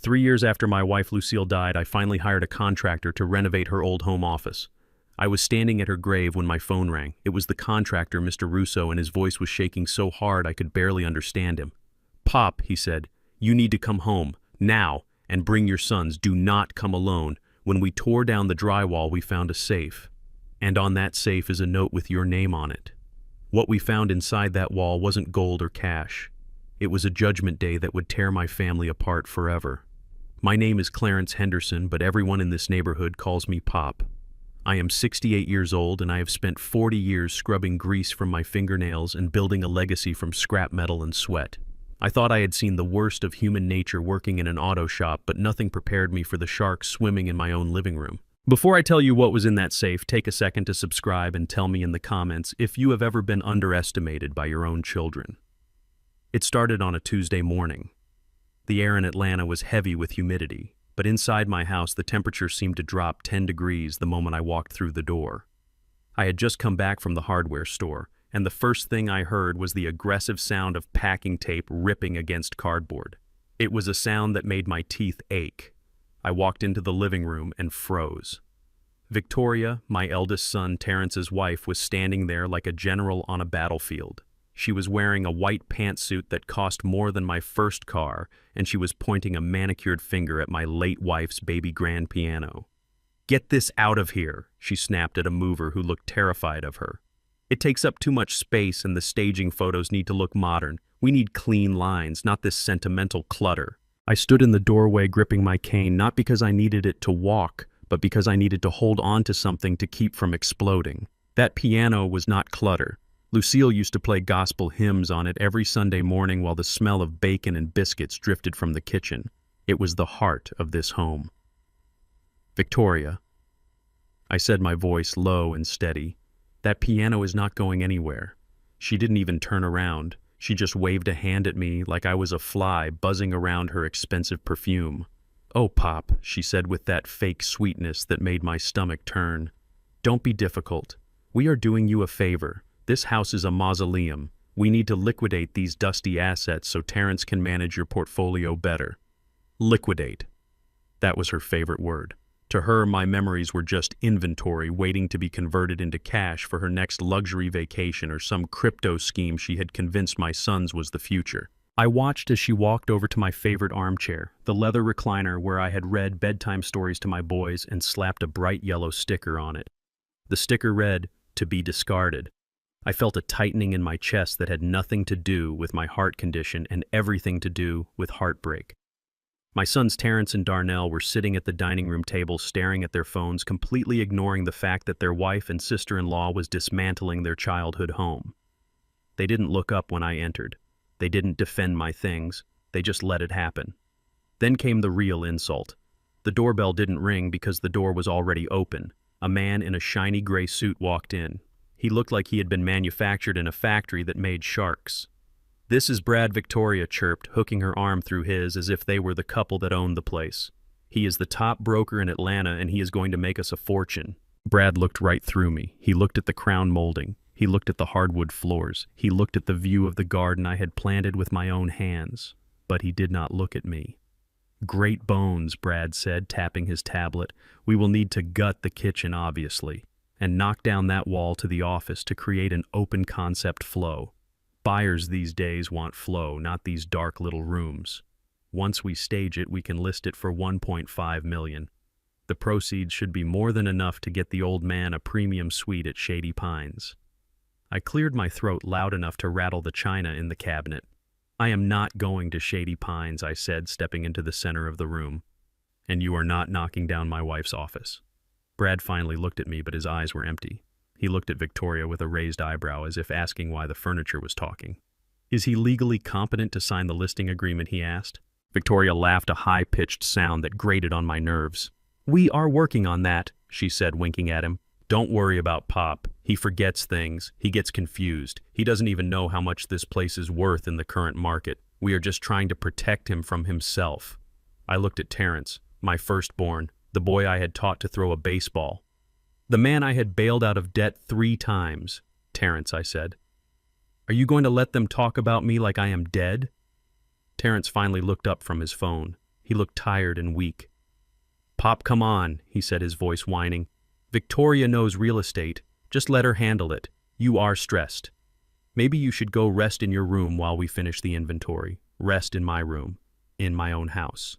3 years after my wife Lucille died, I finally hired a contractor to renovate her old home office. I was standing at her grave when my phone rang. It was the contractor, Mr. Russo, and his voice was shaking so hard I could barely understand him. "Pop," he said, "you need to come home, now, and bring your sons. Do not come alone. When we tore down the drywall, we found a safe. And on that safe is a note with your name on it. What we found inside that wall wasn't gold or cash. It was a judgment day that would tear my family apart forever. My name is Clarence Henderson, but everyone in this neighborhood calls me Pop. I am 68 years old, and I have spent 40 years scrubbing grease from my fingernails and building a legacy from scrap metal and sweat. I thought I had seen the worst of human nature working in an auto shop, but nothing prepared me for the sharks swimming in my own living room. Before I tell you what was in that safe, take a second to subscribe and tell me in the comments if you have ever been underestimated by your own children. It started on a Tuesday morning. The air in Atlanta was heavy with humidity, but inside my house the temperature seemed to drop 10 degrees the moment I walked through the door. I had just come back from the hardware store, and the first thing I heard was the aggressive sound of packing tape ripping against cardboard. It was a sound that made my teeth ache. I walked into the living room and froze. Victoria, my eldest son Terrence's wife, was standing there like a general on a battlefield. She was wearing a white pantsuit that cost more than my first car, and she was pointing a manicured finger at my late wife's baby grand piano. "Get this out of here," she snapped at a mover who looked terrified of her. "It takes up too much space, and the staging photos need to look modern. We need clean lines, not this sentimental clutter." I stood in the doorway gripping my cane, not because I needed it to walk, but because I needed to hold on to something to keep from exploding. That piano was not clutter. Lucille used to play gospel hymns on it every Sunday morning while the smell of bacon and biscuits drifted from the kitchen. It was the heart of this home. "Victoria," I said, my voice low and steady, "that piano is not going anywhere." She didn't even turn around. She just waved a hand at me like I was a fly buzzing around her expensive perfume. "Oh, Pop," she said with that fake sweetness that made my stomach turn. "Don't be difficult. We are doing you a favor. This house is a mausoleum. We need to liquidate these dusty assets so Terrence can manage your portfolio better." Liquidate. That was her favorite word. To her, my memories were just inventory waiting to be converted into cash for her next luxury vacation or some crypto scheme she had convinced my sons was the future. I watched as she walked over to my favorite armchair, the leather recliner where I had read bedtime stories to my boys, and slapped a bright yellow sticker on it. The sticker read, "To be discarded." I felt a tightening in my chest that had nothing to do with my heart condition and everything to do with heartbreak. My sons Terrence and Darnell were sitting at the dining room table staring at their phones, completely ignoring the fact that their wife and sister-in-law was dismantling their childhood home. They didn't look up when I entered. They didn't defend my things. They just let it happen. Then came the real insult. The doorbell didn't ring because the door was already open. A man in a shiny gray suit walked in. He looked like he had been manufactured in a factory that made sharks. "This is Brad," Victoria chirped, hooking her arm through his as if they were the couple that owned the place. "He is the top broker in Atlanta, and he is going to make us a fortune." Brad looked right through me. He looked at the crown molding. He looked at the hardwood floors. He looked at the view of the garden I had planted with my own hands. But he did not look at me. "Great bones," Brad said, tapping his tablet. "We will need to gut the kitchen, obviously, and knock down that wall to the office to create an open concept flow. Buyers these days want flow, not these dark little rooms. Once we stage it, we can list it for $1.5 million. The proceeds should be more than enough to get the old man a premium suite at Shady Pines." I cleared my throat loud enough to rattle the china in the cabinet. "I am not going to Shady Pines," I said, stepping into the center of the room. "And you are not knocking down my wife's office." Brad finally looked at me, but his eyes were empty. He looked at Victoria with a raised eyebrow as if asking why the furniture was talking. "Is he legally competent to sign the listing agreement?" he asked. Victoria laughed, a high-pitched sound that grated on my nerves. "We are working on that," she said, winking at him. "Don't worry about Pop. He forgets things. He gets confused. He doesn't even know how much this place is worth in the current market. We are just trying to protect him from himself." I looked at Terrence, my firstborn, the boy I had taught to throw a baseball. "The man I had bailed out of debt 3 times. Terrence," I said. "Are you going to let them talk about me like I am dead?" Terrence finally looked up from his phone. He looked tired and weak. "Pop, come on," he said, his voice whining. "Victoria knows real estate. Just let her handle it. You are stressed. Maybe you should go rest in your room while we finish the inventory. Rest in my room, in my own house."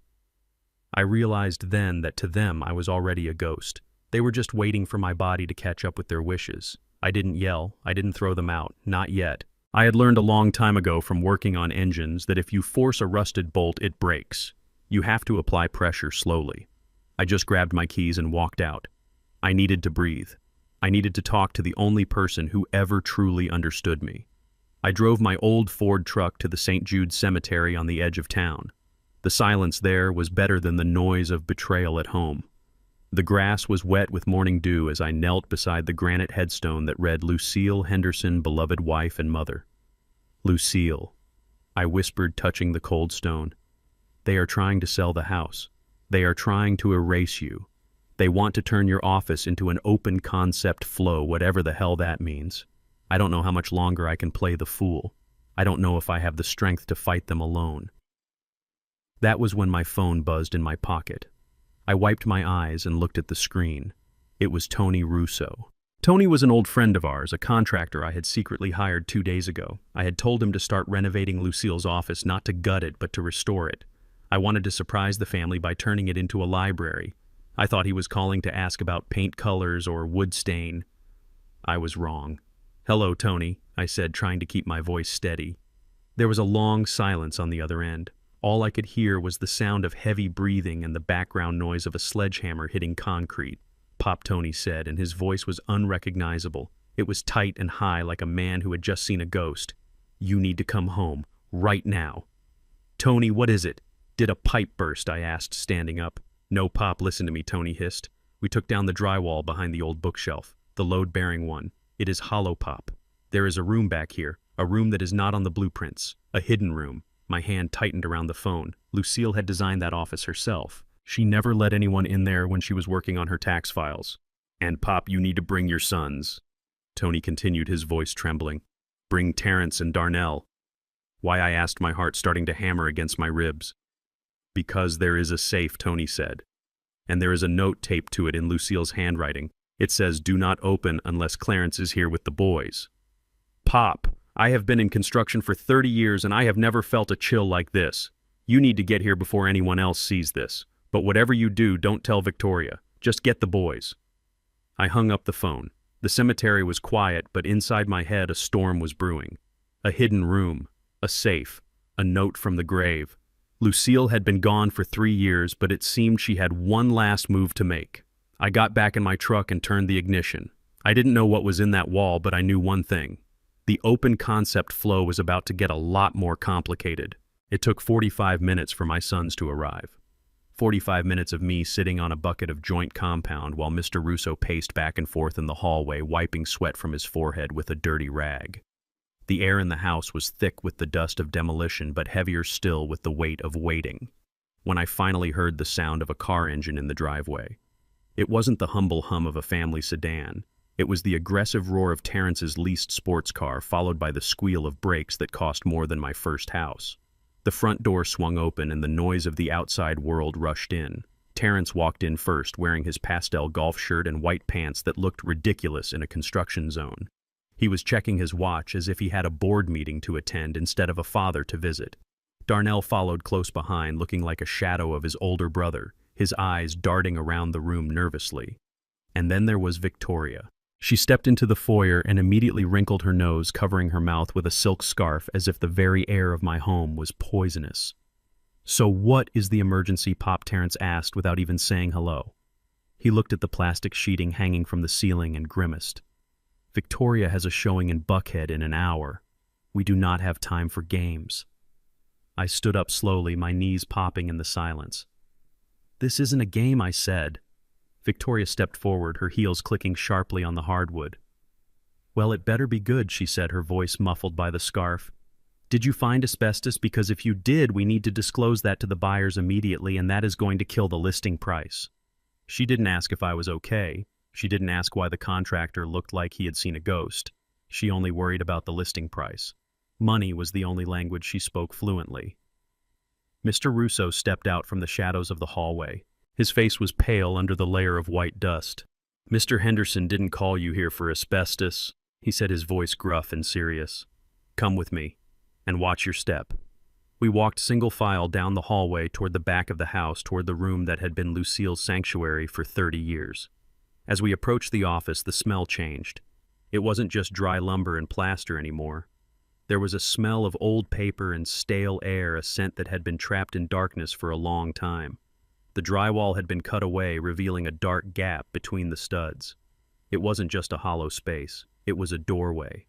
I realized then that to them I was already a ghost. They were just waiting for my body to catch up with their wishes. I didn't yell. I didn't throw them out. Not yet. I had learned a long time ago from working on engines that if you force a rusted bolt, it breaks. You have to apply pressure slowly. I just grabbed my keys and walked out. I needed to breathe. I needed to talk to the only person who ever truly understood me. I drove my old Ford truck to the St. Jude Cemetery on the edge of town. The silence there was better than the noise of betrayal at home. The grass was wet with morning dew as I knelt beside the granite headstone that read Lucille Henderson, beloved wife and mother. "Lucille," I whispered, touching the cold stone. "They are trying to sell the house. They are trying to erase you. They want to turn your office into an open concept flow, whatever the hell that means. I don't know how much longer I can play the fool. I don't know if I have the strength to fight them alone." That was when my phone buzzed in my pocket. I wiped my eyes and looked at the screen. It was Tony Russo. Tony was an old friend of ours, a contractor I had secretly hired 2 days ago. I had told him to start renovating Lucille's office, not to gut it, but to restore it. I wanted to surprise the family by turning it into a library. I thought he was calling to ask about paint colors or wood stain. I was wrong. "Hello, Tony," I said, trying to keep my voice steady. There was a long silence on the other end. All I could hear was the sound of heavy breathing and the background noise of a sledgehammer hitting concrete. "Pop," Tony said, and his voice was unrecognizable. It was tight and high, like a man who had just seen a ghost. "You need to come home, right now." "Tony, what is it? Did a pipe burst?" I asked, standing up. "No, Pop, listen to me," Tony hissed. "We took down the drywall behind the old bookshelf, the load-bearing one. It is hollow, Pop. There is a room back here, a room that is not on the blueprints, a hidden room." My hand tightened around the phone. Lucille had designed that office herself. She never let anyone in there when she was working on her tax files. "And Pop, you need to bring your sons." Tony continued, his voice trembling. "Bring Terrence and Darnell." "Why?" I asked, my heart starting to hammer against my ribs. "Because there is a safe," Tony said. "And there is a note taped to it in Lucille's handwriting. It says, 'Do not open unless Clarence is here with the boys.'" "Pop, I have been in construction for 30 years and I have never felt a chill like this. You need to get here before anyone else sees this. But whatever you do, don't tell Victoria. Just get the boys." I hung up the phone. The cemetery was quiet, but inside my head a storm was brewing. A hidden room, a safe, a note from the grave. Lucille had been gone for 3 years, but it seemed she had one last move to make. I got back in my truck and turned the ignition. I didn't know what was in that wall, but I knew one thing. The open concept flow was about to get a lot more complicated. It took 45 minutes for my sons to arrive. 45 minutes of me sitting on a bucket of joint compound while Mr. Russo paced back and forth in the hallway, wiping sweat from his forehead with a dirty rag. The air in the house was thick with the dust of demolition, but heavier still with the weight of waiting. When I finally heard the sound of a car engine in the driveway. It wasn't the humble hum of a family sedan. It was the aggressive roar of Terrence's leased sports car, followed by the squeal of brakes that cost more than my first house. The front door swung open and the noise of the outside world rushed in. Terrence walked in first, wearing his pastel golf shirt and white pants that looked ridiculous in a construction zone. He was checking his watch as if he had a board meeting to attend instead of a father to visit. Darnell followed close behind, looking like a shadow of his older brother, his eyes darting around the room nervously. And then there was Victoria. She stepped into the foyer and immediately wrinkled her nose, covering her mouth with a silk scarf as if the very air of my home was poisonous. "So what is the emergency?" Pop, Terrence asked without even saying hello. He looked at the plastic sheeting hanging from the ceiling and grimaced. "Victoria has a showing in Buckhead in an hour. We do not have time for games." I stood up slowly, my knees popping in the silence. "This isn't a game," I said. Victoria stepped forward, her heels clicking sharply on the hardwood. "Well, it better be good," she said, her voice muffled by the scarf. "Did you find asbestos? Because if you did, we need to disclose that to the buyers immediately, and that is going to kill the listing price." She didn't ask if I was okay. She didn't ask why the contractor looked like he had seen a ghost. She only worried about the listing price. Money was the only language she spoke fluently. Mr. Russo stepped out from the shadows of the hallway. His face was pale under the layer of white dust. "Mr. Henderson didn't call you here for asbestos," he said, his voice gruff and serious. "Come with me, and watch your step." We walked single file down the hallway toward the back of the house, toward the room that had been Lucille's sanctuary for 30 years. As we approached the office, the smell changed. It wasn't just dry lumber and plaster anymore. There was a smell of old paper and stale air, a scent that had been trapped in darkness for a long time. The drywall had been cut away, revealing a dark gap between the studs. It wasn't just a hollow space. It was a doorway.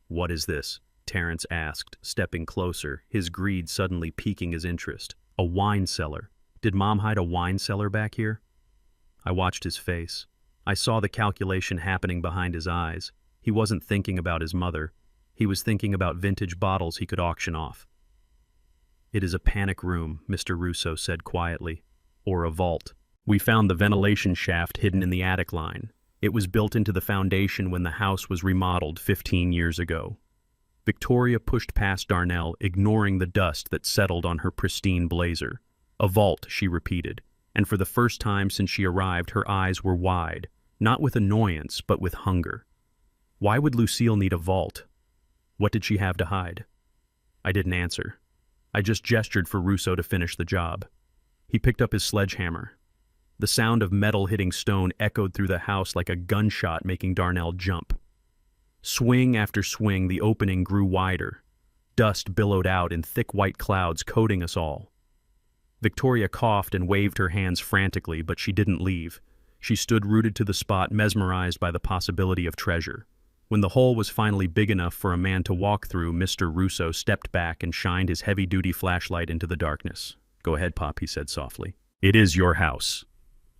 "What is this?" Terrence asked, stepping closer, his greed suddenly piquing his interest. "A wine cellar. Did Mom hide a wine cellar back here?" I watched his face. I saw the calculation happening behind his eyes. He wasn't thinking about his mother. He was thinking about vintage bottles he could auction off. "It is a panic room," Mr. Russo said quietly. "Or a vault. We found the ventilation shaft hidden in the attic line. It was built into the foundation when the house was remodeled 15 years ago." Victoria pushed past Darnell, ignoring the dust that settled on her pristine blazer. "A vault," she repeated, and for the first time since she arrived, her eyes were wide, not with annoyance, but with hunger. Why would Lucille need a vault? What did she have to hide? I didn't answer. I just gestured for Russo to finish the job. He picked up his sledgehammer. The sound of metal hitting stone echoed through the house like a gunshot, making Darnell jump. Swing after swing, the opening grew wider. Dust billowed out in thick white clouds, coating us all. Victoria coughed and waved her hands frantically, but she didn't leave. She stood rooted to the spot, mesmerized by the possibility of treasure. When the hole was finally big enough for a man to walk through, Mr. Russo stepped back and shined his heavy-duty flashlight into the darkness. "Go ahead, Pop," he said softly. "It is your house."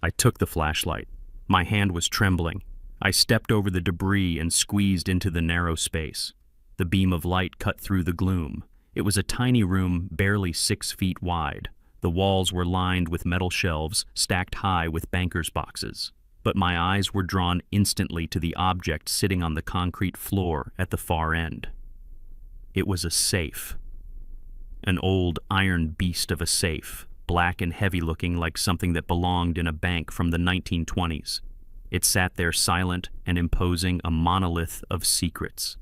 I took the flashlight. My hand was trembling. I stepped over the debris and squeezed into the narrow space. The beam of light cut through the gloom. It was a tiny room, barely 6 feet wide. The walls were lined with metal shelves, stacked high with banker's boxes. But my eyes were drawn instantly to the object sitting on the concrete floor at the far end. It was a safe. An old iron beast of a safe, black and heavy-looking like something that belonged in a bank from the 1920s. It sat there silent and imposing, a monolith of secrets.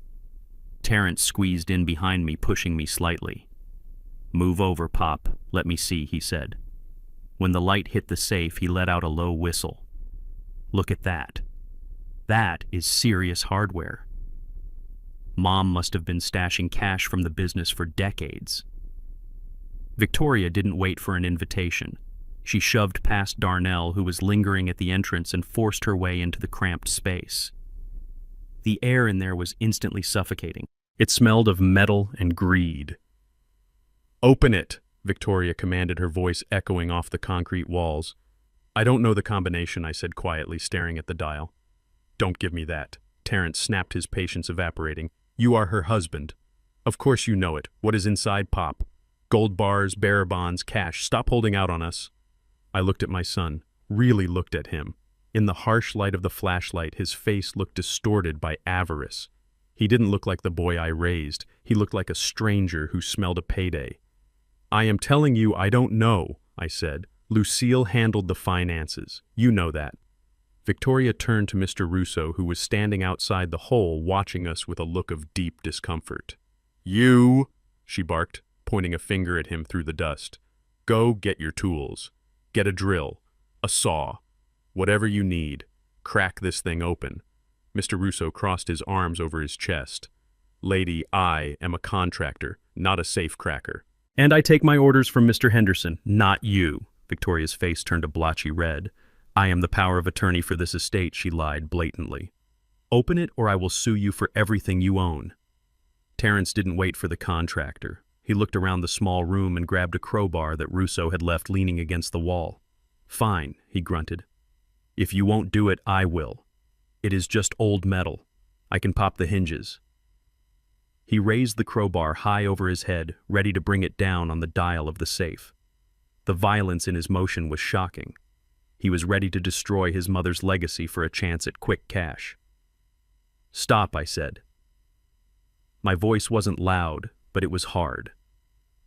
Terrence squeezed in behind me, pushing me slightly. "Move over, Pop. Let me see," he said. When the light hit the safe, he let out a low whistle. "Look at that. That is serious hardware." Mom must have been stashing cash from the business for decades. Victoria didn't wait for an invitation. She shoved past Darnell, who was lingering at the entrance, and forced her way into the cramped space. The air in there was instantly suffocating. It smelled of metal and greed. "Open it," Victoria commanded, her voice echoing off the concrete walls. "I don't know the combination," I said quietly, staring at the dial. "Don't give me that." Terrence snapped, his patience evaporating. "You are her husband. Of course you know it. What is inside, Pop? Gold bars, bearer bonds, cash. Stop holding out on us." I looked at my son, really looked at him. In the harsh light of the flashlight, his face looked distorted by avarice. He didn't look like the boy I raised. He looked like a stranger who smelled a payday. "I am telling you, I don't know," I said. "Lucille handled the finances. You know that." Victoria turned to Mr. Russo, who was standing outside the hole, watching us with a look of deep discomfort. "You," she barked, pointing a finger at him through the dust. "Go get your tools. Get a drill, a saw, whatever you need. Crack this thing open." Mr. Russo crossed his arms over his chest. "Lady, I am a contractor, not a safe cracker. And I take my orders from Mr. Henderson, not you." Victoria's face turned a blotchy red. "I am the power of attorney for this estate," she lied blatantly. "Open it or I will sue you for everything you own." Terrence didn't wait for the contractor. He looked around the small room and grabbed a crowbar that Russo had left leaning against the wall. "Fine," he grunted. "If you won't do it, I will. It is just old metal. I can pop the hinges." He raised the crowbar high over his head, ready to bring it down on the dial of the safe. The violence in his motion was shocking. He was ready to destroy his mother's legacy for a chance at quick cash. "Stop," I said. My voice wasn't loud, but it was hard.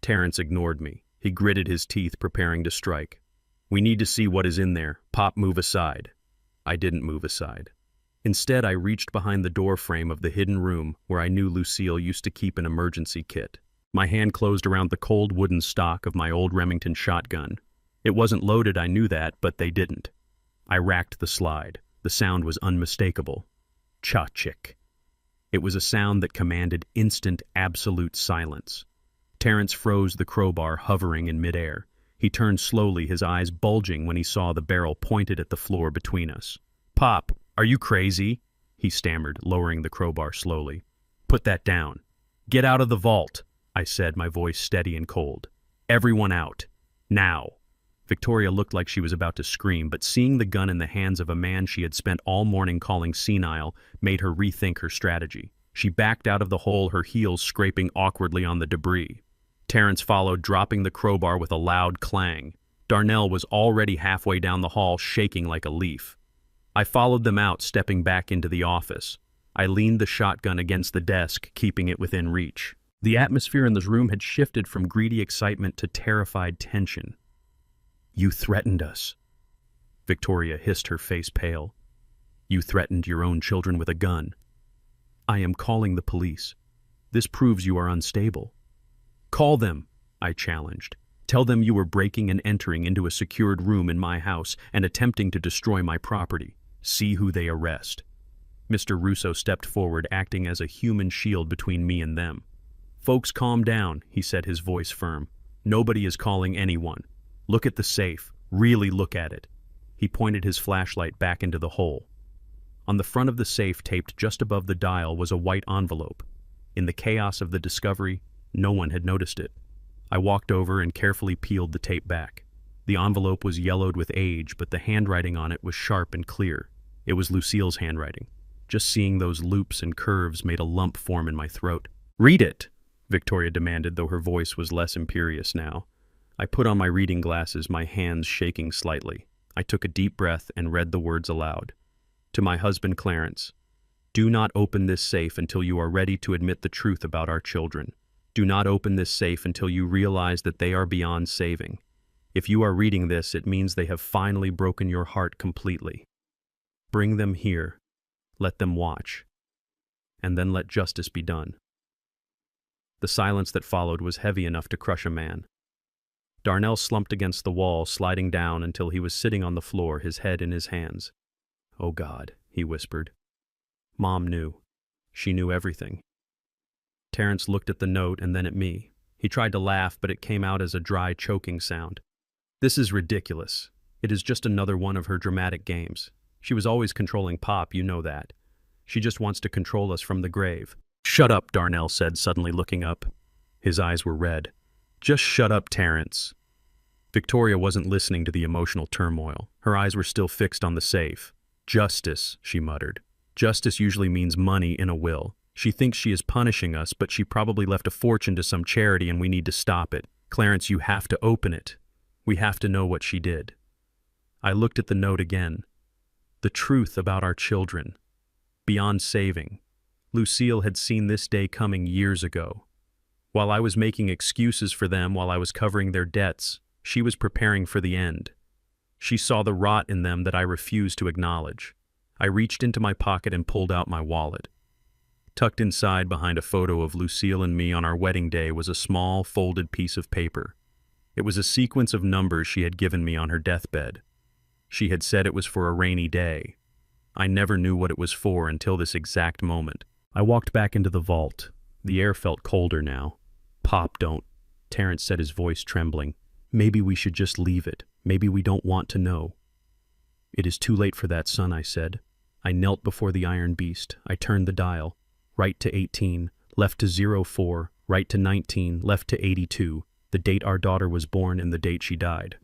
Terrence ignored me. He gritted his teeth, preparing to strike. "We need to see what is in there. Pop, move aside." I didn't move aside. Instead, I reached behind the door frame of the hidden room where I knew Lucille used to keep an emergency kit. My hand closed around the cold wooden stock of my old Remington shotgun. It wasn't loaded, I knew that, but they didn't. I racked the slide. The sound was unmistakable. Cha-chick. It was a sound that commanded instant, absolute silence. Terrence froze the crowbar, hovering in midair. He turned slowly, his eyes bulging when he saw the barrel pointed at the floor between us. "Pop, are you crazy?" he stammered, lowering the crowbar slowly. "Put that down." "Get out of the vault," I said, my voice steady and cold. "Everyone out. Now." Victoria looked like she was about to scream, but seeing the gun in the hands of a man she had spent all morning calling senile made her rethink her strategy. She backed out of the hole, her heels scraping awkwardly on the debris. Terrence followed, dropping the crowbar with a loud clang. Darnell was already halfway down the hall, shaking like a leaf. I followed them out, stepping back into the office. I leaned the shotgun against the desk, keeping it within reach. The atmosphere in this room had shifted from greedy excitement to terrified tension. "You threatened us." Victoria hissed, her face pale. "You threatened your own children with a gun." "I am calling the police. This proves you are unstable." "Call them," I challenged. "Tell them you were breaking and entering into a secured room in my house and attempting to destroy my property. See who they arrest." Mr. Russo stepped forward, acting as a human shield between me and them. "Folks, calm down," he said, his voice firm. "Nobody is calling anyone. Look at the safe. Really look at it." He pointed his flashlight back into the hole. On the front of the safe, taped just above the dial, was a white envelope. In the chaos of the discovery, no one had noticed it. I walked over and carefully peeled the tape back. The envelope was yellowed with age, but the handwriting on it was sharp and clear. It was Lucille's handwriting. Just seeing those loops and curves made a lump form in my throat. "Read it," Victoria demanded, though her voice was less imperious now. I put on my reading glasses, my hands shaking slightly. I took a deep breath and read the words aloud. "To my husband Clarence, do not open this safe until you are ready to admit the truth about our children. Do not open this safe until you realize that they are beyond saving. If you are reading this, it means they have finally broken your heart completely. Bring them here. Let them watch. And then let justice be done." The silence that followed was heavy enough to crush a man. Darnell slumped against the wall, sliding down until he was sitting on the floor, his head in his hands. "Oh God," he whispered. "Mom knew. She knew everything." Terrence looked at the note and then at me. He tried to laugh, but it came out as a dry, choking sound. "This is ridiculous. It is just another one of her dramatic games. She was always controlling Pop, you know that. She just wants to control us from the grave." "Shut up," Darnell said, suddenly looking up. His eyes were red. "Just shut up, Terrence." Victoria wasn't listening to the emotional turmoil. Her eyes were still fixed on the safe. "Justice," she muttered. "Justice usually means money in a will. She thinks she is punishing us, but she probably left a fortune to some charity and we need to stop it. Clarence, you have to open it. We have to know what she did." I looked at the note again. The truth about our children. Beyond saving. Lucille had seen this day coming years ago. While I was making excuses for them, while I was covering their debts, she was preparing for the end. She saw the rot in them that I refused to acknowledge. I reached into my pocket and pulled out my wallet. Tucked inside behind a photo of Lucille and me on our wedding day was a small, folded piece of paper. It was a sequence of numbers she had given me on her deathbed. She had said it was for a rainy day. I never knew what it was for until this exact moment. I walked back into the vault. The air felt colder now. "Pop, don't," Terrence said, his voice trembling. "Maybe we should just leave it. Maybe we don't want to know." "It is too late for that, son," I said. I knelt before the iron beast. I turned the dial. Right to 18, left to 04, right to 19, left to 82, the date our daughter was born and the date she died.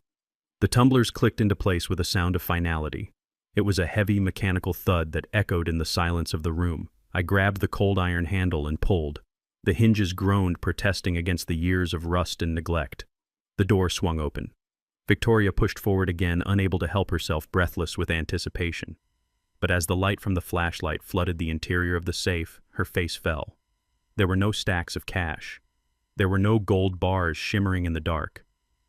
The tumblers clicked into place with a sound of finality. It was a heavy mechanical thud that echoed in the silence of the room. I grabbed the cold iron handle and pulled. The hinges groaned, protesting against the years of rust and neglect. The door swung open. Victoria pushed forward again, unable to help herself, breathless with anticipation. But as the light from the flashlight flooded the interior of the safe, her face fell. There were no stacks of cash. There were no gold bars shimmering in the dark.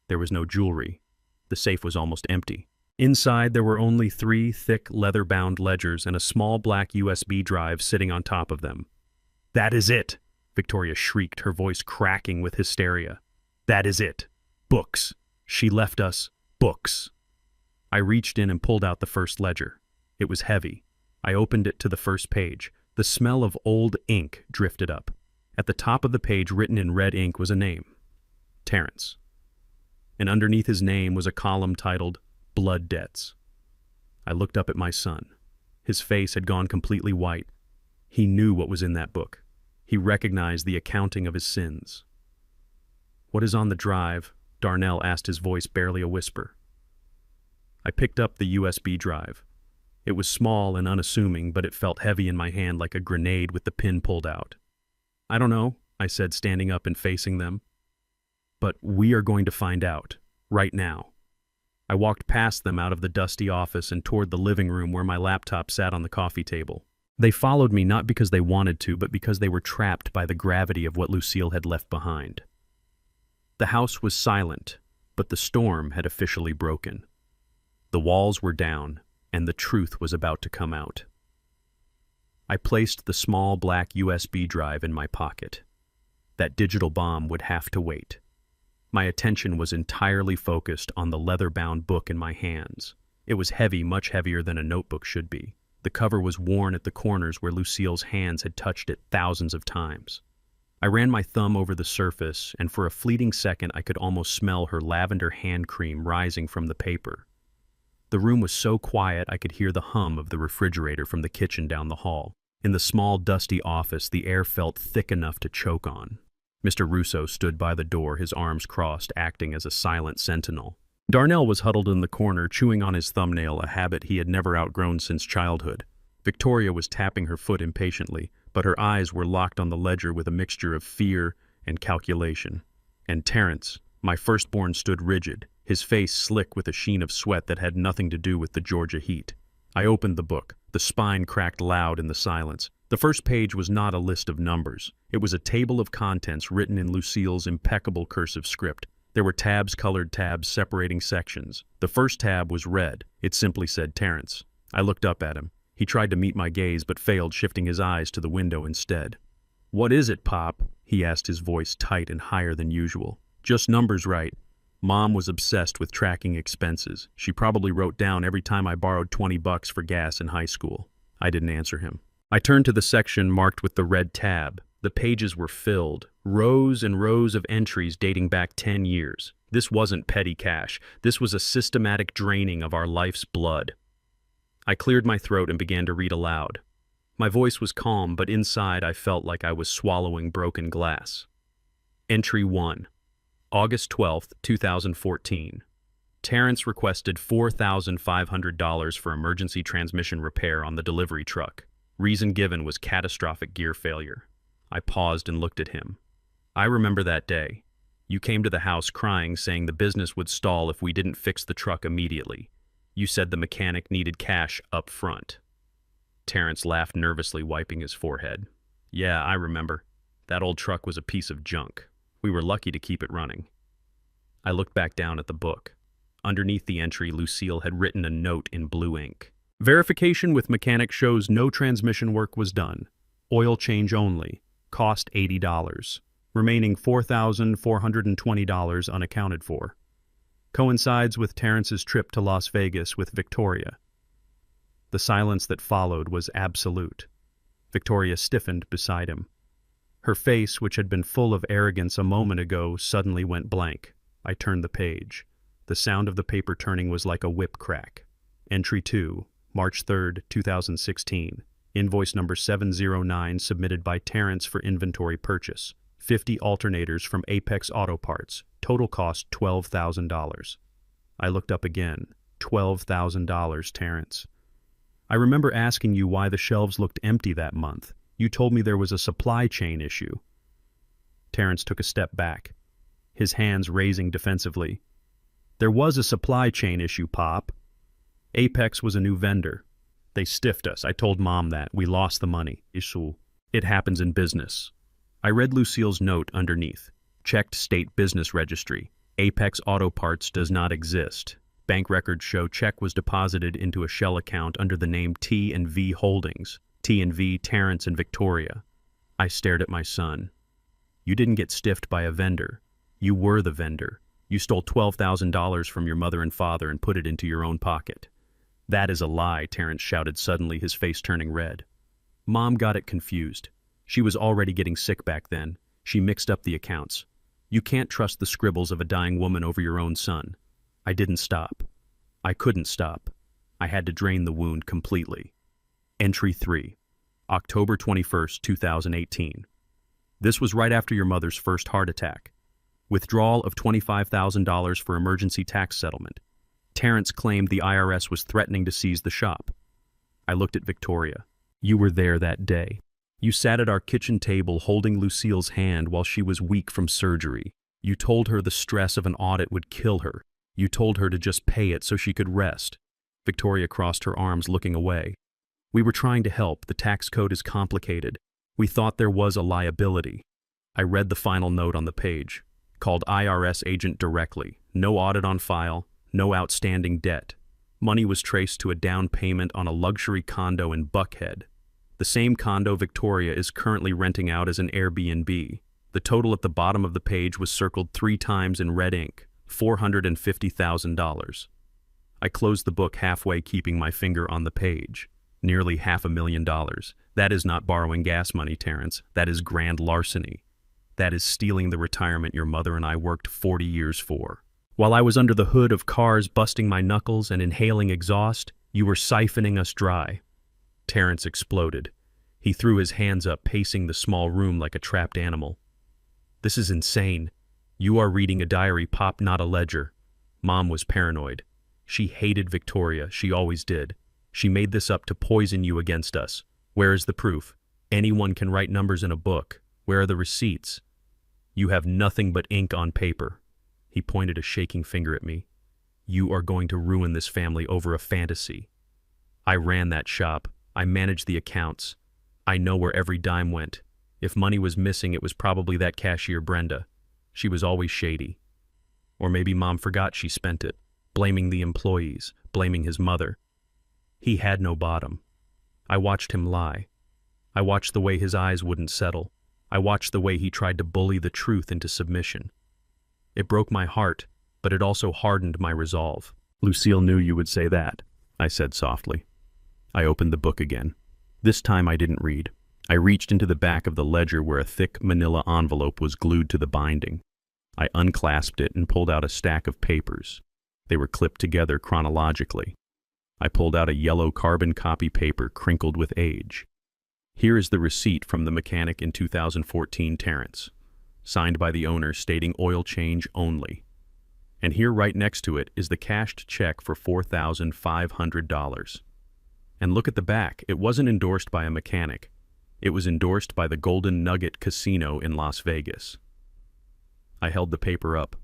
There was no jewelry. The safe was almost empty. Inside, there were only 3 thick, leather-bound ledgers and a small black USB drive sitting on top of them. "That is it!" Victoria shrieked, her voice cracking with hysteria. "That is it! Books! She left us books!" I reached in and pulled out the first ledger. It was heavy. I opened it to the first page. The smell of old ink drifted up. At the top of the page, written in red ink, was a name. Terrence. And underneath his name was a column titled Blood Debts. I looked up at my son. His face had gone completely white. He knew what was in that book. He recognized the accounting of his sins. "What is on the drive?" Darnell asked, his voice barely a whisper. I picked up the USB drive. It was small and unassuming, but it felt heavy in my hand like a grenade with the pin pulled out. "I don't know," I said, standing up and facing them. "But we are going to find out, right now." I walked past them out of the dusty office and toward the living room where my laptop sat on the coffee table. They followed me not because they wanted to, but because they were trapped by the gravity of what Lucille had left behind. The house was silent, but the storm had officially broken. The walls were down, and the truth was about to come out. I placed the small black USB drive in my pocket. That digital bomb would have to wait. My attention was entirely focused on the leather-bound book in my hands. It was heavy, much heavier than a notebook should be. The cover was worn at the corners where Lucille's hands had touched it thousands of times. I ran my thumb over the surface, and for a fleeting second I could almost smell her lavender hand cream rising from the paper. The room was so quiet I could hear the hum of the refrigerator from the kitchen down the hall. In the small, dusty office, the air felt thick enough to choke on. Mr. Russo stood by the door, his arms crossed, acting as a silent sentinel. Darnell was huddled in the corner, chewing on his thumbnail, a habit he had never outgrown since childhood. Victoria was tapping her foot impatiently, but her eyes were locked on the ledger with a mixture of fear and calculation. And Terrence, my firstborn, stood rigid, his face slick with a sheen of sweat that had nothing to do with the Georgia heat. I opened the book. The spine cracked loud in the silence. The first page was not a list of numbers. It was a table of contents written in Lucille's impeccable cursive script. There were tabs, colored tabs, separating sections. The first tab was red. It simply said Terrence. I looked up at him. He tried to meet my gaze but failed, shifting his eyes to the window instead. "What is it, Pop?" he asked, his voice tight and higher than usual. "Just numbers, right?" Mom was obsessed with tracking expenses. She probably wrote down every time I borrowed $20 for gas in high school. I didn't answer him. I turned to the section marked with the red tab. The pages were filled, rows and rows of entries dating back 10 years. This wasn't petty cash. This was a systematic draining of our life's blood. I cleared my throat and began to read aloud. My voice was calm, but inside I felt like I was swallowing broken glass. Entry 1. August 12, 2014. Terrence requested $4,500 for emergency transmission repair on the delivery truck. Reason given was catastrophic gear failure. I paused and looked at him. "I remember that day. You came to the house crying, saying the business would stall if we didn't fix the truck immediately. You said the mechanic needed cash up front." Terrence laughed nervously, wiping his forehead. "Yeah, I remember. That old truck was a piece of junk. We were lucky to keep it running." I looked back down at the book. Underneath the entry, Lucille had written a note in blue ink. "Verification with mechanic shows no transmission work was done. Oil change only. Cost $80. Remaining $4,420 unaccounted for. Coincides with Terrence's trip to Las Vegas with Victoria." The silence that followed was absolute. Victoria stiffened beside him. Her face, which had been full of arrogance a moment ago, suddenly went blank. I turned the page. The sound of the paper turning was like a whip crack. Entry 2, March 3, 2016. Invoice number 709 submitted by Terrence for inventory purchase. 50 alternators from Apex Auto Parts. Total cost $12,000. I looked up again. $12,000, Terrence. "I remember asking you why the shelves looked empty that month. You told me there was a supply chain issue." Terrence took a step back, his hands raising defensively. "There was a supply chain issue, Pop. Apex was a new vendor. They stiffed us. I told Mom that. We lost the money. Issue. It happens in business." I read Lucille's note underneath. Checked state business registry. Apex Auto Parts does not exist. Bank records show check was deposited into a shell account under the name T&V Holdings. T&V, Terrence, and Victoria. I stared at my son. You didn't get stiffed by a vendor. You were the vendor. You stole $12,000 from your mother and father and put it into your own pocket. That is a lie, Terrence shouted suddenly, his face turning red. Mom got it confused. She was already getting sick back then. She mixed up the accounts. You can't trust the scribbles of a dying woman over your own son. I didn't stop. I couldn't stop. I had to drain the wound completely. Entry 3. October 21st, 2018. This was right after your mother's first heart attack. Withdrawal of $25,000 for emergency tax settlement. Terrence claimed the IRS was threatening to seize the shop. I looked at Victoria. You were there that day. You sat at our kitchen table holding Lucille's hand while she was weak from surgery. You told her the stress of an audit would kill her. You told her to just pay it so she could rest. Victoria crossed her arms, looking away. We were trying to help. The tax code is complicated. We thought there was a liability. I read the final note on the page. Called IRS agent directly. No audit on file. No outstanding debt. Money was traced to a down payment on a luxury condo in Buckhead. The same condo Victoria is currently renting out as an Airbnb. The total at the bottom of the page was circled 3 times in red ink. $450,000. I closed the book halfway, keeping my finger on the page. Nearly $500,000. That is not borrowing gas money, Terrence. That is grand larceny. That is stealing the retirement your mother and I worked 40 years for. While I was under the hood of cars busting my knuckles and inhaling exhaust, you were siphoning us dry. Terrence exploded. He threw his hands up, pacing the small room like a trapped animal. This is insane. You are reading a diary, Pop, not a ledger. Mom was paranoid. She hated Victoria. She always did. She made this up to poison you against us. Where is the proof? Anyone can write numbers in a book. Where are the receipts? You have nothing but ink on paper. He pointed a shaking finger at me. You are going to ruin this family over a fantasy. I ran that shop. I managed the accounts. I know where every dime went. If money was missing, it was probably that cashier Brenda. She was always shady. Or maybe Mom forgot she spent it, blaming the employees, blaming his mother. He had no bottom. I watched him lie. I watched the way his eyes wouldn't settle. I watched the way he tried to bully the truth into submission. It broke my heart, but it also hardened my resolve. Lucille knew you would say that, I said softly. I opened the book again. This time I didn't read. I reached into the back of the ledger where a thick manila envelope was glued to the binding. I unclasped it and pulled out a stack of papers. They were clipped together chronologically. I pulled out a yellow carbon copy paper crinkled with age. Here is the receipt from the mechanic in 2014, Terrence, signed by the owner stating oil change only. And here right next to it is the cashed check for $4,500. And look at the back. It wasn't endorsed by a mechanic. It was endorsed by the Golden Nugget Casino in Las Vegas. I held the paper up.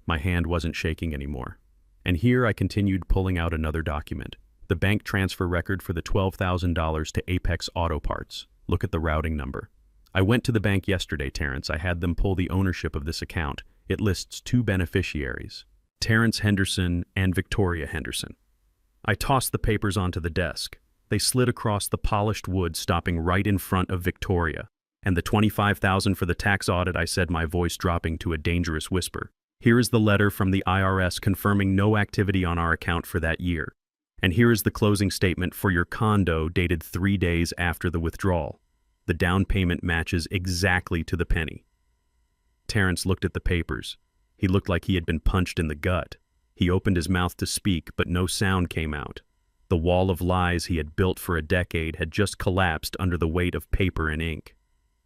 My hand wasn't shaking anymore. And here I continued pulling out another document. The bank transfer record for the $12,000 to Apex Auto Parts. Look at the routing number. I went to the bank yesterday, Terrence. I had them pull the ownership of this account. It lists 2 beneficiaries, Terrence Henderson and Victoria Henderson. I tossed the papers onto the desk. They slid across the polished wood, stopping right in front of Victoria. And the $25,000 for the tax audit, I said, my voice dropping to a dangerous whisper. Here is the letter from the IRS confirming no activity on our account for that year. And here is the closing statement for your condo dated 3 days after the withdrawal. The down payment matches exactly to the penny. Terrence looked at the papers. He looked like he had been punched in the gut. He opened his mouth to speak, but no sound came out. The wall of lies he had built for a decade had just collapsed under the weight of paper and ink.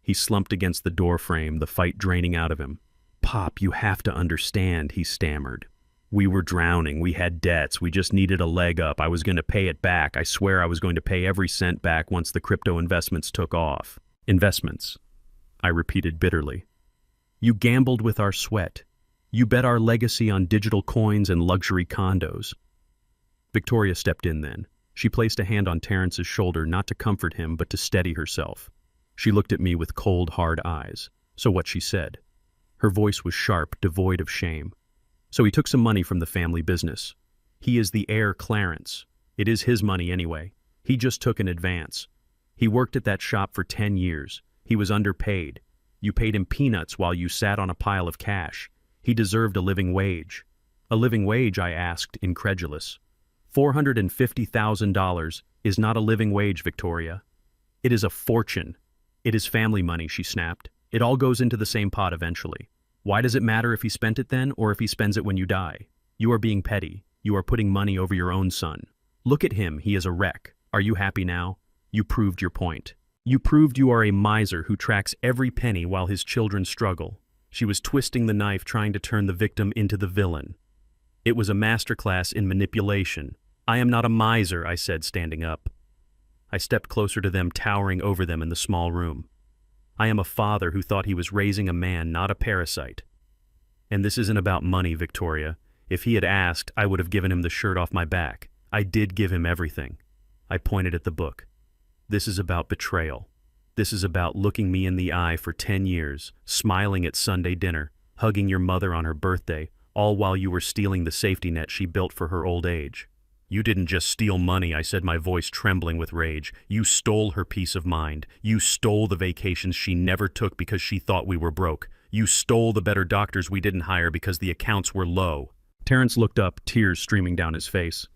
He slumped against the doorframe, the fight draining out of him. Pop, you have to understand, he stammered. We were drowning. We had debts. We just needed a leg up. I was going to pay it back. I swear I was going to pay every cent back once the crypto investments took off. Investments, I repeated bitterly. You gambled with our sweat. You bet our legacy on digital coins and luxury condos. Victoria stepped in then. She placed a hand on Terrence's shoulder, not to comfort him, but to steady herself. She looked at me with cold, hard eyes. So what she said. Her voice was sharp, devoid of shame. So he took some money from the family business. He is the heir Clarence. It is his money anyway. He just took an advance. He worked at that shop for 10 years. He was underpaid. You paid him peanuts while you sat on a pile of cash. He deserved a living wage. A living wage, I asked, incredulous. $450,000 is not a living wage, Victoria. It is a fortune. It is family money, she snapped. It all goes into the same pot eventually. Why does it matter if he spent it then or if he spends it when you die? You are being petty. You are putting money over your own son. Look at him, he is a wreck. Are you happy now? You proved your point. You proved you are a miser who tracks every penny while his children struggle. She was twisting the knife trying to turn the victim into the villain. It was a masterclass in manipulation. I am not a miser, I said, standing up. I stepped closer to them, towering over them in the small room. I am a father who thought he was raising a man, not a parasite. And this isn't about money, Victoria. If he had asked, I would have given him the shirt off my back. I did give him everything. I pointed at the book. This is about betrayal. This is about looking me in the eye for 10 years, smiling at Sunday dinner, hugging your mother on her birthday, all while you were stealing the safety net she built for her old age. You didn't just steal money, I said, my voice trembling with rage. You stole her peace of mind. You stole the vacations she never took because she thought we were broke. You stole the better doctors we didn't hire because the accounts were low. Terrence looked up, tears streaming down his face.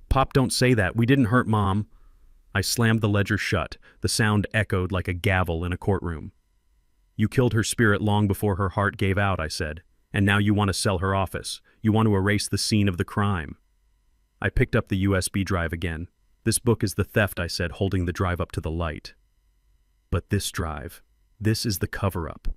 Pop, don't say that. We didn't hurt Mom. I slammed the ledger shut. The sound echoed like a gavel in a courtroom. You killed her spirit long before her heart gave out, I said. And now you want to sell her office. You want to erase the scene of the crime. I picked up the USB drive again. This book is the theft, I said, holding the drive up to the light. But this drive, this is the cover-up.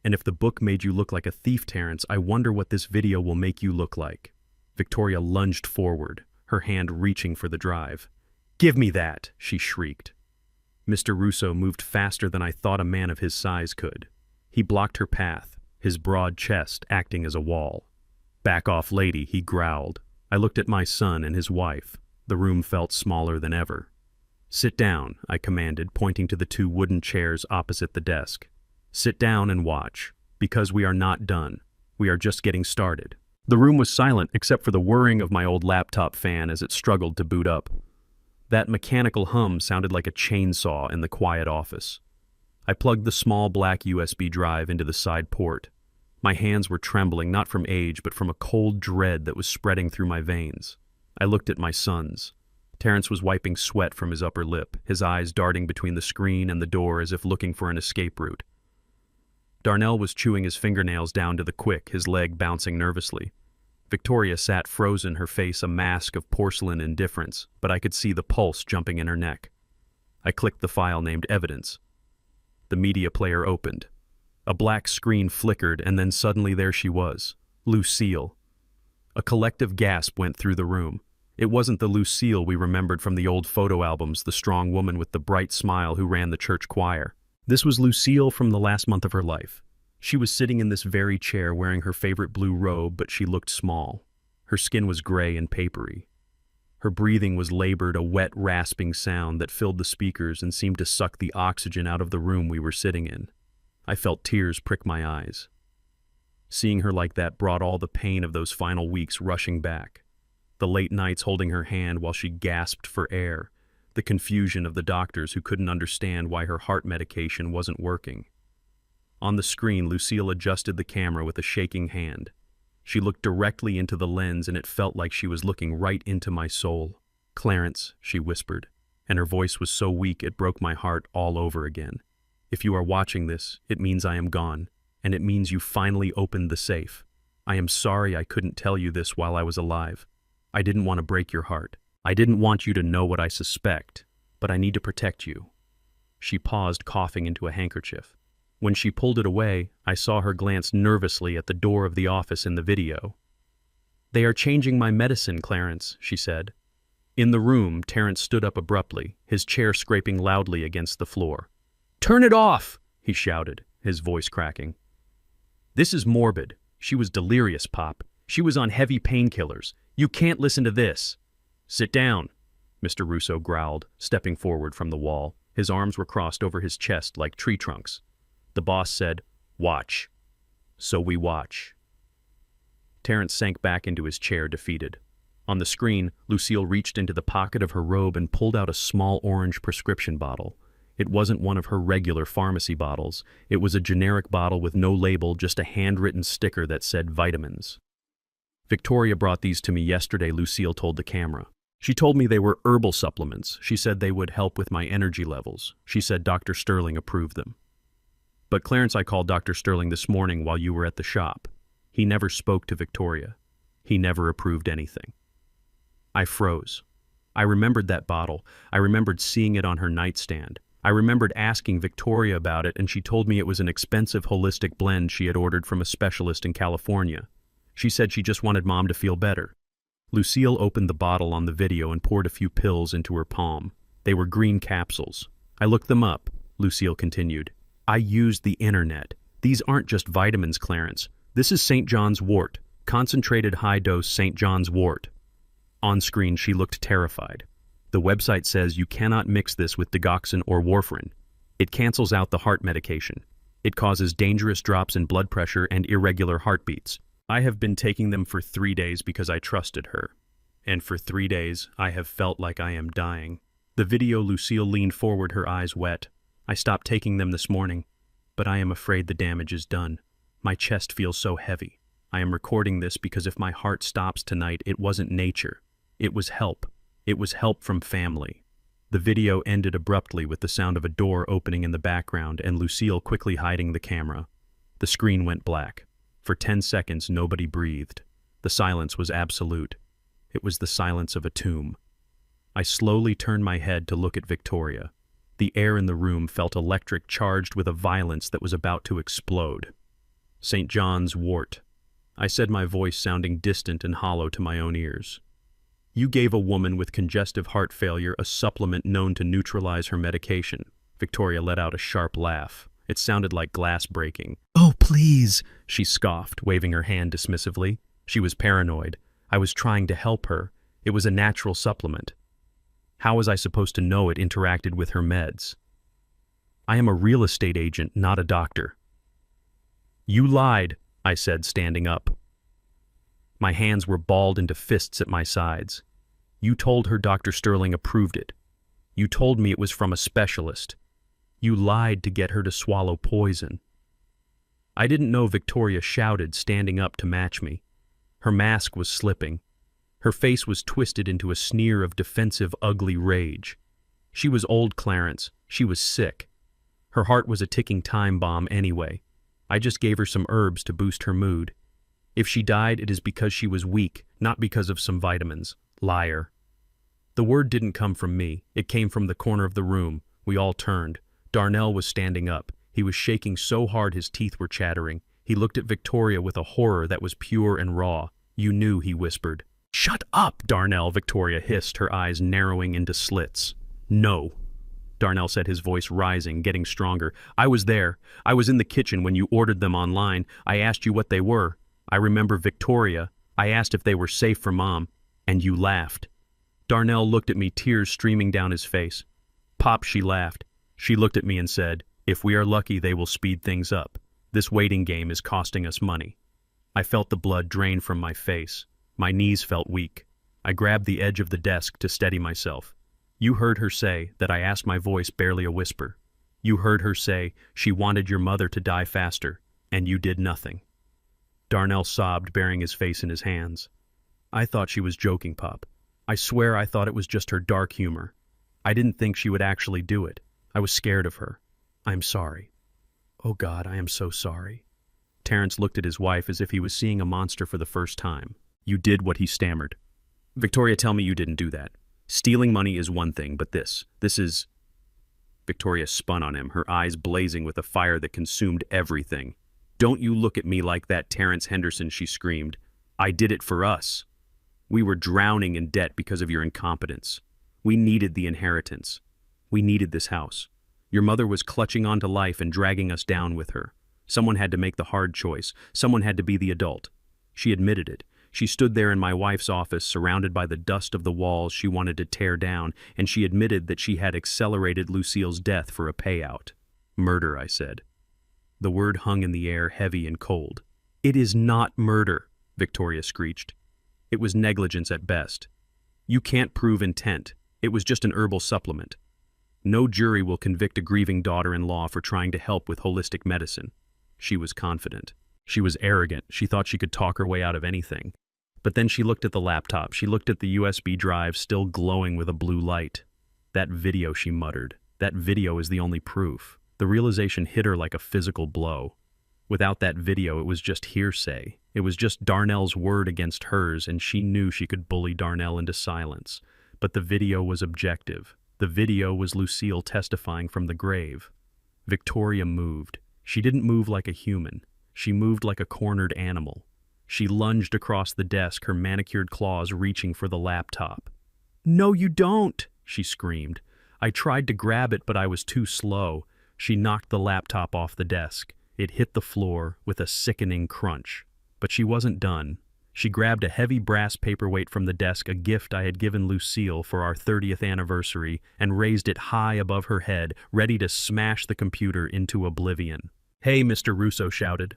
And if the book made you look like a thief, Terrence, I wonder what this video will make you look like. Victoria lunged forward, her hand reaching for the drive. Give me that, she shrieked. Mr. Russo moved faster than I thought a man of his size could. He blocked her path, his broad chest acting as a wall. Back off, lady, he growled. I looked at my son and his wife. The room felt smaller than ever. Sit down, I commanded, pointing to the 2 wooden chairs opposite the desk. Sit down and watch, because we are not done. We are just getting started. The room was silent except for the whirring of my old laptop fan as it struggled to boot up. That mechanical hum sounded like a chainsaw in the quiet office. I plugged the small black USB drive into the side port. My hands were trembling, not from age, but from a cold dread that was spreading through my veins. I looked at my sons. Terrence was wiping sweat from his upper lip, his eyes darting between the screen and the door as if looking for an escape route. Darnell was chewing his fingernails down to the quick, his leg bouncing nervously. Victoria sat frozen, her face a mask of porcelain indifference, but I could see the pulse jumping in her neck. I clicked the file named Evidence. The media player opened. A black screen flickered, and then suddenly there she was, Lucille. A collective gasp went through the room. It wasn't the Lucille we remembered from the old photo albums, the strong woman with the bright smile who ran the church choir. This was Lucille from the last month of her life. She was sitting in this very chair wearing her favorite blue robe, but she looked small. Her skin was gray and papery. Her breathing was labored, a wet, rasping sound that filled the speakers and seemed to suck the oxygen out of the room we were sitting in. I felt tears prick my eyes. Seeing her like that brought all the pain of those final weeks rushing back. The late nights holding her hand while she gasped for air. The confusion of the doctors who couldn't understand why her heart medication wasn't working. On the screen, Lucille adjusted the camera with a shaking hand. She looked directly into the lens, and it felt like she was looking right into my soul. "Clarence," she whispered, and her voice was so weak it broke my heart all over again. "If you are watching this, it means I am gone, and it means you finally opened the safe. I am sorry I couldn't tell you this while I was alive. I didn't want to break your heart. I didn't want you to know what I suspect, but I need to protect you." She paused, coughing into a handkerchief. When she pulled it away, I saw her glance nervously at the door of the office in the video. "They are changing my medicine, Clarence," she said. In the room, Terrence stood up abruptly, his chair scraping loudly against the floor. "Turn it off!" he shouted, his voice cracking. "This is morbid. She was delirious, Pop. She was on heavy painkillers. You can't listen to this." "Sit down," Mr. Russo growled, stepping forward from the wall. His arms were crossed over his chest like tree trunks. The boss said, "Watch." So we watch. Terrence sank back into his chair, defeated. On the screen, Lucille reached into the pocket of her robe and pulled out a small orange prescription bottle. It wasn't one of her regular pharmacy bottles. It was a generic bottle with no label, just a handwritten sticker that said vitamins. Victoria brought these to me yesterday, Lucille told the camera. She told me they were herbal supplements. She said they would help with my energy levels. She said Dr. Sterling approved them. But Clarence, I called Dr. Sterling this morning while you were at the shop. He never spoke to Victoria. He never approved anything. I froze. I remembered that bottle. I remembered seeing it on her nightstand. I remembered asking Victoria about it, and she told me it was an expensive holistic blend she had ordered from a specialist in California. She said she just wanted Mom to feel better. Lucille opened the bottle on the video and poured a few pills into her palm. They were green capsules. I looked them up, Lucille continued. I used the internet. These aren't just vitamins, Clarence. This is St. John's wort, concentrated high-dose St. John's wort. On screen, she looked terrified. The website says you cannot mix this with digoxin or warfarin. It cancels out the heart medication. It causes dangerous drops in blood pressure and irregular heartbeats. I have been taking them for 3 days because I trusted her. And for 3 days, I have felt like I am dying. The video, Lucille leaned forward, her eyes wet. I stopped taking them this morning, but I am afraid the damage is done. My chest feels so heavy. I am recording this because if my heart stops tonight, it wasn't nature. It was help. It was help from family. The video ended abruptly with the sound of a door opening in the background and Lucille quickly hiding the camera. The screen went black. For 10 seconds, nobody breathed. The silence was absolute. It was the silence of a tomb. I slowly turned my head to look at Victoria. The air in the room felt electric, charged with a violence that was about to explode. St. John's wort. I said, my voice sounding distant and hollow to my own ears. You gave a woman with congestive heart failure a supplement known to neutralize her medication. Victoria let out a sharp laugh. It sounded like glass breaking. Oh, please, she scoffed, waving her hand dismissively. She was paranoid. I was trying to help her. It was a natural supplement. How was I supposed to know it interacted with her meds? I am a real estate agent, not a doctor. You lied, I said, standing up. My hands were balled into fists at my sides. You told her Dr. Sterling approved it. You told me it was from a specialist. You lied to get her to swallow poison. I didn't know, Victoria shouted, standing up to match me. Her mask was slipping. Her face was twisted into a sneer of defensive, ugly rage. She was old, Clarence. She was sick. Her heart was a ticking time bomb anyway. I just gave her some herbs to boost her mood. If she died, it is because she was weak, not because of some vitamins. Liar. The word didn't come from me. It came from the corner of the room. We all turned. Darnell was standing up. He was shaking so hard his teeth were chattering. He looked at Victoria with a horror that was pure and raw. You knew, he whispered. Shut up, Darnell, Victoria hissed, her eyes narrowing into slits. No. Darnell said, his voice rising, getting stronger. I was there. I was in the kitchen when you ordered them online. I asked you what they were. I remember, Victoria. I asked if they were safe for Mom, and you laughed. Darnell looked at me, tears streaming down his face. Pop, she laughed. She looked at me and said, if we are lucky, they will speed things up. This waiting game is costing us money. I felt the blood drain from my face. My knees felt weak. I grabbed the edge of the desk to steady myself. You heard her say that. I asked, my voice barely a whisper. You heard her say she wanted your mother to die faster, and you did nothing. Darnell sobbed, burying his face in his hands. I thought she was joking, Pop. I swear I thought it was just her dark humor. I didn't think she would actually do it. I was scared of her. I'm sorry. Oh God, I am so sorry. Terrence looked at his wife as if he was seeing a monster for the first time. You did what, he stammered. Victoria, tell me you didn't do that. Stealing money is one thing, but this is... Victoria spun on him, her eyes blazing with a fire that consumed everything. Don't you look at me like that, Terrence Henderson, she screamed. I did it for us. We were drowning in debt because of your incompetence. We needed the inheritance. We needed this house. Your mother was clutching onto life and dragging us down with her. Someone had to make the hard choice. Someone had to be the adult. She admitted it. She stood there in my wife's office, surrounded by the dust of the walls she wanted to tear down, and she admitted that she had accelerated Lucille's death for a payout. Murder, I said. The word hung in the air, heavy and cold. It is not murder, Victoria screeched. It was negligence at best. You can't prove intent. It was just an herbal supplement. No jury will convict a grieving daughter-in-law for trying to help with holistic medicine. She was confident. She was arrogant. She thought she could talk her way out of anything. But then she looked at the laptop. She looked at the USB drive still glowing with a blue light. That video, she muttered. That video is the only proof. The realization hit her like a physical blow. Without that video, it was just hearsay. It was just Darnell's word against hers, and she knew she could bully Darnell into silence. But the video was objective. The video was Lucille testifying from the grave. Victoria moved. She didn't move like a human. She moved like a cornered animal. She lunged across the desk, her manicured claws reaching for the laptop. "No, you don't!" she screamed. I tried to grab it, but I was too slow. She knocked the laptop off the desk. It hit the floor with a sickening crunch. But she wasn't done. She grabbed a heavy brass paperweight from the desk, a gift I had given Lucille for our 30th anniversary, and raised it high above her head, ready to smash the computer into oblivion. "Hey," Mr. Russo shouted.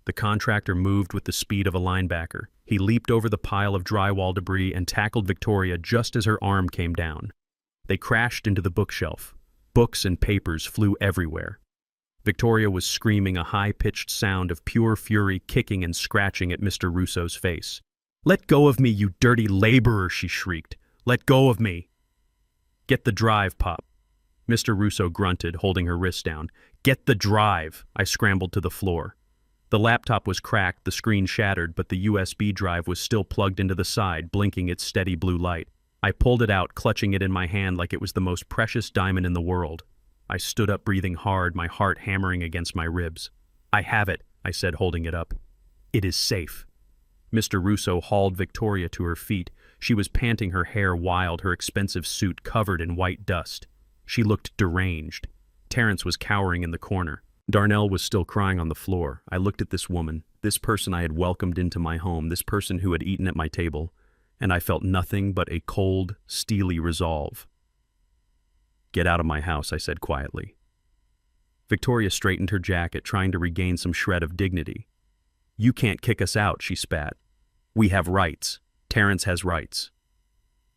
The contractor moved with the speed of a linebacker. He leaped over the pile of drywall debris and tackled Victoria just as her arm came down. They crashed into the bookshelf. Books and papers flew everywhere. Victoria was screaming a high-pitched sound of pure fury, kicking and scratching at Mr. Russo's face. "Let go of me, you dirty laborer," she shrieked. "Let go of me." "Get the drive, Pop." Mr. Russo grunted, holding her wrist down. "Get the drive." I scrambled to the floor. The laptop was cracked, the screen shattered, but the USB drive was still plugged into the side, blinking its steady blue light. I pulled it out, clutching it in my hand like it was the most precious diamond in the world. I stood up, breathing hard, my heart hammering against my ribs. "I have it," I said, holding it up. "It is safe." Mr. Russo hauled Victoria to her feet. She was panting, her hair wild, her expensive suit covered in white dust. She looked deranged. Terrence was cowering in the corner. Darnell was still crying on the floor. I looked at this woman, this person I had welcomed into my home, this person who had eaten at my table, and I felt nothing but a cold, steely resolve. "Get out of my house," I said quietly. Victoria straightened her jacket, trying to regain some shred of dignity. "You can't kick us out," she spat. "We have rights. Terrence has rights."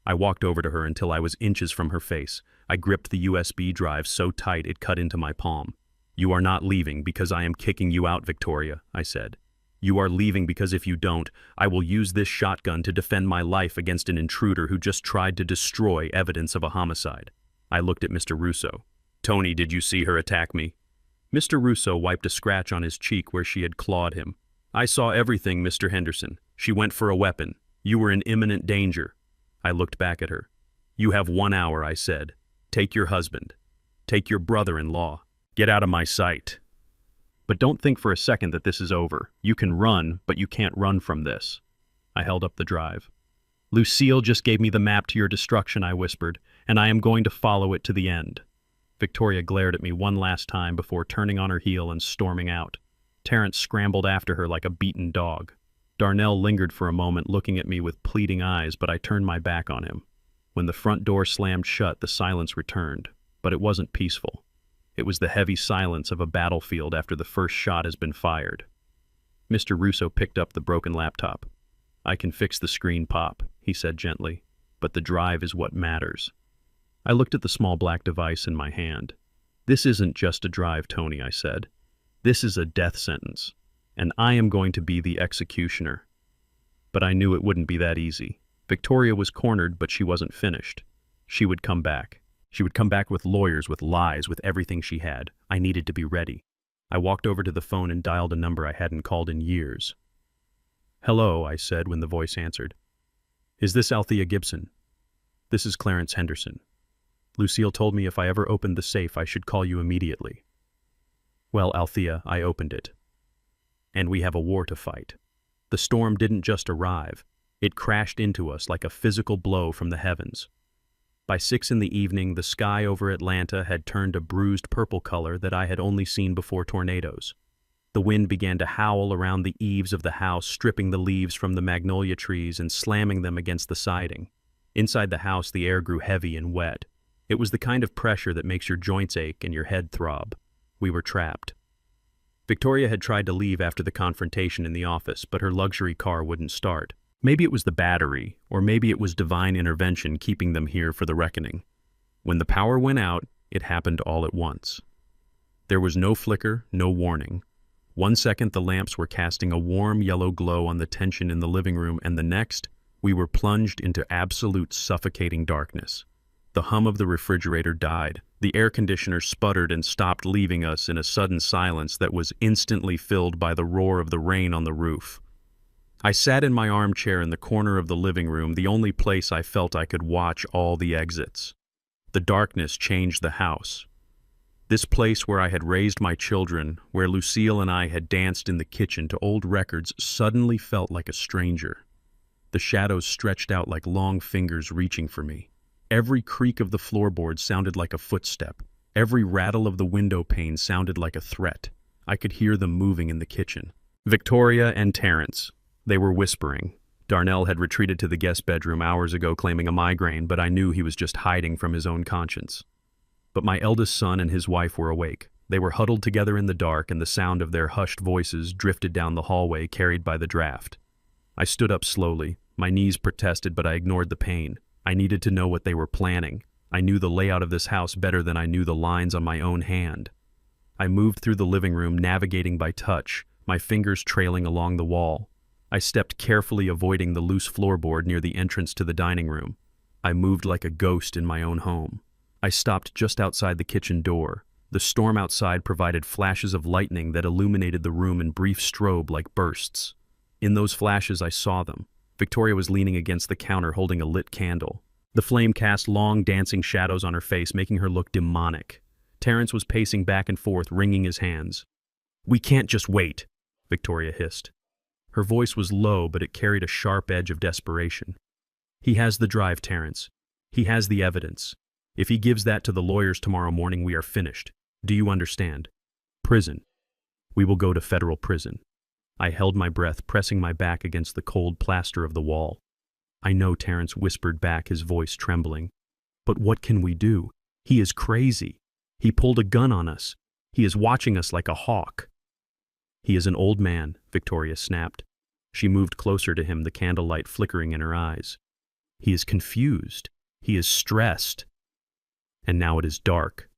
I walked over to her until I was inches from her face. I gripped the USB drive so tight it cut into my palm. "You are not leaving because I am kicking you out, Victoria," I said. "You are leaving because if you don't, I will use this shotgun to defend my life against an intruder who just tried to destroy evidence of a homicide." I looked at Mr. Russo. "Tony, did you see her attack me?" Mr. Russo wiped a scratch on his cheek where she had clawed him. "I saw everything, Mr. Henderson. She went for a weapon. You were in imminent danger." I looked back at her. "You have 1 hour," I said. "Take your husband. Take your brother-in-law. Get out of my sight. But don't think for a second that this is over. You can run, but you can't run from this." I held up the drive. "Lucille just gave me the map to your destruction," I whispered, "and I am going to follow it to the end." Victoria glared at me one last time before turning on her heel and storming out. Terrence scrambled after her like a beaten dog. Darnell lingered for a moment, looking at me with pleading eyes, but I turned my back on him. When the front door slammed shut, the silence returned, but it wasn't peaceful. It was the heavy silence of a battlefield after the first shot has been fired. Mr. Russo picked up the broken laptop. "I can fix the screen, Pop," he said gently, "but the drive is what matters." I looked at the small black device in my hand. "This isn't just a drive, Tony," I said. "This is a death sentence, and I am going to be the executioner." But I knew it wouldn't be that easy. Victoria was cornered, but she wasn't finished. She would come back. She would come back with lawyers, with lies, with everything she had. I needed to be ready. I walked over to the phone and dialed a number I hadn't called in years. "Hello," I said when the voice answered. "Is this Althea Gibson?" "This is Clarence Henderson. Lucille told me if I ever opened the safe, I should call you immediately." "Well, Althea, I opened it. And we have a war to fight." The storm didn't just arrive. It crashed into us like a physical blow from the heavens. By 6 in the evening, the sky over Atlanta had turned a bruised purple color that I had only seen before tornadoes. The wind began to howl around the eaves of the house, stripping the leaves from the magnolia trees and slamming them against the siding. Inside the house, the air grew heavy and wet. It was the kind of pressure that makes your joints ache and your head throb. We were trapped. Victoria had tried to leave after the confrontation in the office, but her luxury car wouldn't start. Maybe it was the battery, or maybe it was divine intervention keeping them here for the reckoning. When the power went out, it happened all at once. There was no flicker, no warning. 1 second the lamps were casting a warm yellow glow on the tension in the living room, and the next, we were plunged into absolute suffocating darkness. The hum of the refrigerator died. The air conditioner sputtered and stopped, leaving us in a sudden silence that was instantly filled by the roar of the rain on the roof. I sat in my armchair in the corner of the living room, the only place I felt I could watch all the exits. The darkness changed the house. This place where I had raised my children, where Lucille and I had danced in the kitchen to old records, suddenly felt like a stranger. The shadows stretched out like long fingers reaching for me. Every creak of the floorboards sounded like a footstep. Every rattle of the window pane sounded like a threat. I could hear them moving in the kitchen. Victoria and Terrence. They were whispering. Darnell had retreated to the guest bedroom hours ago claiming a migraine, but I knew he was just hiding from his own conscience. But my eldest son and his wife were awake. They were huddled together in the dark, and the sound of their hushed voices drifted down the hallway carried by the draft. I stood up slowly. My knees protested, but I ignored the pain. I needed to know what they were planning. I knew the layout of this house better than I knew the lines on my own hand. I moved through the living room, navigating by touch, my fingers trailing along the wall. I stepped carefully, avoiding the loose floorboard near the entrance to the dining room. I moved like a ghost in my own home. I stopped just outside the kitchen door. The storm outside provided flashes of lightning that illuminated the room in brief strobe like bursts. In those flashes I saw them. Victoria was leaning against the counter holding a lit candle. The flame cast long, dancing shadows on her face, making her look demonic. Terrence was pacing back and forth, wringing his hands. "We can't just wait," Victoria hissed. Her voice was low, but it carried a sharp edge of desperation. "He has the drive, Terrence. He has the evidence. If he gives that to the lawyers tomorrow morning, we are finished. Do you understand? Prison. We will go to federal prison." I held my breath, pressing my back against the cold plaster of the wall. "I know," Terrence whispered back, his voice trembling. "But what can we do? He is crazy. He pulled a gun on us. He is watching us like a hawk." "He is an old man," Victoria snapped. She moved closer to him, the candlelight flickering in her eyes. "He is confused. He is stressed. And now it is dark.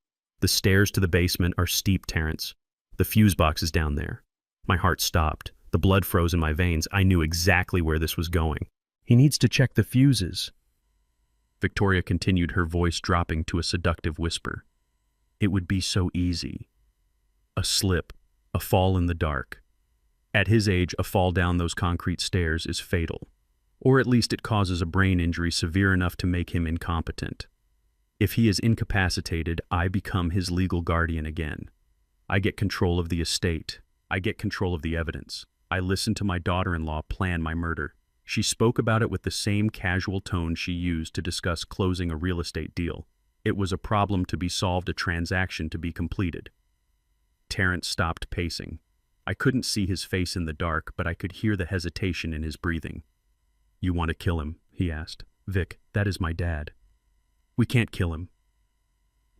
The stairs to the basement are steep, Terrence. The fuse box is down there." My heart stopped. The blood froze in my veins. I knew exactly where this was going. "He needs to check the fuses." Victoria continued, her voice dropping to a seductive whisper. "It would be so easy. A slip, a fall in the dark. At his age, a fall down those concrete stairs is fatal. Or at least it causes a brain injury severe enough to make him incompetent. If he is incapacitated, I become his legal guardian again. I get control of the estate. I get control of the evidence. I listened to my daughter-in-law plan my murder. She spoke about it with the same casual tone she used to discuss closing a real estate deal. It was a problem to be solved, a transaction to be completed." Terrence stopped pacing. I couldn't see his face in the dark, but I could hear the hesitation in his breathing. "You want to kill him?" he asked. "Vic, that is my dad." "We can't kill him."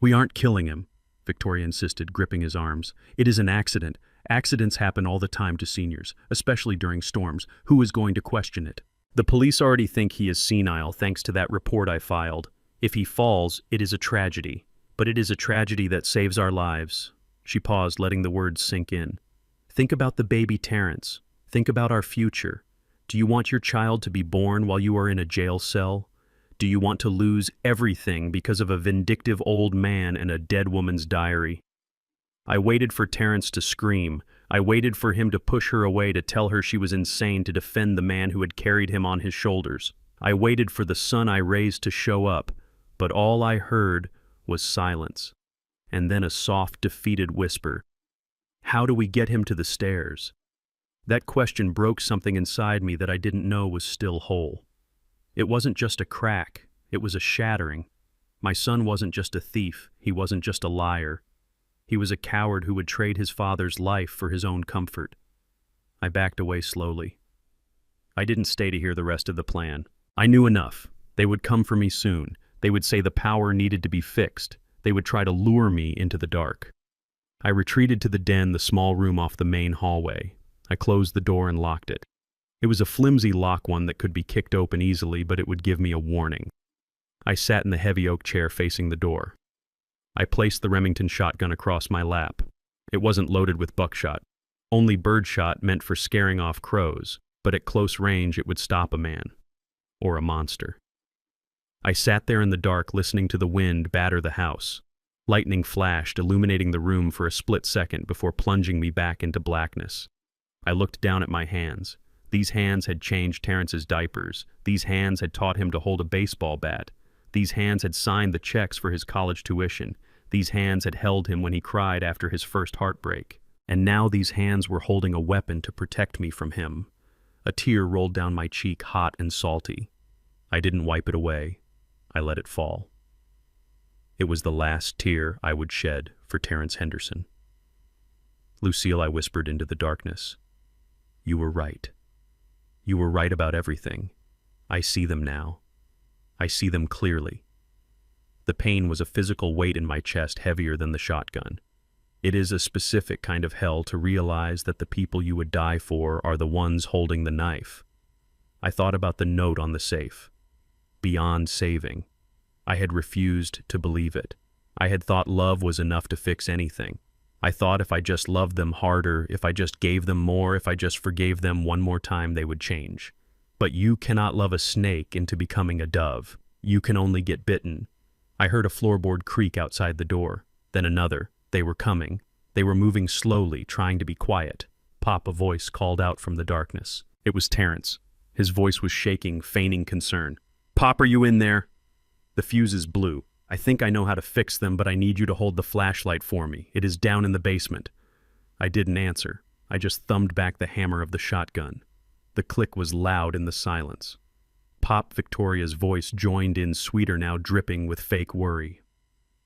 "We aren't killing him," Victoria insisted, gripping his arms. "It is an accident. Accidents happen all the time to seniors, especially during storms. Who is going to question it? The police already think he is senile thanks to that report I filed. If he falls, it is a tragedy. But it is a tragedy that saves our lives." She paused, letting the words sink in. "Think about the baby Terrence. Think about our future. Do you want your child to be born while you are in a jail cell? Do you want to lose everything because of a vindictive old man and a dead woman's diary?" I waited for Terrence to scream. I waited for him to push her away, to tell her she was insane, to defend the man who had carried him on his shoulders. I waited for the son I raised to show up, but all I heard was silence. And then a soft, defeated whisper. "How do we get him to the stairs?" That question broke something inside me that I didn't know was still whole. It wasn't just a crack, it was a shattering. My son wasn't just a thief, he wasn't just a liar. He was a coward who would trade his father's life for his own comfort. I backed away slowly. I didn't stay to hear the rest of the plan. I knew enough. They would come for me soon. They would say the power needed to be fixed. They would try to lure me into the dark. I retreated to the den, the small room off the main hallway. I closed the door and locked it. It was a flimsy lock, one that could be kicked open easily, but it would give me a warning. I sat in the heavy oak chair facing the door. I placed the Remington shotgun across my lap. It wasn't loaded with buckshot, only birdshot meant for scaring off crows, but at close range it would stop a man. Or a monster. I sat there in the dark, listening to the wind batter the house. Lightning flashed, illuminating the room for a split second before plunging me back into blackness. I looked down at my hands. These hands had changed Terrence's diapers. These hands had taught him to hold a baseball bat. These hands had signed the checks for his college tuition. These hands had held him when he cried after his first heartbreak. And now these hands were holding a weapon to protect me from him. A tear rolled down my cheek, hot and salty. I didn't wipe it away. I let it fall. It was the last tear I would shed for Terrence Henderson. Lucille, I whispered into the darkness. You were right. You were right about everything. I see them now. I see them clearly. The pain was a physical weight in my chest, heavier than the shotgun. It is a specific kind of hell to realize that the people you would die for are the ones holding the knife. I thought about the note on the safe. Beyond saving. I had refused to believe it. I had thought love was enough to fix anything. I thought if I just loved them harder, if I just gave them more, if I just forgave them one more time, they would change. But you cannot love a snake into becoming a dove. You can only get bitten. I heard a floorboard creak outside the door, then another. They were coming. They were moving slowly, trying to be quiet. Pop, a voice called out from the darkness. It was Terrence. His voice was shaking, feigning concern. Pop, are you in there? The fuses blew. I think I know how to fix them, but I need you to hold the flashlight for me. It is down in the basement. I didn't answer. I just thumbed back the hammer of the shotgun. The click was loud in the silence. Pop Victoria's voice joined in, sweeter now, dripping with fake worry.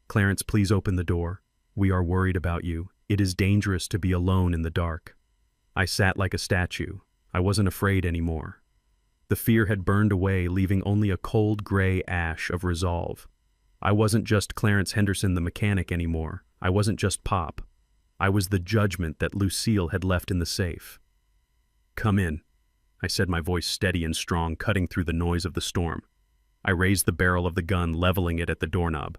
Clarence, please open the door. We are worried about you. It is dangerous to be alone in the dark. I sat like a statue. I wasn't afraid anymore. The fear had burned away, leaving only a cold gray ash of resolve. I wasn't just Clarence Henderson the mechanic anymore. I wasn't just Pop. I was the judgment that Lucille had left in the safe. Come in, I said, my voice steady and strong, cutting through the noise of the storm. I raised the barrel of the gun, leveling it at the doorknob.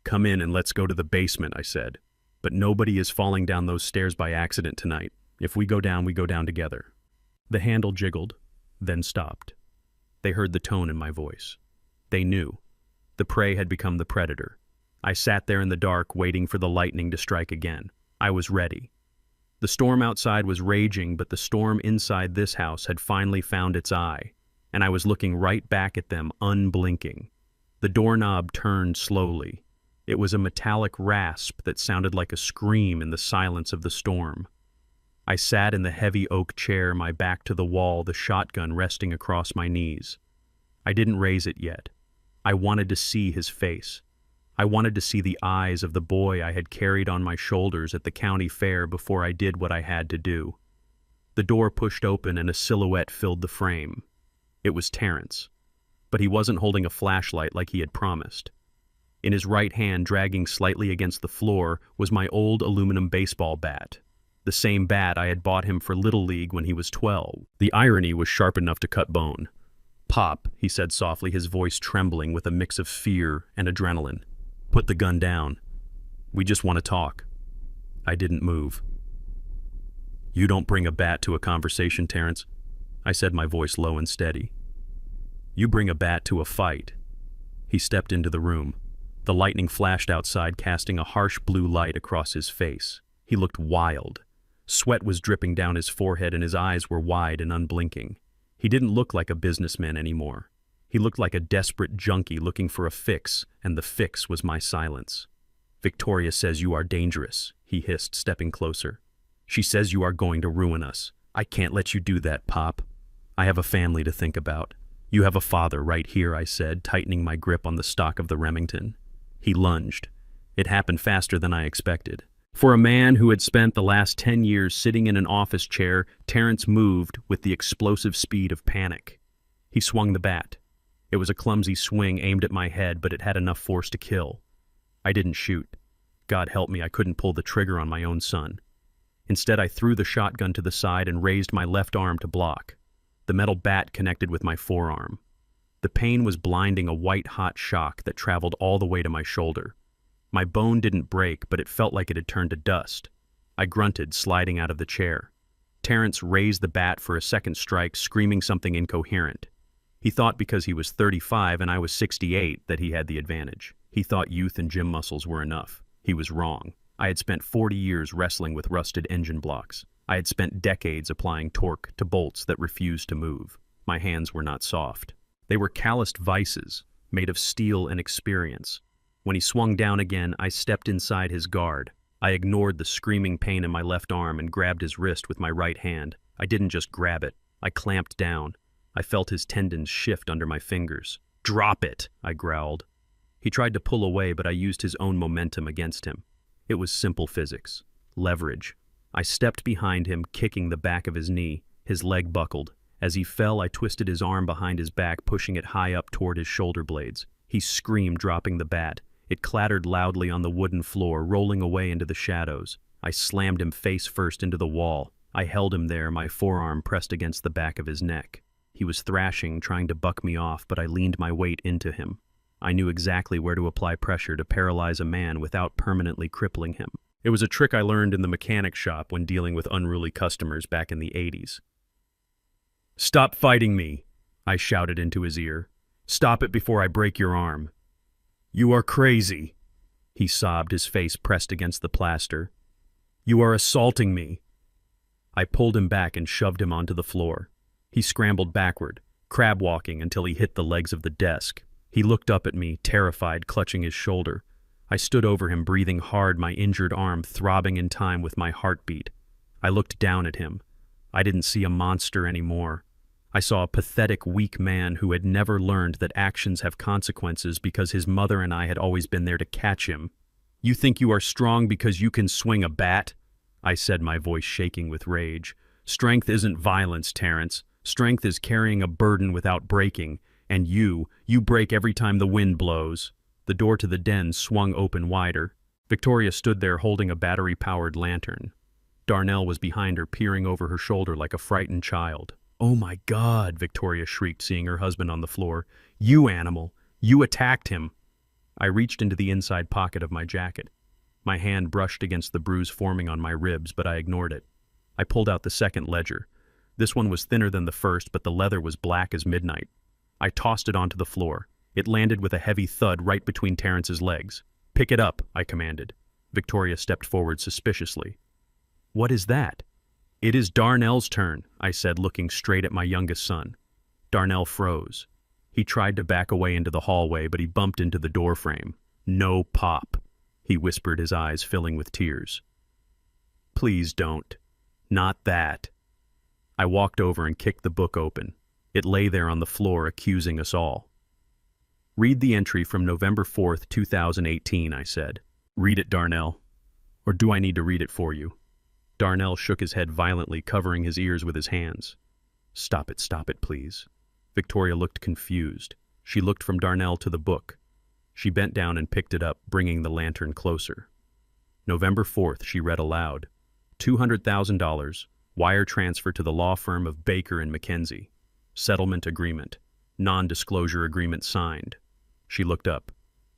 Come in and let's go to the basement, I said. But nobody is falling down those stairs by accident tonight. If we go down together. The handle jiggled, then stopped. They heard the tone in my voice. They knew. The prey had become the predator. I sat there in the dark, waiting for the lightning to strike again. I was ready. The storm outside was raging, but the storm inside this house had finally found its eye, and I was looking right back at them, unblinking. The doorknob turned slowly. It was a metallic rasp that sounded like a scream in the silence of the storm. I sat in the heavy oak chair, my back to the wall, the shotgun resting across my knees. I didn't raise it yet. I wanted to see his face. I wanted to see the eyes of the boy I had carried on my shoulders at the county fair before I did what I had to do. The door pushed open and a silhouette filled the frame. It was Terrence. But he wasn't holding a flashlight like he had promised. In his right hand, dragging slightly against the floor, was my old aluminum baseball bat. The same bat I had bought him for Little League when he was 12. The irony was sharp enough to cut bone. Pop, he said softly, his voice trembling with a mix of fear and adrenaline. Put the gun down. We just want to talk. I didn't move. You don't bring a bat to a conversation, Terrence, I said, my voice low and steady. You bring a bat to a fight. He stepped into the room. The lightning flashed outside, casting a harsh blue light across his face. He looked wild. Sweat was dripping down his forehead and his eyes were wide and unblinking. He didn't look like a businessman anymore. He looked like a desperate junkie looking for a fix, and the fix was my silence. Victoria says you are dangerous, he hissed, stepping closer. She says you are going to ruin us. I can't let you do that, Pop. I have a family to think about. You have a father right here, I said, tightening my grip on the stock of the Remington. He lunged. It happened faster than I expected. For a man who had spent the last 10 years sitting in an office chair, Terrence moved with the explosive speed of panic. He swung the bat. It was a clumsy swing aimed at my head, but it had enough force to kill. I didn't shoot. God help me, I couldn't pull the trigger on my own son. Instead, I threw the shotgun to the side and raised my left arm to block. The metal bat connected with my forearm. The pain was blinding, a white-hot shock that traveled all the way to my shoulder. My bone didn't break, but it felt like it had turned to dust. I grunted, sliding out of the chair. Terrence raised the bat for a second strike, screaming something incoherent. He thought because he was 35 and I was 68 that he had the advantage. He thought youth and gym muscles were enough. He was wrong. I had spent 40 years wrestling with rusted engine blocks. I had spent decades applying torque to bolts that refused to move. My hands were not soft. They were calloused vices, made of steel and experience. When he swung down again, I stepped inside his guard. I ignored the screaming pain in my left arm and grabbed his wrist with my right hand. I didn't just grab it. I clamped down. I felt his tendons shift under my fingers. "Drop it," I growled. He tried to pull away, but I used his own momentum against him. It was simple physics. Leverage. I stepped behind him, kicking the back of his knee. His leg buckled. As he fell, I twisted his arm behind his back, pushing it high up toward his shoulder blades. He screamed, dropping the bat. It clattered loudly on the wooden floor, rolling away into the shadows. I slammed him face first into the wall. I held him there, my forearm pressed against the back of his neck. He was thrashing, trying to buck me off, but I leaned my weight into him. I knew exactly where to apply pressure to paralyze a man without permanently crippling him. It was a trick I learned in the mechanic shop when dealing with unruly customers back in the 80s. "Stop fighting me," I shouted into his ear. "Stop it before I break your arm." "You are crazy," he sobbed, his face pressed against the plaster. "You are assaulting me." I pulled him back and shoved him onto the floor. He scrambled backward, crab walking until he hit the legs of the desk. He looked up at me, terrified, clutching his shoulder. I stood over him, breathing hard, my injured arm throbbing in time with my heartbeat. I looked down at him. I didn't see a monster anymore. I saw a pathetic, weak man who had never learned that actions have consequences because his mother and I had always been there to catch him. "You think you are strong because you can swing a bat?" I said, my voice shaking with rage. "Strength isn't violence, Terrence. Strength is carrying a burden without breaking. And you break every time the wind blows." The door to the den swung open wider. Victoria stood there holding a battery-powered lantern. Darnell was behind her, peering over her shoulder like a frightened child. "Oh my God," Victoria shrieked, seeing her husband on the floor. "You animal! You attacked him!" I reached into the inside pocket of my jacket. My hand brushed against the bruise forming on my ribs, but I ignored it. I pulled out the second ledger. This one was thinner than the first, but the leather was black as midnight. I tossed it onto the floor. It landed with a heavy thud right between Terrence's legs. "Pick it up," I commanded. Victoria stepped forward suspiciously. "What is that?" "It is Darnell's turn," I said, looking straight at my youngest son. Darnell froze. He tried to back away into the hallway, but he bumped into the doorframe. "No pop," he whispered, his eyes filling with tears. "Please don't. Not that." I walked over and kicked the book open. It lay there on the floor, accusing us all. "Read the entry from November 4th, 2018, I said. "Read it, Darnell. Or do I need to read it for you?" Darnell shook his head violently, covering his ears with his hands. Stop it, please." Victoria looked confused. She looked from Darnell to the book. She bent down and picked it up, bringing the lantern closer. November 4th, she read aloud. $200,000, wire transfer to the law firm of Baker and McKenzie. Settlement agreement. Non-disclosure agreement signed. She looked up.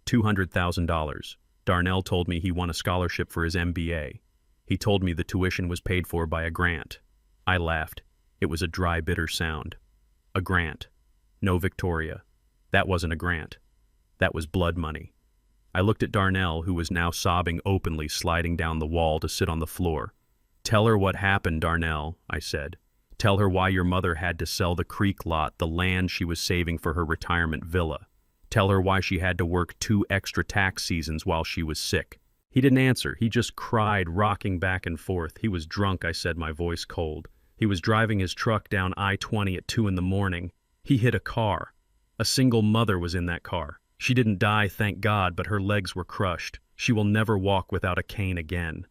$200,000. Darnell told me he won a scholarship for his MBA. He told me the tuition was paid for by a grant. I laughed. It was a dry, bitter sound. A grant. No, Victoria. That wasn't a grant. That was blood money. I looked at Darnell, who was now sobbing openly, sliding down the wall to sit on the floor. "Tell her what happened, Darnell," I said. "Tell her why your mother had to sell the creek lot, the land she was saving for her retirement villa. Tell her why she had to work 2 extra tax seasons while she was sick." He didn't answer. He just cried, rocking back and forth. He was drunk, I said, my voice cold. He was driving his truck down I-20 at 2 in the morning. He hit a car. A single mother was in that car. She didn't die, thank God, but her legs were crushed. She will never walk without a cane again.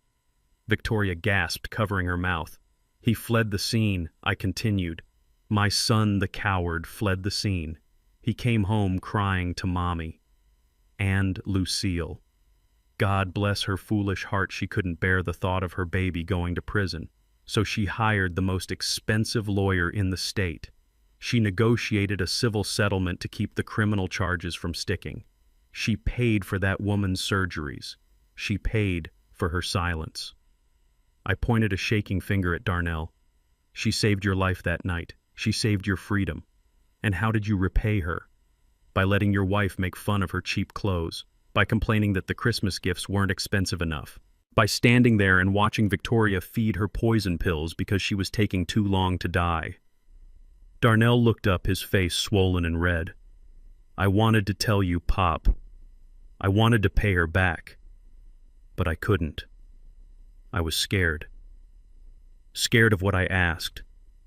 Victoria gasped, covering her mouth. "He fled the scene," I continued. "My son, the coward, fled the scene. He came home crying to Mommy. And Lucille." God bless her foolish heart, she couldn't bear the thought of her baby going to prison. So she hired the most expensive lawyer in the state. She negotiated a civil settlement to keep the criminal charges from sticking. She paid for that woman's surgeries. She paid for her silence. I pointed a shaking finger at Darnell. She saved your life that night. She saved your freedom. And how did you repay her? By letting your wife make fun of her cheap clothes, by complaining that the Christmas gifts weren't expensive enough, by standing there and watching Victoria feed her poison pills because she was taking too long to die. Darnell looked up, his face swollen and red. I wanted to tell you, Pop. I wanted to pay her back. But I couldn't. I was scared. Scared of what I asked.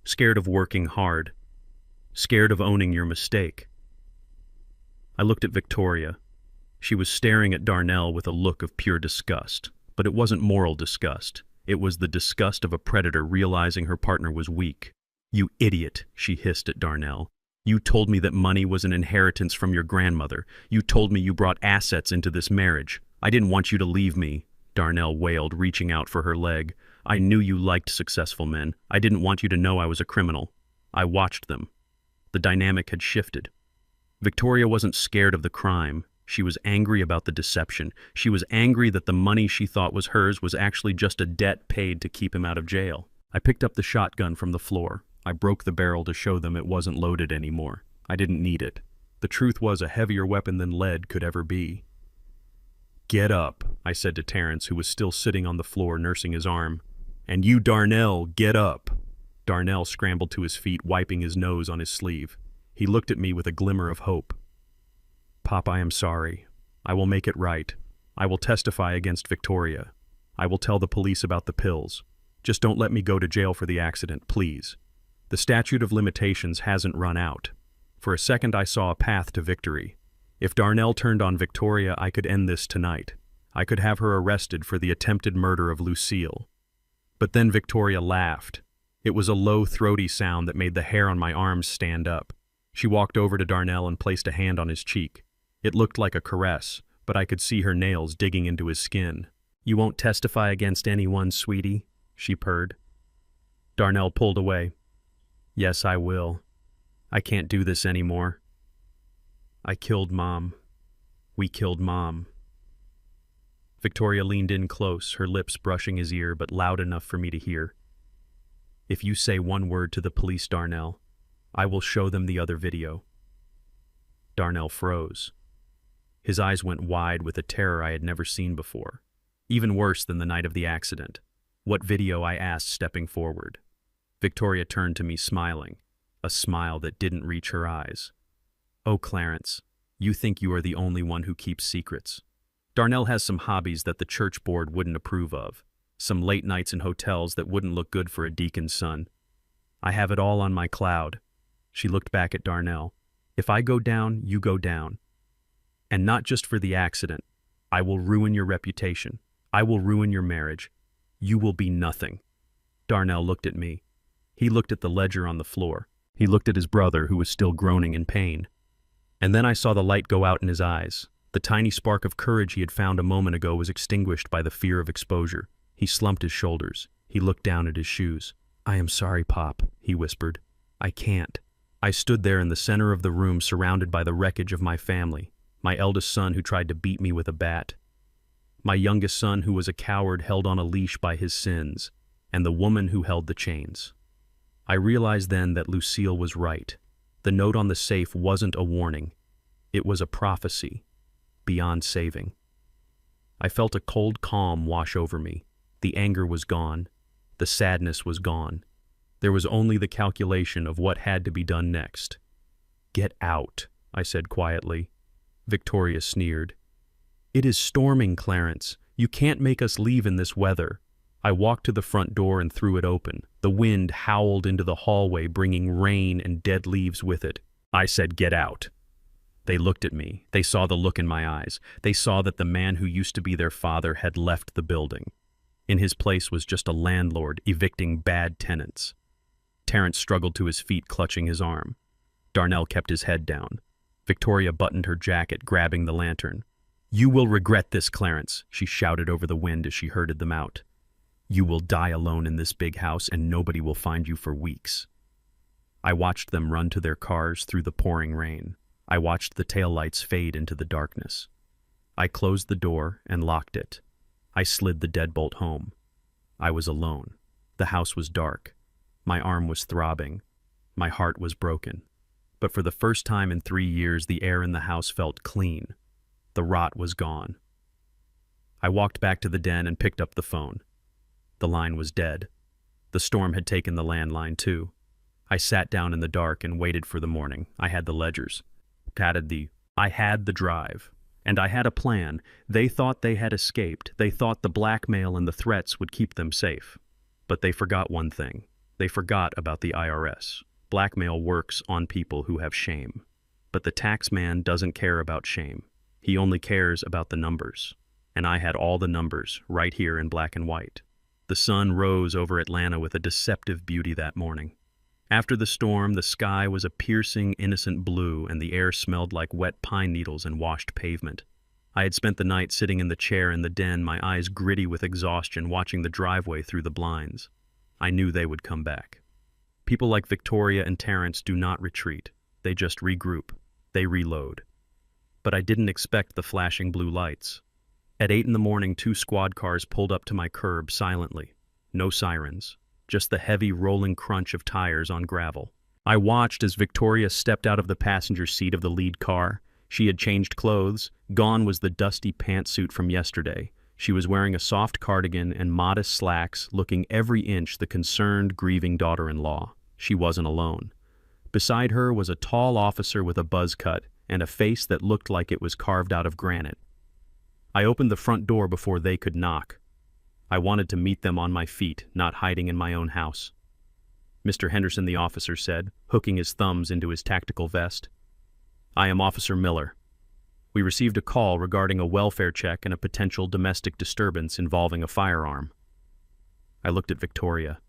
Scared of working hard. Scared of owning your mistake. I looked at Victoria. She was staring at Darnell with a look of pure disgust. But it wasn't moral disgust. It was the disgust of a predator realizing her partner was weak. You idiot, she hissed at Darnell. You told me that money was an inheritance from your grandmother. You told me you brought assets into this marriage. I didn't want you to leave me, Darnell wailed, reaching out for her leg. I knew you liked successful men. I didn't want you to know I was a criminal. I watched them. The dynamic had shifted. Victoria wasn't scared of the crime. She was angry about the deception. She was angry that the money she thought was hers was actually just a debt paid to keep him out of jail. I picked up the shotgun from the floor. I broke the barrel to show them it wasn't loaded anymore. I didn't need it. The truth was a heavier weapon than lead could ever be. Get up, I said to Terrence, who was still sitting on the floor nursing his arm. And you, Darnell, get up. Darnell scrambled to his feet, wiping his nose on his sleeve. He looked at me with a glimmer of hope. Pop, I am sorry. I will make it right. I will testify against Victoria. I will tell the police about the pills. Just don't let me go to jail for the accident, please. The statute of limitations hasn't run out. For a second I saw a path to victory. If Darnell turned on Victoria, I could end this tonight. I could have her arrested for the attempted murder of Lucille. But then Victoria laughed. It was a low, throaty sound that made the hair on my arms stand up. She walked over to Darnell and placed a hand on his cheek. It looked like a caress, but I could see her nails digging into his skin. You won't testify against anyone, sweetie, she purred. Darnell pulled away. Yes, I will. I can't do this anymore. I killed Mom. We killed Mom. Victoria leaned in close, her lips brushing his ear, but loud enough for me to hear. If you say one word to the police, Darnell, I will show them the other video. Darnell froze. His eyes went wide with a terror I had never seen before. Even worse than the night of the accident. What video? I asked, stepping forward. Victoria turned to me smiling, a smile that didn't reach her eyes. Oh, Clarence, you think you are the only one who keeps secrets. Darnell has some hobbies that the church board wouldn't approve of, some late nights in hotels that wouldn't look good for a deacon's son. I have it all on my cloud. She looked back at Darnell. If I go down, you go down. And not just for the accident. I will ruin your reputation. I will ruin your marriage. You will be nothing. Darnell looked at me. He looked at the ledger on the floor. He looked at his brother, who was still groaning in pain. And then I saw the light go out in his eyes. The tiny spark of courage he had found a moment ago was extinguished by the fear of exposure. He slumped his shoulders. He looked down at his shoes. I am sorry, Pop, he whispered. I can't. I stood there in the center of the room, surrounded by the wreckage of my family. My eldest son who tried to beat me with a bat. My youngest son who was a coward held on a leash by his sins. And the woman who held the chains. I realized then that Lucille was right. The note on the safe wasn't a warning. It was a prophecy, beyond saving. I felt a cold calm wash over me. The anger was gone. The sadness was gone. There was only the calculation of what had to be done next. Get out, I said quietly. Victoria sneered. It is storming, Clarence. You can't make us leave in this weather. I walked to the front door and threw it open. The wind howled into the hallway, bringing rain and dead leaves with it. I said, get out. They looked at me. They saw the look in my eyes. They saw that the man who used to be their father had left the building. In his place was just a landlord evicting bad tenants. Terrence struggled to his feet, clutching his arm. Darnell kept his head down. Victoria buttoned her jacket, grabbing the lantern. "You will regret this, Clarence," she shouted over the wind as she herded them out. "You will die alone in this big house and nobody will find you for weeks." I watched them run to their cars through the pouring rain. I watched the taillights fade into the darkness. I closed the door and locked it. I slid the deadbolt home. I was alone. The house was dark. My arm was throbbing. My heart was broken. But for the first time in 3 years, the air in the house felt clean. The rot was gone. I walked back to the den and picked up the phone. The line was dead. The storm had taken the landline too. I sat down in the dark and waited for the morning. I had the ledgers. I had the drive. And I had a plan. They thought they had escaped. They thought the blackmail and the threats would keep them safe. But they forgot one thing. They forgot about the IRS. Blackmail works on people who have shame. But the tax man doesn't care about shame. He only cares about the numbers. And I had all the numbers right here in black and white. The sun rose over Atlanta with a deceptive beauty that morning. After the storm, the sky was a piercing, innocent blue, and the air smelled like wet pine needles and washed pavement. I had spent the night sitting in the chair in the den, my eyes gritty with exhaustion, watching the driveway through the blinds. I knew they would come back. People like Victoria and Terrence do not retreat. They just regroup. They reload. But I didn't expect the flashing blue lights. At 8 in the morning, 2 squad cars pulled up to my curb silently. No sirens. Just the heavy rolling crunch of tires on gravel. I watched as Victoria stepped out of the passenger seat of the lead car. She had changed clothes. Gone was the dusty pantsuit from yesterday. She was wearing a soft cardigan and modest slacks, looking every inch the concerned, grieving daughter-in-law. She wasn't alone. Beside her was a tall officer with a buzz cut and a face that looked like it was carved out of granite. I opened the front door before they could knock. I wanted to meet them on my feet, not hiding in my own house. "Mr. Henderson," the officer said, hooking his thumbs into his tactical vest. "I am Officer Miller. We received a call regarding a welfare check and a potential domestic disturbance involving a firearm." I looked at Victoria.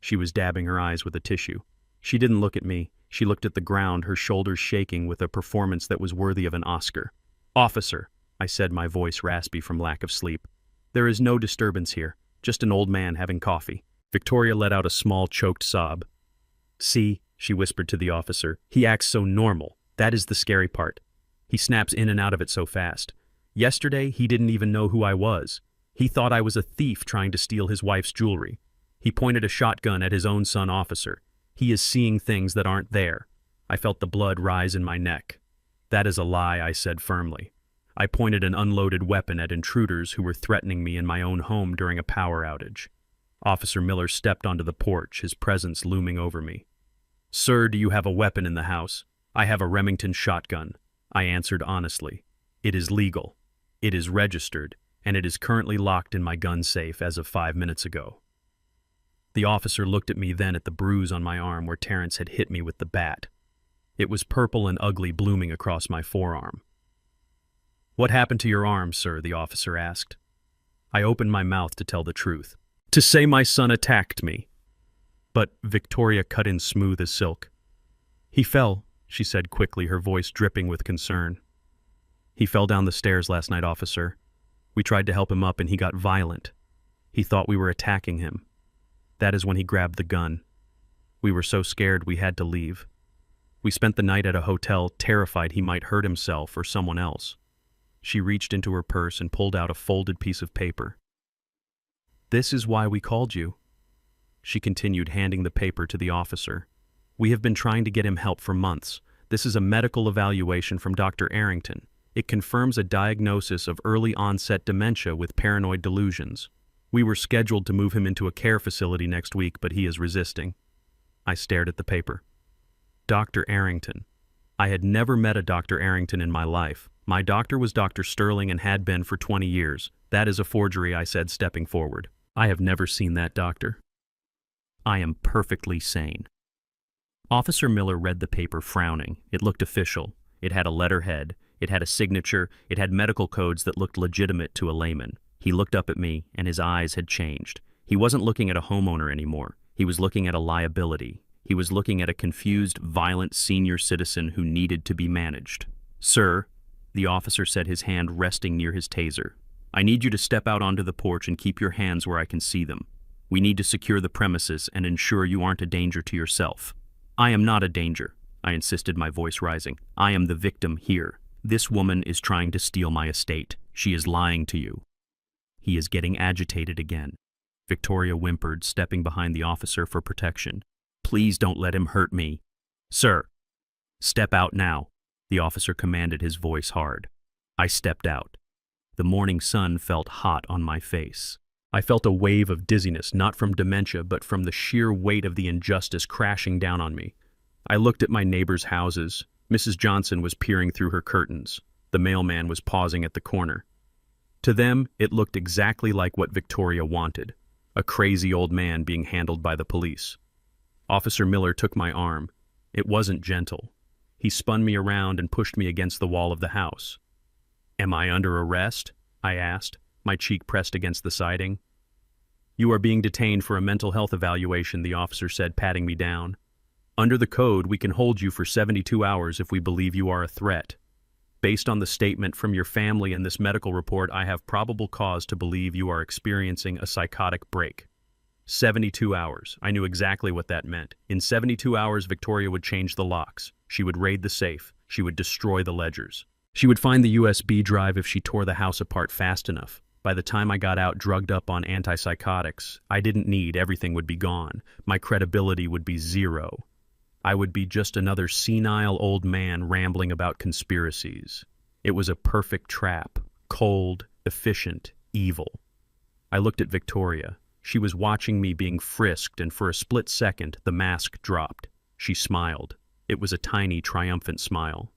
She was dabbing her eyes with a tissue. She didn't look at me. She looked at the ground, her shoulders shaking with a performance that was worthy of an Oscar. "Officer," I said, my voice raspy from lack of sleep. "There is no disturbance here, just an old man having coffee." Victoria let out a small, choked sob. "See," she whispered to the officer, "he acts so normal. That is the scary part. He snaps in and out of it so fast. Yesterday, he didn't even know who I was. He thought I was a thief trying to steal his wife's jewelry. He pointed a shotgun at his own son officer. He is seeing things that aren't there." I felt the blood rise in my neck. "That is a lie," I said firmly. I pointed an unloaded weapon at intruders who were threatening me in my own home during a power outage. Officer Miller stepped onto the porch, his presence looming over me. "Sir, do you have a weapon in the house?" "I have a Remington shotgun," I answered honestly. "It is legal. It is registered, and it is currently locked in my gun safe as of 5 minutes ago." The officer looked at me, then at the bruise on my arm where Terrence had hit me with the bat. It was purple and ugly, blooming across my forearm. "What happened to your arm, sir?" the officer asked. I opened my mouth to tell the truth. "To say my son attacked me." But Victoria cut in smooth as silk. "He fell," she said quickly, her voice dripping with concern. "He fell down the stairs last night, officer. We tried to help him up and he got violent. He thought we were attacking him. That is when he grabbed the gun. We were so scared we had to leave. We spent the night at a hotel, terrified he might hurt himself or someone else." She reached into her purse and pulled out a folded piece of paper. "This is why we called you," she continued, handing the paper to the officer. "We have been trying to get him help for months. This is a medical evaluation from Dr. Arrington. It confirms a diagnosis of early-onset dementia with paranoid delusions. We were scheduled to move him into a care facility next week, but he is resisting." I stared at the paper. Dr. Arrington. I had never met a Dr. Arrington in my life. My doctor was Dr. Sterling and had been for 20 years. "That is a forgery," I said, stepping forward. "I have never seen that doctor. I am perfectly sane." Officer Miller read the paper, frowning. It looked official. It had a letterhead. It had a signature. It had medical codes that looked legitimate to a layman. He looked up at me, and his eyes had changed. He wasn't looking at a homeowner anymore. He was looking at a liability. He was looking at a confused, violent senior citizen who needed to be managed. "Sir," The officer said, his hand resting near his taser. "I need you to step out onto the porch and keep your hands where I can see them. We need to secure the premises and ensure you aren't a danger to yourself." "I am not a danger," I insisted, my voice rising. "I am the victim here. This woman is trying to steal my estate. She is lying to you." He is getting agitated again. Victoria whimpered, stepping behind the officer for protection. "Please don't let him hurt me." "Sir." "Step out now," the officer commanded, his voice hard. I stepped out. The morning sun felt hot on my face. I felt a wave of dizziness, not from dementia, but from the sheer weight of the injustice crashing down on me. I looked at my neighbors' houses. Mrs. Johnson was peering through her curtains. The mailman was pausing at the corner. To them, it looked exactly like what Victoria wanted, a crazy old man being handled by the police. Officer Miller took my arm. It wasn't gentle. He spun me around and pushed me against the wall of the house. "Am I under arrest?" I asked, my cheek pressed against the siding. "You are being detained for a mental health evaluation," the officer said, patting me down. "Under the code, we can hold you for 72 hours if we believe you are a threat. Based on the statement from your family and this medical report, I have probable cause to believe you are experiencing a psychotic break." 72 hours. I knew exactly what that meant. In 72 hours, Victoria would change the locks. She would raid the safe. She would destroy the ledgers. She would find the USB drive if she tore the house apart fast enough. By the time I got out drugged up on antipsychotics, I didn't need, everything would be gone. My credibility would be zero. I would be just another senile old man rambling about conspiracies. It was a perfect trap. Cold, efficient, evil. I looked at Victoria. She was watching me being frisked, and for a split second, the mask dropped. She smiled. It was a tiny, triumphant smile.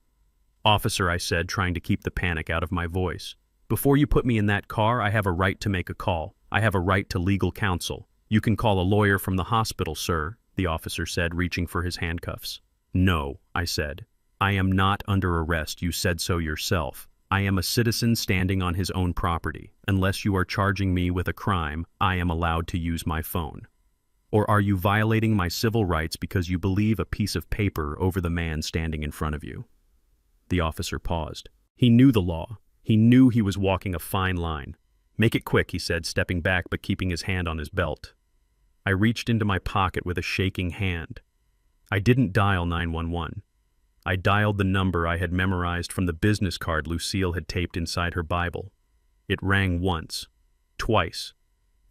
"Officer," I said, trying to keep the panic out of my voice, "before you put me in that car, I have a right to make a call. I have a right to legal counsel. You can call a lawyer from the hospital, sir," the officer said, reaching for his handcuffs. "No," I said. "I am not under arrest. You said so yourself. I am a citizen standing on his own property. Unless you are charging me with a crime, I am allowed to use my phone. Or are you violating my civil rights because you believe a piece of paper over the man standing in front of you?" The officer paused. He knew the law. He knew he was walking a fine line. "Make it quick," he said, stepping back but keeping his hand on his belt. I reached into my pocket with a shaking hand. I didn't dial 911. I dialed the number I had memorized from the business card Lucille had taped inside her Bible. It rang once, twice.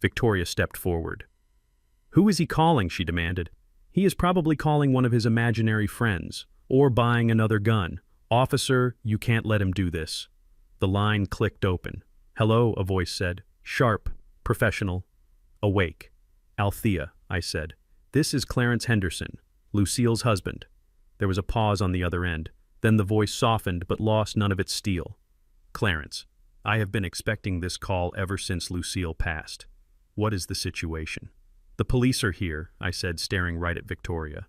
Victoria stepped forward. "Who is he calling?" she demanded. "He is probably calling one of his imaginary friends, or buying another gun. Officer, you can't let him do this." The line clicked open. "Hello," a voice said. Sharp, professional, awake. "Althea," I said. "This is Clarence Henderson, Lucille's husband." There was a pause on the other end. Then the voice softened but lost none of its steel. "Clarence, I have been expecting this call ever since Lucille passed. What is the situation?" "The police are here," I said, staring right at Victoria.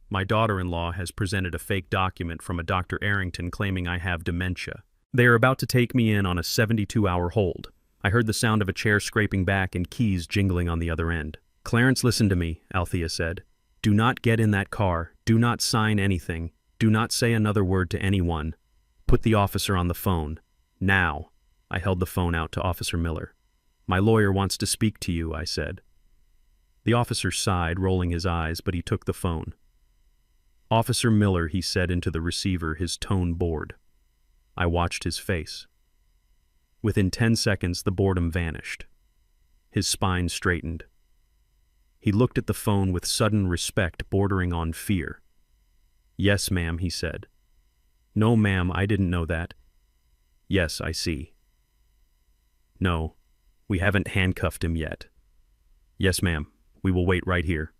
"My daughter-in-law has presented a fake document from a Dr. Arrington claiming I have dementia. They are about to take me in on a 72-hour hold." I heard the sound of a chair scraping back and keys jingling on the other end. "Clarence, listen to me," Althea said. "Do not get in that car. Do not sign anything. Do not say another word to anyone. Put the officer on the phone. Now." I held the phone out to Officer Miller. "My lawyer wants to speak to you," I said. The officer sighed, rolling his eyes, but he took the phone. "Officer Miller," he said into the receiver, his tone bored. I watched his face. Within 10 seconds, the boredom vanished. His spine straightened. He looked at the phone with sudden respect bordering on fear. "Yes, ma'am," he said. "No, ma'am, I didn't know that." "Yes, I see." "No, we haven't handcuffed him yet." "Yes, ma'am, we will wait right here."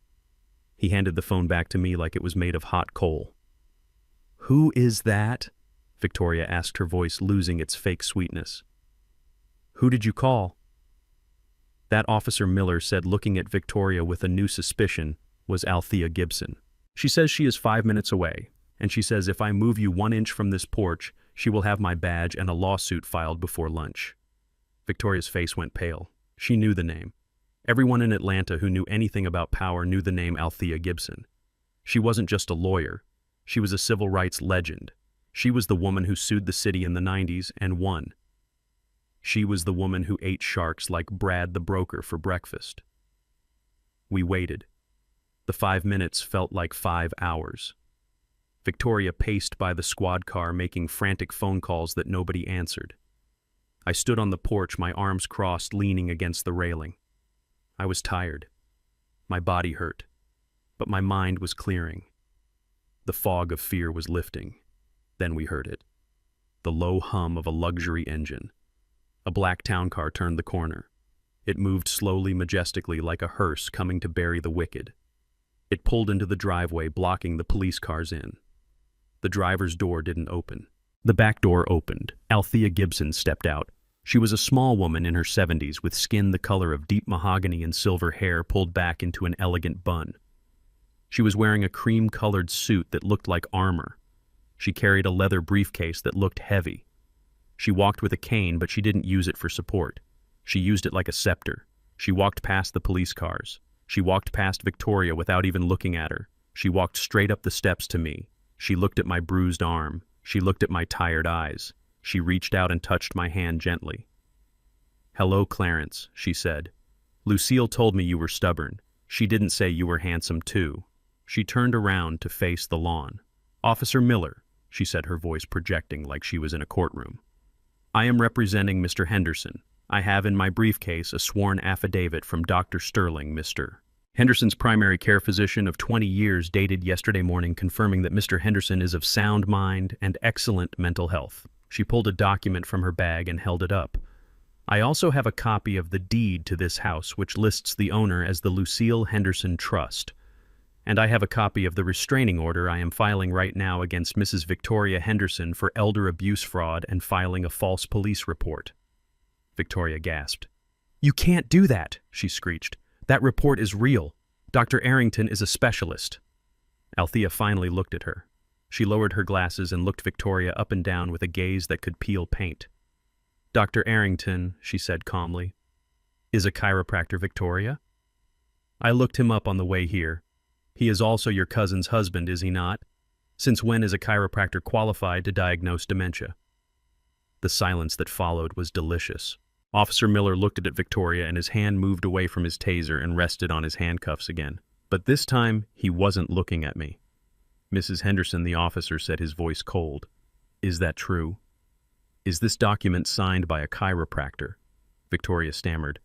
He handed the phone back to me like it was made of hot coal. "Who is that?" Victoria asked, her voice losing its fake sweetness. "Who did you call?" That Officer Miller said, looking at Victoria with a new suspicion, was Althea Gibson. "She says she is 5 minutes away, and she says if I move you 1 inch from this porch, she will have my badge and a lawsuit filed before lunch." Victoria's face went pale. She knew the name. Everyone in Atlanta who knew anything about power knew the name Althea Gibson. She wasn't just a lawyer. She was a civil rights legend. She was the woman who sued the city in the 90s and won. She was the woman who ate sharks like Brad the broker for breakfast. We waited. The 5 minutes felt like 5 hours. Victoria paced by the squad car, making frantic phone calls that nobody answered. I stood on the porch, my arms crossed, leaning against the railing. I was tired. My body hurt, but my mind was clearing. The fog of fear was lifting. Then we heard it. The low hum of a luxury engine. A black town car turned the corner. It moved slowly, majestically, like a hearse coming to bury the wicked. It pulled into the driveway, blocking the police cars in. The driver's door didn't open. The back door opened. Althea Gibson stepped out. She was a small woman in her 70s, with skin the color of deep mahogany and silver hair pulled back into an elegant bun. She was wearing a cream-colored suit that looked like armor. She carried a leather briefcase that looked heavy. She walked with a cane, but she didn't use it for support. She used it like a scepter. She walked past the police cars. She walked past Victoria without even looking at her. She walked straight up the steps to me. She looked at my bruised arm. She looked at my tired eyes. She reached out and touched my hand gently. "Hello, Clarence," she said. "Lucille told me you were stubborn. She didn't say you were handsome, too." She turned around to face the lawn. "Officer Miller," she said, her voice projecting like she was in a courtroom. "I am representing Mr. Henderson. I have in my briefcase a sworn affidavit from Dr. Sterling, Mr. Henderson's primary care physician of 20 years, dated yesterday morning, confirming that Mr. Henderson is of sound mind and excellent mental health." She pulled a document from her bag and held it up. "I also have a copy of the deed to this house, which lists the owner as the Lucille Henderson Trust. And I have a copy of the restraining order I am filing right now against Mrs. Victoria Henderson for elder abuse fraud and filing a false police report." Victoria gasped. "You can't do that," she screeched. "That report is real. Dr. Arrington is a specialist." Althea finally looked at her. She lowered her glasses and looked Victoria up and down with a gaze that could peel paint. "Dr. Arrington," she said calmly, "is a chiropractor, Victoria? I looked him up on the way here. He is also your cousin's husband, is he not? Since when is a chiropractor qualified to diagnose dementia?" The silence that followed was delicious. Officer Miller looked at Victoria, and his hand moved away from his taser and rested on his handcuffs again. But this time, he wasn't looking at me. "Mrs. Henderson," the officer said, his voice cold. "Is that true? Is this document signed by a chiropractor?" Victoria stammered.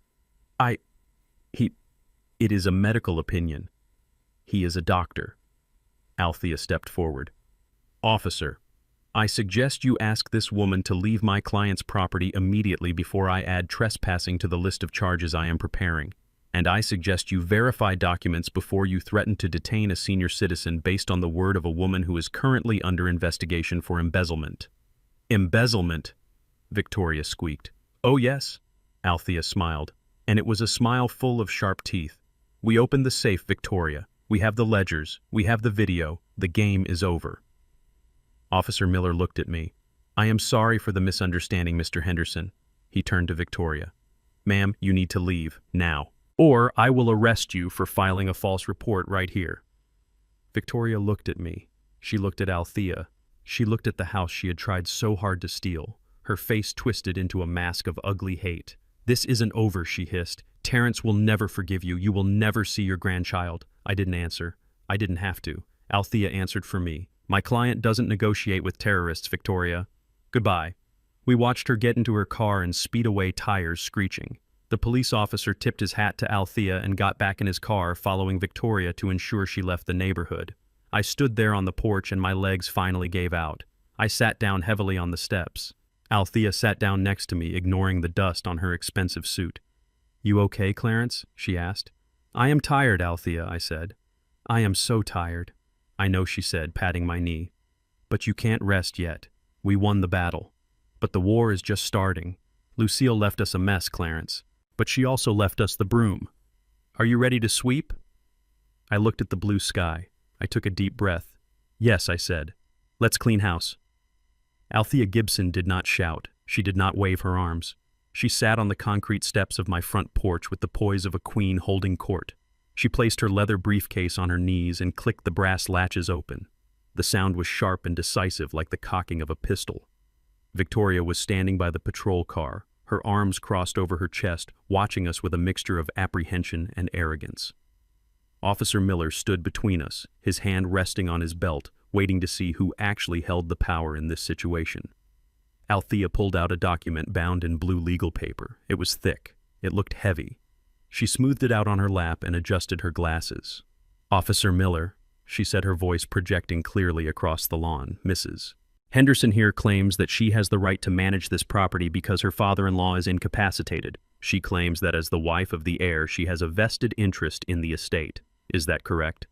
It is a medical opinion. He is a doctor." Althea stepped forward. "Officer, I suggest you ask this woman to leave my client's property immediately before I add trespassing to the list of charges I am preparing. And I suggest you verify documents before you threaten to detain a senior citizen based on the word of a woman who is currently under investigation for embezzlement." "Embezzlement?" Victoria squeaked. "Oh yes," Althea smiled, and it was a smile full of sharp teeth. "We opened the safe, Victoria. We have the ledgers. We have the video. The game is over." Officer Miller looked at me. "I am sorry for the misunderstanding, Mr. Henderson." He turned to Victoria. "Ma'am, you need to leave, now. Or I will arrest you for filing a false report right here." Victoria looked at me. She looked at Althea. She looked at the house she had tried so hard to steal. Her face twisted into a mask of ugly hate. "This isn't over," she hissed. "Terrence will never forgive you. You will never see your grandchild." I didn't answer. I didn't have to. Althea answered for me. "My client doesn't negotiate with terrorists, Victoria. Goodbye." We watched her get into her car and speed away, tires screeching. The police officer tipped his hat to Althea and got back in his car, following Victoria to ensure she left the neighborhood. I stood there on the porch and my legs finally gave out. I sat down heavily on the steps. Althea sat down next to me, ignoring the dust on her expensive suit. "You okay, Clarence?" she asked. "I am tired, Althea," I said. "I am so tired." "I know," she said, patting my knee. "But you can't rest yet. We won the battle. But the war is just starting. Lucille left us a mess, Clarence. But she also left us the broom. Are you ready to sweep?" I looked at the blue sky. I took a deep breath. "Yes," I said. "Let's clean house." Althea Gibson did not shout. She did not wave her arms. She sat on the concrete steps of my front porch with the poise of a queen holding court. She placed her leather briefcase on her knees and clicked the brass latches open. The sound was sharp and decisive like the cocking of a pistol. Victoria was standing by the patrol car, her arms crossed over her chest, watching us with a mixture of apprehension and arrogance. Officer Miller stood between us, his hand resting on his belt, waiting to see who actually held the power in this situation. Althea pulled out a document bound in blue legal paper. It was thick. It looked heavy. She smoothed it out on her lap and adjusted her glasses. "Officer Miller," she said, her voice projecting clearly across the lawn, "Mrs. Henderson here claims that she has the right to manage this property because her father-in-law is incapacitated. She claims that as the wife of the heir, she has a vested interest in the estate. Is that correct?"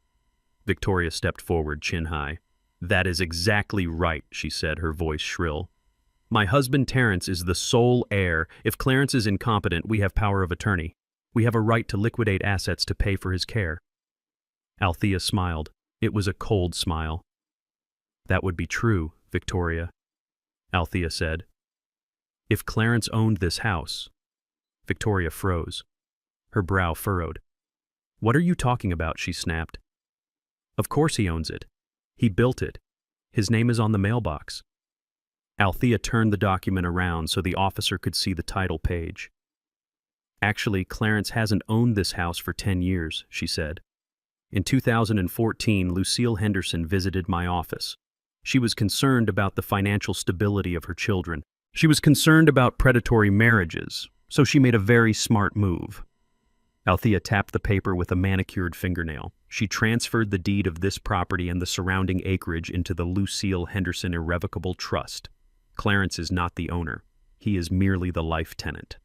Victoria stepped forward, chin high. "That is exactly right," she said, her voice shrill. "My husband Terence is the sole heir. If Clarence is incompetent, we have power of attorney. We have a right to liquidate assets to pay for his care." Althea smiled. It was a cold smile. "That would be true, Victoria," Althea said. "If Clarence owned this house." Victoria froze. Her brow furrowed. "What are you talking about?" she snapped. "Of course he owns it. He built it. His name is on the mailbox." Althea turned the document around so the officer could see the title page. "Actually, Clarence hasn't owned this house for 10 years, she said. "In 2014, Lucille Henderson visited my office. She was concerned about the financial stability of her children. She was concerned about predatory marriages, so she made a very smart move." Althea tapped the paper with a manicured fingernail. "She transferred the deed of this property and the surrounding acreage into the Lucille Henderson Irrevocable Trust. Clarence is not the owner. He is merely the life tenant."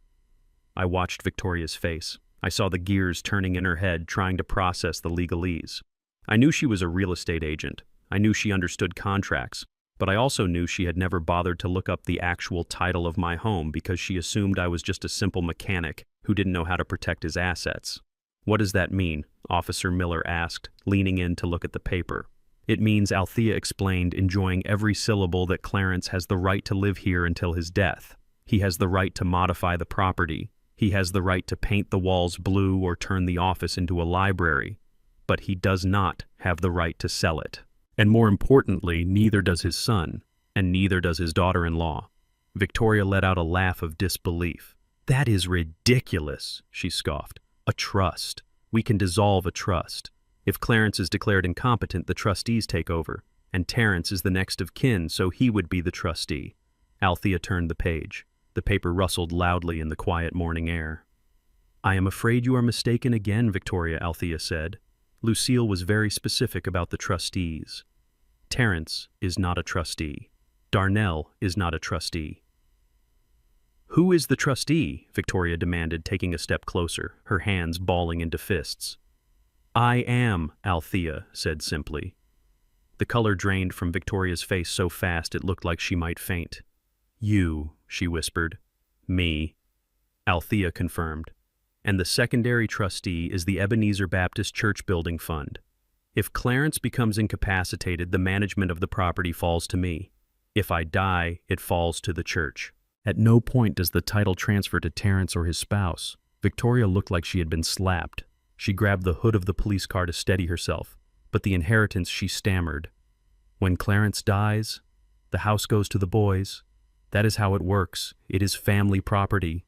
I watched Victoria's face. I saw the gears turning in her head, trying to process the legalese. I knew she was a real estate agent. I knew she understood contracts, but I also knew she had never bothered to look up the actual title of my home because she assumed I was just a simple mechanic who didn't know how to protect his assets. "What does that mean?" Officer Miller asked, leaning in to look at the paper. "It means," Althea explained, enjoying every syllable, "that Clarence has the right to live here until his death. He has the right to modify the property. He has the right to paint the walls blue or turn the office into a library. But he does not have the right to sell it. And more importantly, neither does his son, and neither does his daughter-in-law." Victoria let out a laugh of disbelief. "That is ridiculous," she scoffed. "A trust. We can dissolve a trust. If Clarence is declared incompetent, the trustees take over, and Terence is the next of kin, so he would be the trustee." Althea turned the page. The paper rustled loudly in the quiet morning air. "I am afraid you are mistaken again, Victoria," Althea said. "Lucille was very specific about the trustees. Terence is not a trustee. Darnell is not a trustee." "Who is the trustee?" Victoria demanded, taking a step closer, her hands balling into fists. "I am," Althea said simply. The color drained from Victoria's face so fast it looked like she might faint. "You," she whispered. "Me," Althea confirmed. "And the secondary trustee is the Ebenezer Baptist Church Building Fund. If Clarence becomes incapacitated, the management of the property falls to me. If I die, it falls to the church." At no point does the title transfer to Terence or his spouse. Victoria looked like she had been slapped. She grabbed the hood of the police car to steady herself, but the inheritance, she stammered. "When Clarence dies, the house goes to the boys. That is how it works. It is family property."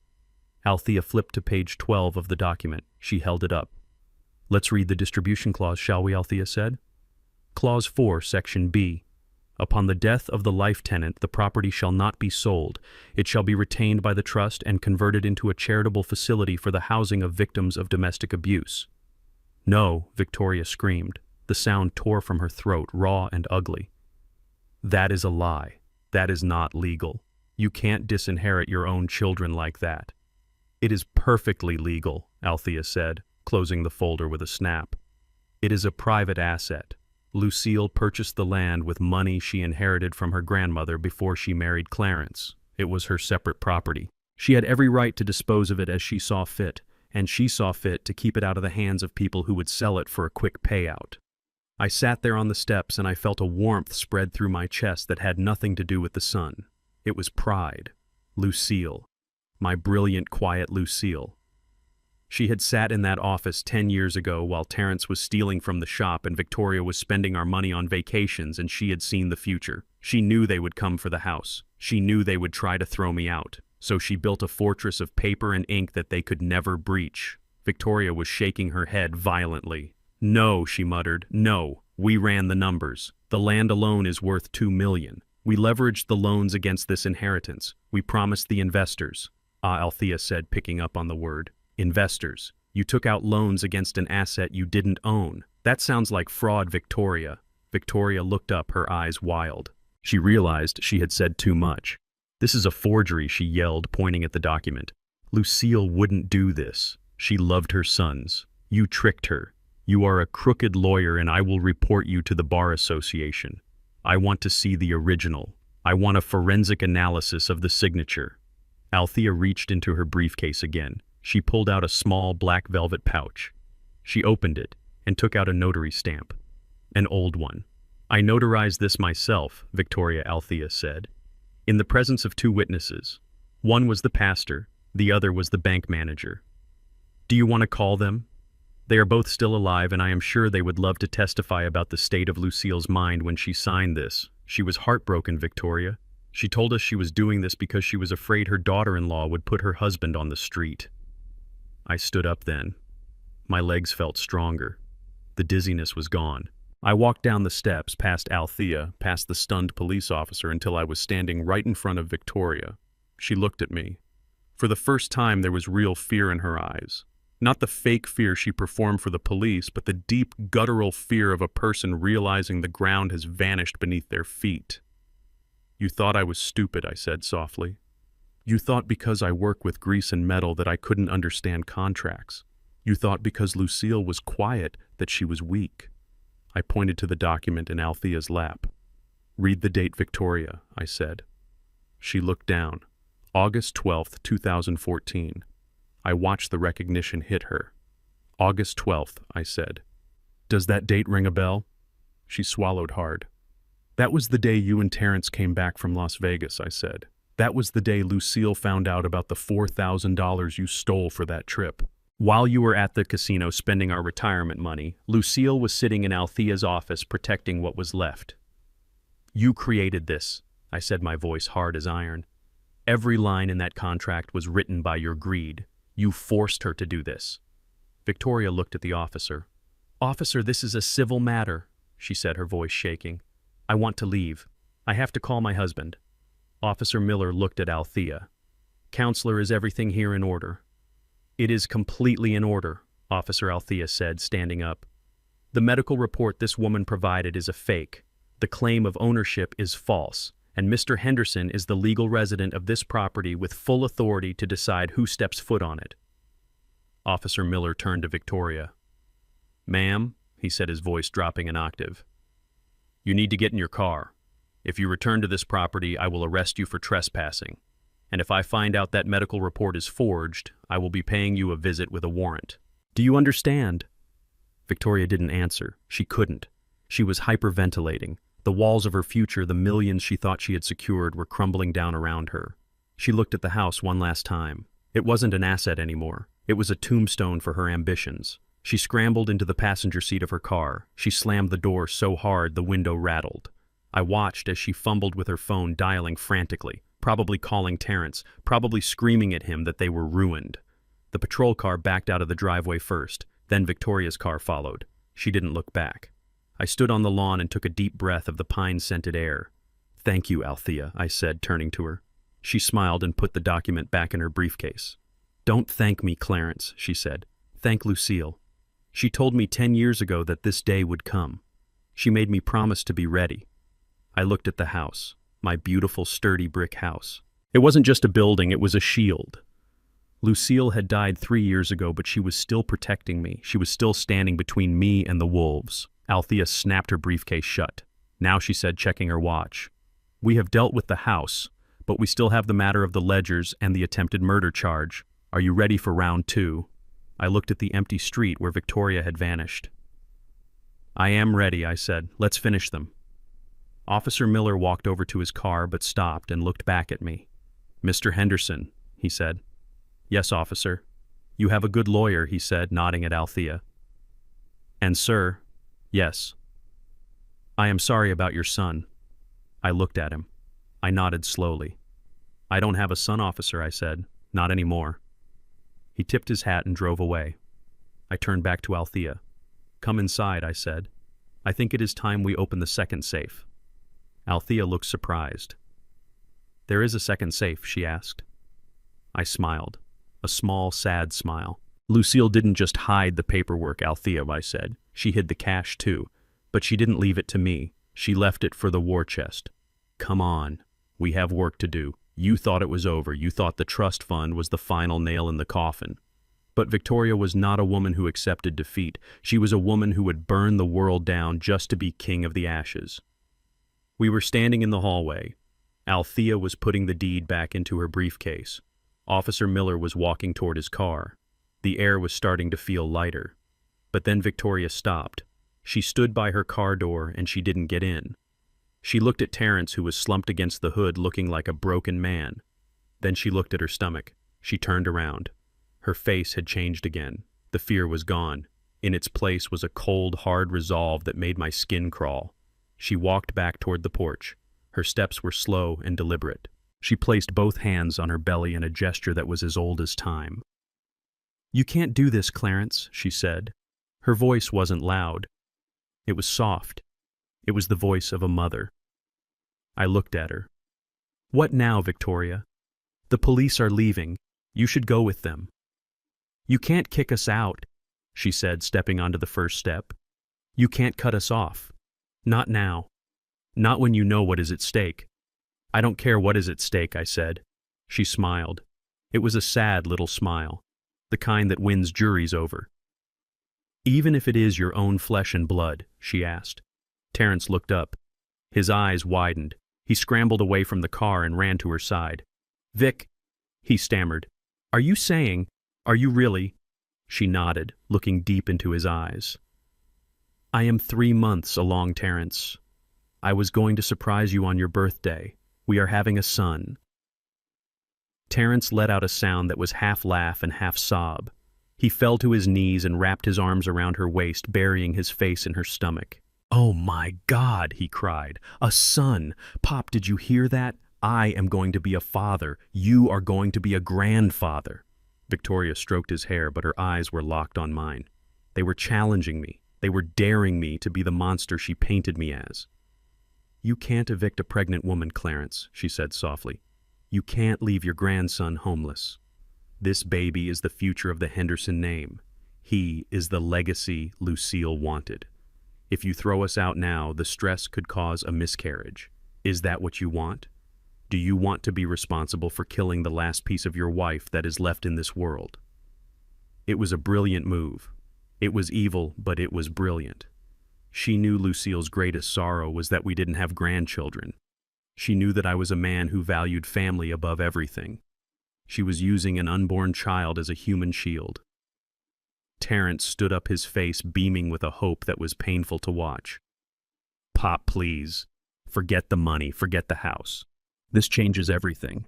Althea flipped to page 12 of the document. She held it up. "Let's read the distribution clause, shall we?" Althea said. Clause 4, Section B. "Upon the death of the life tenant, the property shall not be sold. It shall be retained by the trust and converted into a charitable facility for the housing of victims of domestic abuse." "No," Victoria screamed. The sound tore from her throat, raw and ugly. "That is a lie. That is not legal. You can't disinherit your own children like that." "It is perfectly legal," Althea said, closing the folder with a snap. "It is a private asset. Lucille purchased the land with money she inherited from her grandmother before she married Clarence. It was her separate property. She had every right to dispose of it as she saw fit, and she saw fit to keep it out of the hands of people who would sell it for a quick payout." I sat there on the steps and I felt a warmth spread through my chest that had nothing to do with the sun. It was pride. Lucille. My brilliant, quiet Lucille. She had sat in that office 10 years ago while Terrence was stealing from the shop and Victoria was spending our money on vacations, and she had seen the future. She knew they would come for the house. She knew they would try to throw me out. So she built a fortress of paper and ink that they could never breach. Victoria was shaking her head violently. "No," she muttered. "No. We ran the numbers. The land alone is worth $2 million. We leveraged the loans against this inheritance. We promised the investors." Althea said, picking up on the word. "Investors. You took out loans against an asset you didn't own. That sounds like fraud, Victoria." Victoria looked up, her eyes wild. She realized she had said too much. "This is a forgery," she yelled, pointing at the document. "Lucille wouldn't do this. She loved her sons. You tricked her. You are a crooked lawyer, and I will report you to the Bar Association. I want to see the original. I want a forensic analysis of the signature." Althea reached into her briefcase again. She pulled out a small black velvet pouch. She opened it and took out a notary stamp. An old one. "I notarized this myself," Victoria Althea said, "in the presence of 2 witnesses. One was the pastor, the other was the bank manager. Do you want to call them? They are both still alive, and I am sure they would love to testify about the state of Lucille's mind when she signed this. She was heartbroken, Victoria. She told us she was doing this because she was afraid her daughter-in-law would put her husband on the street." I stood up then. My legs felt stronger. The dizziness was gone. I walked down the steps, past Althea, past the stunned police officer, until I was standing right in front of Victoria. She looked at me. For the first time, there was real fear in her eyes. Not the fake fear she performed for the police, but the deep, guttural fear of a person realizing the ground has vanished beneath their feet. "You thought I was stupid," I said softly. "You thought because I work with grease and metal that I couldn't understand contracts. You thought because Lucille was quiet that she was weak." I pointed to the document in Althea's lap. "Read the date, Victoria," I said. She looked down. August 12th, 2014. I watched the recognition hit her. "August 12th, I said. "Does that date ring a bell?" She swallowed hard. "That was the day you and Terrence came back from Las Vegas," I said. "That was the day Lucille found out about the $4,000 you stole for that trip. While you were at the casino spending our retirement money, Lucille was sitting in Althea's office protecting what was left. You created this," I said, my voice hard as iron. "Every line in that contract was written by your greed. You forced her to do this." Victoria looked at the officer. "Officer, this is a civil matter," she said, her voice shaking. "I want to leave. I have to call my husband." Officer Miller looked at Althea. "Counselor, is everything here in order?" "It is completely in order," Officer Althea said, standing up. "The medical report this woman provided is a fake. The claim of ownership is false, and Mr. Henderson is the legal resident of this property with full authority to decide who steps foot on it." Officer Miller turned to Victoria. "Ma'am," he said, his voice dropping an octave, "you need to get in your car. If you return to this property, I will arrest you for trespassing. And if I find out that medical report is forged, I will be paying you a visit with a warrant. Do you understand?" Victoria didn't answer. She couldn't. She was hyperventilating. The walls of her future, the millions she thought she had secured, were crumbling down around her. She looked at the house one last time. It wasn't an asset anymore. It was a tombstone for her ambitions. She scrambled into the passenger seat of her car. She slammed the door so hard the window rattled. I watched as she fumbled with her phone, dialing frantically, probably calling Terrence, probably screaming at him that they were ruined. The patrol car backed out of the driveway first, then Victoria's car followed. She didn't look back. I stood on the lawn and took a deep breath of the pine-scented air. "Thank you, Althea," I said, turning to her. She smiled and put the document back in her briefcase. "Don't thank me, Clarence," she said. "Thank Lucille. She told me 10 years ago that this day would come. She made me promise to be ready." I looked at the house, my beautiful, sturdy brick house. It wasn't just a building, it was a shield. Lucille had died 3 years ago, but she was still protecting me. She was still standing between me and the wolves. Althea snapped her briefcase shut. "Now," she said, checking her watch, "we have dealt with the house, but we still have the matter of the ledgers and the attempted murder charge. Are you ready for round 2? I looked at the empty street where Victoria had vanished. "I am ready," I said. "Let's finish them." Officer Miller walked over to his car but stopped and looked back at me. "Mr. Henderson," he said. "Yes, officer." "You have a good lawyer," he said, nodding at Althea. "And sir?" "Yes." "I am sorry about your son." I looked at him. I nodded slowly. "I don't have a son, officer," I said. "Not anymore." He tipped his hat and drove away. I turned back to Althea. "Come inside," I said. "I think it is time we open the second safe." Althea looked surprised. "There is a second safe?" she asked. I smiled. A small, sad smile. "Lucille didn't just hide the paperwork, Althea," I said. "She hid the cash too. But she didn't leave it to me. She left it for the war chest. Come on. We have work to do. You thought it was over. You thought the trust fund was the final nail in the coffin. But Victoria was not a woman who accepted defeat. She was a woman who would burn the world down just to be king of the ashes." We were standing in the hallway. Althea was putting the deed back into her briefcase. Officer Miller was walking toward his car. The air was starting to feel lighter. But then Victoria stopped. She stood by her car door and she didn't get in. She looked at Terrence, who was slumped against the hood looking like a broken man. Then she looked at her stomach. She turned around. Her face had changed again. The fear was gone. In its place was a cold, hard resolve that made my skin crawl. She walked back toward the porch. Her steps were slow and deliberate. She placed both hands on her belly in a gesture that was as old as time. "You can't do this, Clarence," she said. Her voice wasn't loud. It was soft. It was the voice of a mother. I looked at her. "What now, Victoria? The police are leaving. You should go with them." "You can't kick us out," she said, stepping onto the first step. "You can't cut us off. Not now. Not when you know what is at stake." "I don't care what is at stake," I said. She smiled. It was a sad little smile, the kind that wins juries over. "Even if it is your own flesh and blood?" she asked. Terrence looked up. His eyes widened. He scrambled away from the car and ran to her side. "Vic," he stammered. "Are you saying, are you really?" She nodded, looking deep into his eyes. "I am 3 months along, Terrence. I was going to surprise you on your birthday. We are having a son." Terrence let out a sound that was half laugh and half sob. He fell to his knees and wrapped his arms around her waist, burying his face in her stomach. "Oh my God," he cried. "A son! Pop, did you hear that? I am going to be a father. You are going to be a grandfather." Victoria stroked his hair, but her eyes were locked on mine. They were challenging me. They were daring me to be the monster she painted me as. "You can't evict a pregnant woman, Clarence," she said softly. "You can't leave your grandson homeless. This baby is the future of the Henderson name. He is the legacy Lucille wanted. If you throw us out now, the stress could cause a miscarriage. Is that what you want? Do you want to be responsible for killing the last piece of your wife that is left in this world?" It was a brilliant move. It was evil, but it was brilliant. She knew Lucille's greatest sorrow was that we didn't have grandchildren. She knew that I was a man who valued family above everything. She was using an unborn child as a human shield. Terrence stood up, his face beaming with a hope that was painful to watch. "Pop, please. Forget the money, forget the house. This changes everything.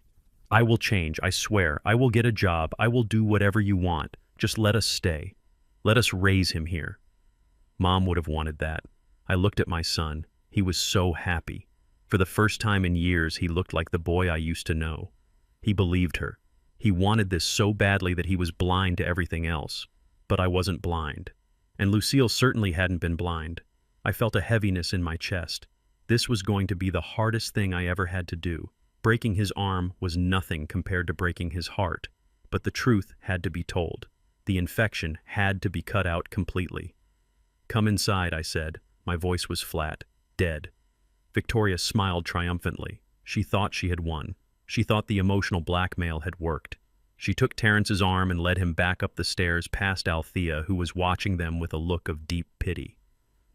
I will change, I swear. I will get a job. I will do whatever you want. Just let us stay. Let us raise him here." Mom would have wanted that. I looked at my son. He was so happy. For the first time in years, he looked like the boy I used to know. He believed her. He wanted this so badly that he was blind to everything else. But I wasn't blind. And Lucille certainly hadn't been blind. I felt a heaviness in my chest. This was going to be the hardest thing I ever had to do. Breaking his arm was nothing compared to breaking his heart. But the truth had to be told. The infection had to be cut out completely. "Come inside," I said. My voice was flat, dead. Victoria smiled triumphantly. She thought she had won. She thought the emotional blackmail had worked. She took Terrence's arm and led him back up the stairs past Althea, who was watching them with a look of deep pity.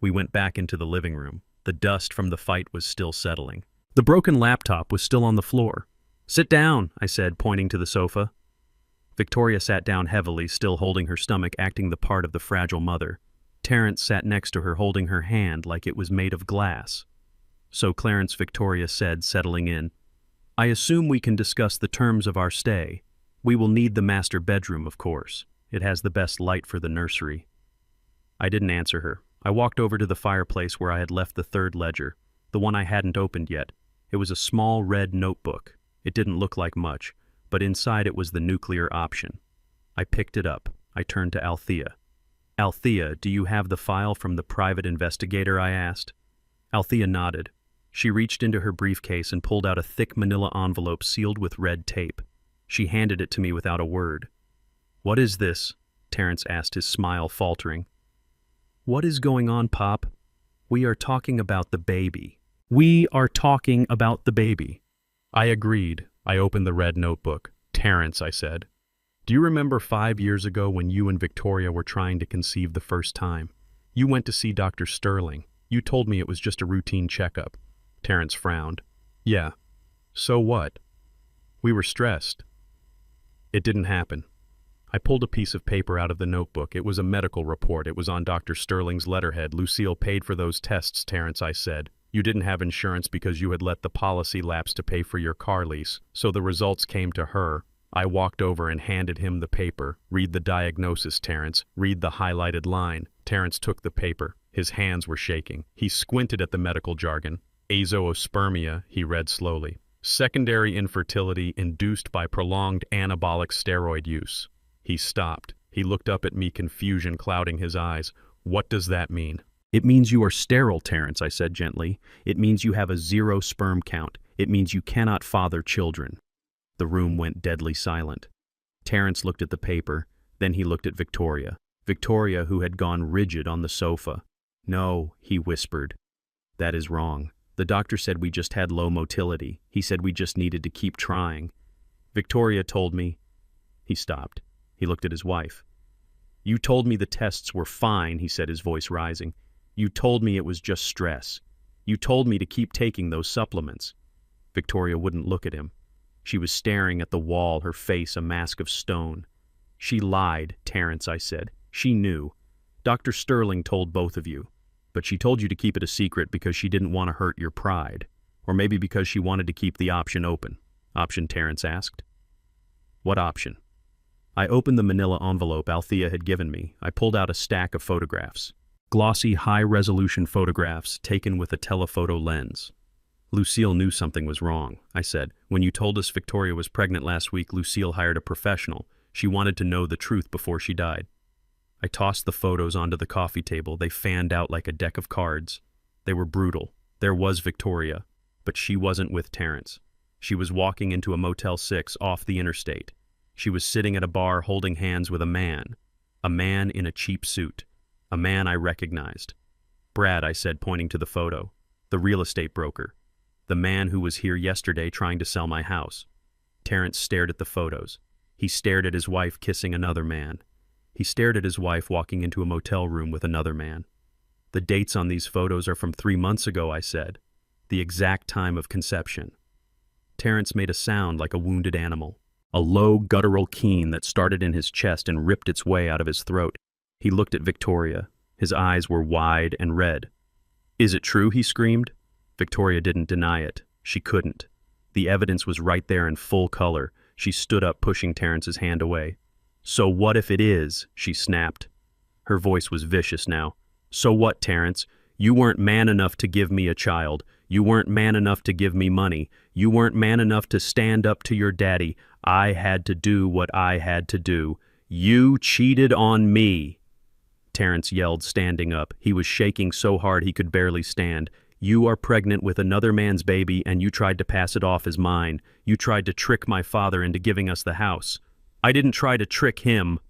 We went back into the living room. The dust from the fight was still settling. The broken laptop was still on the floor. "Sit down," I said, pointing to the sofa. Victoria sat down heavily, still holding her stomach, acting the part of the fragile mother. Terrence sat next to her, holding her hand like it was made of glass. "So, Clarence," Victoria said, settling in, "I assume we can discuss the terms of our stay. We will need the master bedroom, of course." It has the best light for the nursery." I didn't answer her. I walked over to the fireplace where I had left the third ledger, the one I hadn't opened yet. It was a small red notebook. It didn't look like much, but inside it was the nuclear option. I picked it up. I turned to Althea. "Althea, do you have the file from the private investigator?" I asked. Althea nodded. She reached into her briefcase and pulled out a thick manila envelope sealed with red tape. She handed it to me without a word. "What is this?" Terrence asked, his smile faltering. "What is going on, Pop? We are talking about the baby. We are talking about the baby." I agreed. I opened the red notebook. "Terrence," I said, "do you remember 5 years ago when you and Victoria were trying to conceive the first time? You went to see Dr. Sterling. You told me it was just a routine checkup." Terrence frowned. "Yeah. So what?" "We were stressed. It didn't happen." I pulled a piece of paper out of the notebook. It was a medical report. It was on Dr. Sterling's letterhead. "Lucille paid for those tests, Terrence," I said. "You didn't have insurance because you had let the policy lapse to pay for your car lease, so the results came to her." I walked over and handed him the paper. "Read the diagnosis, Terrence. Read the highlighted line." Terrence took the paper. His hands were shaking. He squinted at the medical jargon. "Azoospermia," he read slowly. "Secondary infertility induced by prolonged anabolic steroid use." He stopped. He looked up at me, confusion clouding his eyes. "What does that mean?" "It means you are sterile, Terrence," I said gently. "It means you have a 0 sperm count. It means you cannot father children." The room went deadly silent. Terrence looked at the paper. Then he looked at Victoria. Victoria, who had gone rigid on the sofa. "No," he whispered. "That is wrong. The doctor said we just had low motility. He said we just needed to keep trying. Victoria told me..." He stopped. He looked at his wife. "You told me the tests were fine," he said, his voice rising. "You told me it was just stress. You told me to keep taking those supplements." Victoria wouldn't look at him. She was staring at the wall, her face a mask of stone. "She lied, Terrence," I said. "She knew. Dr. Sterling told both of you. But she told you to keep it a secret because she didn't want to hurt your pride. Or maybe because she wanted to keep the option open." "Option?" Terrence asked. "What option?" I opened the manila envelope Althea had given me. I pulled out a stack of photographs. Glossy, high-resolution photographs taken with a telephoto lens. "Lucille knew something was wrong," I said. "When you told us Victoria was pregnant last week, Lucille hired a professional. She wanted to know the truth before she died." I tossed the photos onto the coffee table. They fanned out like a deck of cards. They were brutal. There was Victoria, but she wasn't with Terrence. She was walking into a Motel 6 off the interstate. She was sitting at a bar holding hands with a man in a cheap suit, a man I recognized. "Brad," I said, pointing to the photo, "the real estate broker, the man who was here yesterday trying to sell my house." Terrence stared at the photos. He stared at his wife kissing another man. He stared at his wife walking into a motel room with another man. "The dates on these photos are from 3 months ago," I said, "the exact time of conception." Terrence made a sound like a wounded animal. A low, guttural keen that started in his chest and ripped its way out of his throat. He looked at Victoria. His eyes were wide and red. "Is it true?" he screamed. Victoria didn't deny it. She couldn't. The evidence was right there in full color. She stood up, pushing Terrence's hand away. "So what if it is?" she snapped. Her voice was vicious now. "So what, Terrence? You weren't man enough to give me a child. You weren't man enough to give me money. You weren't man enough to stand up to your daddy. I had to do what I had to do. You cheated on me." Terrence yelled, standing up. He was shaking so hard he could barely stand. "You are pregnant with another man's baby, and you tried to pass it off as mine. You tried to trick my father into giving us the house." "I didn't try to trick him,"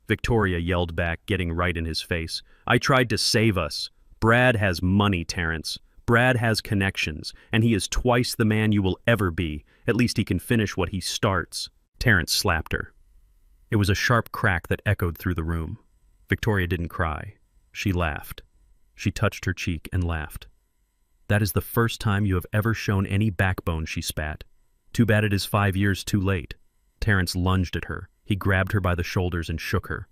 Victoria yelled back, getting right in his face. "I tried to save us. Brad has money, Terrence. Brad has connections, and he is twice the man you will ever be. At least he can finish what he starts." Terrence slapped her. It was a sharp crack that echoed through the room. Victoria didn't cry. She laughed. She touched her cheek and laughed. "That is the first time you have ever shown any backbone," she spat. "Too bad it is 5 years too late." Terrence lunged at her. He grabbed her by the shoulders and shook her.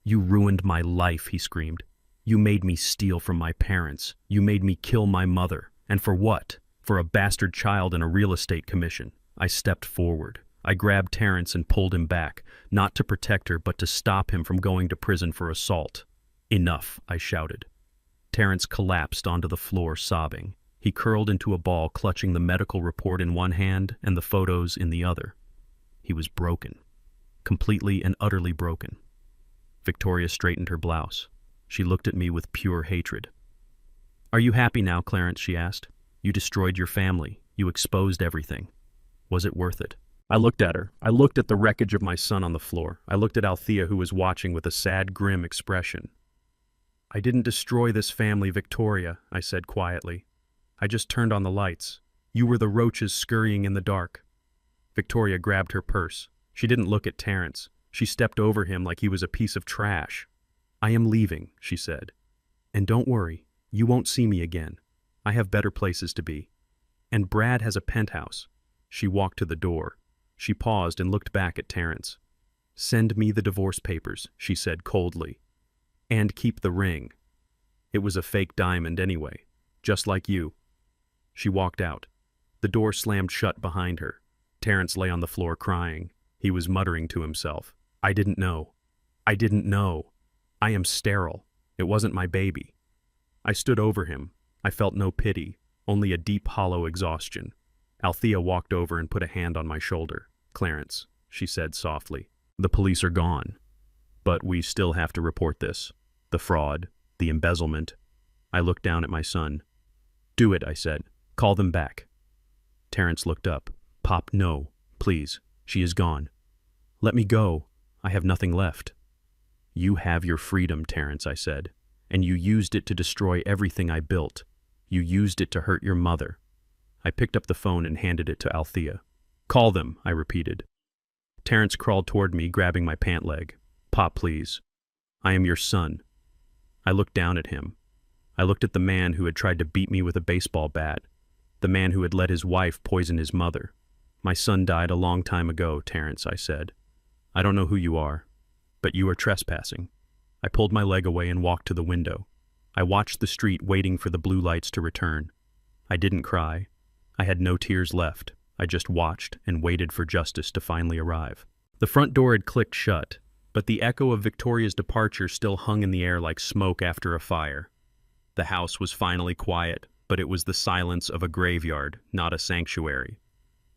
"You ruined my life," he screamed. "You made me steal from my parents. You made me kill my mother. And for what? For a bastard child and a real estate commission." I stepped forward. I grabbed Terrence and pulled him back, not to protect her, but to stop him from going to prison for assault. "Enough," I shouted. Terrence collapsed onto the floor, sobbing. He curled into a ball, clutching the medical report in one hand and the photos in the other. He was broken. Completely and utterly broken. Victoria straightened her blouse. She looked at me with pure hatred. "Are you happy now, Clarence?" she asked. "You destroyed your family. You exposed everything. Was it worth it?" I looked at her. I looked at the wreckage of my son on the floor. I looked at Althea, who was watching with a sad, grim expression. "I didn't destroy this family, Victoria," I said quietly. "I just turned on the lights. You were the roaches scurrying in the dark." Victoria grabbed her purse. She didn't look at Terrence. She stepped over him like he was a piece of trash. "I am leaving," she said. "And don't worry, you won't see me again. I have better places to be. And Brad has a penthouse." She walked to the door. She paused and looked back at Terrence. "Send me the divorce papers," she said coldly. "And keep the ring. It was a fake diamond anyway, just like you." She walked out. The door slammed shut behind her. Terrence lay on the floor crying. He was muttering to himself. "I didn't know. I didn't know. I am sterile. It wasn't my baby." I stood over him. I felt no pity, only a deep, hollow exhaustion. Althea walked over and put a hand on my shoulder. "Clarence," she said softly, "the police are gone. But we still have to report this. The fraud, the embezzlement." I looked down at my son. "Do it," I said. "Call them back." Terrence looked up. "Pop, no, please. She is gone. Let me go. I have nothing left." "You have your freedom, Terrence," I said, "and you used it to destroy everything I built. You used it to hurt your mother." I picked up the phone and handed it to Althea. "Call them," I repeated. Terrence crawled toward me, grabbing my pant leg. "Pop, please. I am your son." I looked down at him. I looked at the man who had tried to beat me with a baseball bat, the man who had let his wife poison his mother. "My son died a long time ago, Terrence," I said. "I don't know who you are, but you are trespassing." I pulled my leg away and walked to the window. I watched the street, waiting for the blue lights to return. I didn't cry. I had no tears left. I just watched and waited for justice to finally arrive. The front door had clicked shut, but the echo of Victoria's departure still hung in the air like smoke after a fire. The house was finally quiet, but it was the silence of a graveyard, not a sanctuary.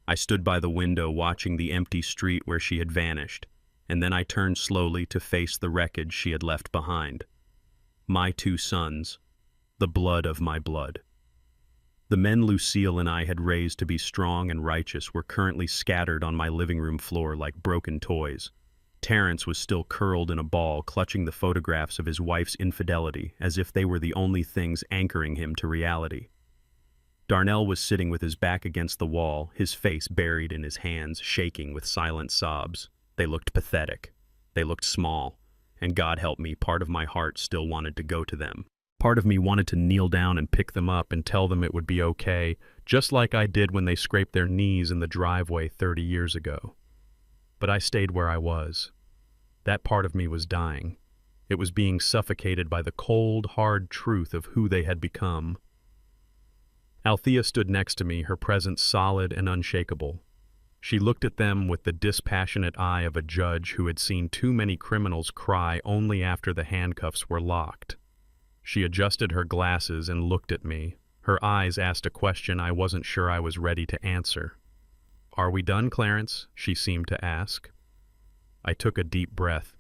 I stood by the window watching the empty street where she had vanished, and then I turned slowly to face the wreckage she had left behind. My two sons, the blood of my blood. The men Lucille and I had raised to be strong and righteous were currently scattered on my living room floor like broken toys. Terrence was still curled in a ball, clutching the photographs of his wife's infidelity as if they were the only things anchoring him to reality. Darnell was sitting with his back against the wall, his face buried in his hands, shaking with silent sobs. They looked pathetic. They looked small. And God help me, part of my heart still wanted to go to them. Part of me wanted to kneel down and pick them up and tell them it would be okay, just like I did when they scraped their knees in the driveway 30 years ago. But I stayed where I was. That part of me was dying. It was being suffocated by the cold, hard truth of who they had become. Althea stood next to me, her presence solid and unshakable. She looked at them with the dispassionate eye of a judge who had seen too many criminals cry only after the handcuffs were locked. She adjusted her glasses and looked at me. Her eyes asked a question I wasn't sure I was ready to answer. "Are we done, Clarence?" she seemed to ask. I took a deep breath.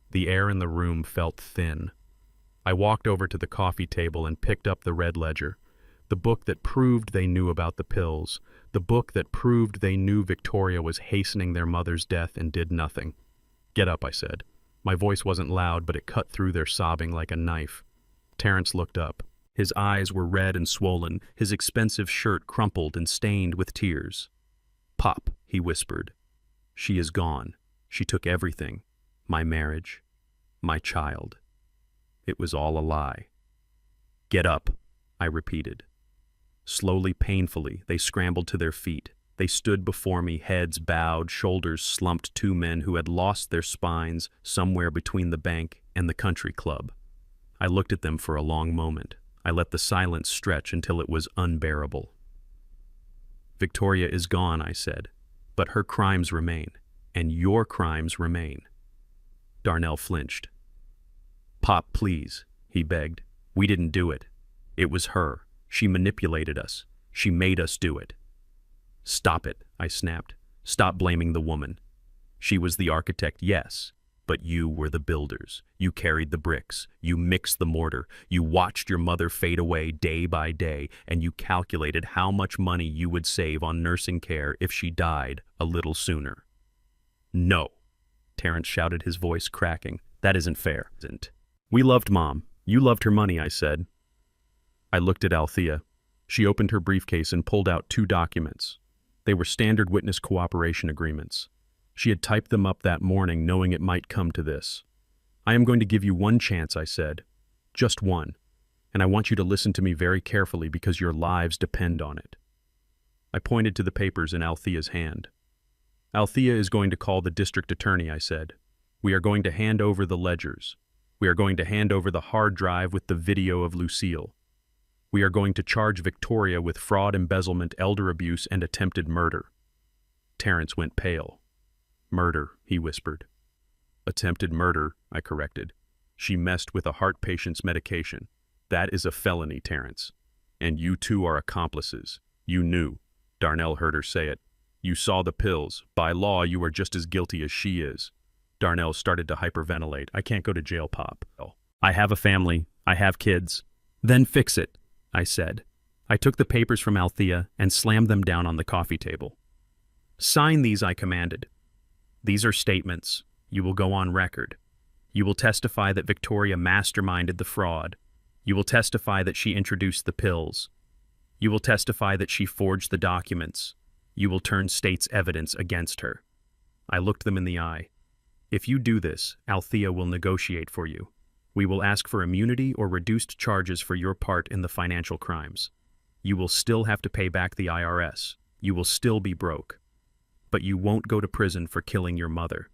The air in the room felt thin. I walked over to the coffee table and picked up the red ledger, the book that proved they knew about the pills, the book that proved they knew Victoria was hastening their mother's death and did nothing. "Get up," I said. My voice wasn't loud, but it cut through their sobbing like a knife. Terrence looked up. His eyes were red and swollen, his expensive shirt crumpled and stained with tears. "Pop," he whispered. "She is gone. She took everything. My marriage. My child. It was all a lie." "Get up," I repeated. Slowly, painfully, they scrambled to their feet. They stood before me, heads bowed, shoulders slumped, two men who had lost their spines somewhere between the bank and the country club. I looked at them for a long moment. I let the silence stretch until it was unbearable. "Victoria is gone," I said. But her crimes remain, and your crimes remain. Darnell flinched. Pop, please, he begged. We didn't do it. It was her. She manipulated us. She made us do it. Stop it, I snapped. Stop blaming the woman. She was the architect, yes, but you were the builders. You carried the bricks. You mixed the mortar. You watched your mother fade away day by day, and you calculated how much money you would save on nursing care if she died a little sooner. No, Terrence shouted, his voice cracking. That isn't fair. We loved Mom. You loved her money, I said. I looked at Althea. She opened her briefcase and pulled out 2 documents. They were standard witness cooperation agreements. She had typed them up that morning, knowing it might come to this. I am going to give you 1 chance, I said. Just 1. And I want you to listen to me very carefully because your lives depend on it. I pointed to the papers in Althea's hand. Althea is going to call the district attorney, I said. We are going to hand over the ledgers. We are going to hand over the hard drive with the video of Lucille. We are going to charge Victoria with fraud, embezzlement, elder abuse, and attempted murder. Terrence went pale. Murder, he whispered. Attempted murder, I corrected. She messed with a heart patient's medication. That is a felony, Terrence. And you 2 are accomplices. You knew. Darnell heard her say it. You saw the pills. By law, you are just as guilty as she is. Darnell started to hyperventilate. I can't go to jail, Pop. I have a family. I have kids. Then fix it, I said. I took the papers from Althea and slammed them down on the coffee table. Sign these, I commanded. These are statements. You will go on record. You will testify that Victoria masterminded the fraud. You will testify that she introduced the pills. You will testify that she forged the documents. You will turn state's evidence against her. I looked them in the eye. If you do this, Althea will negotiate for you. We will ask for immunity or reduced charges for your part in the financial crimes. You will still have to pay back the IRS. You will still be broke. But you won't go to prison for killing your mother.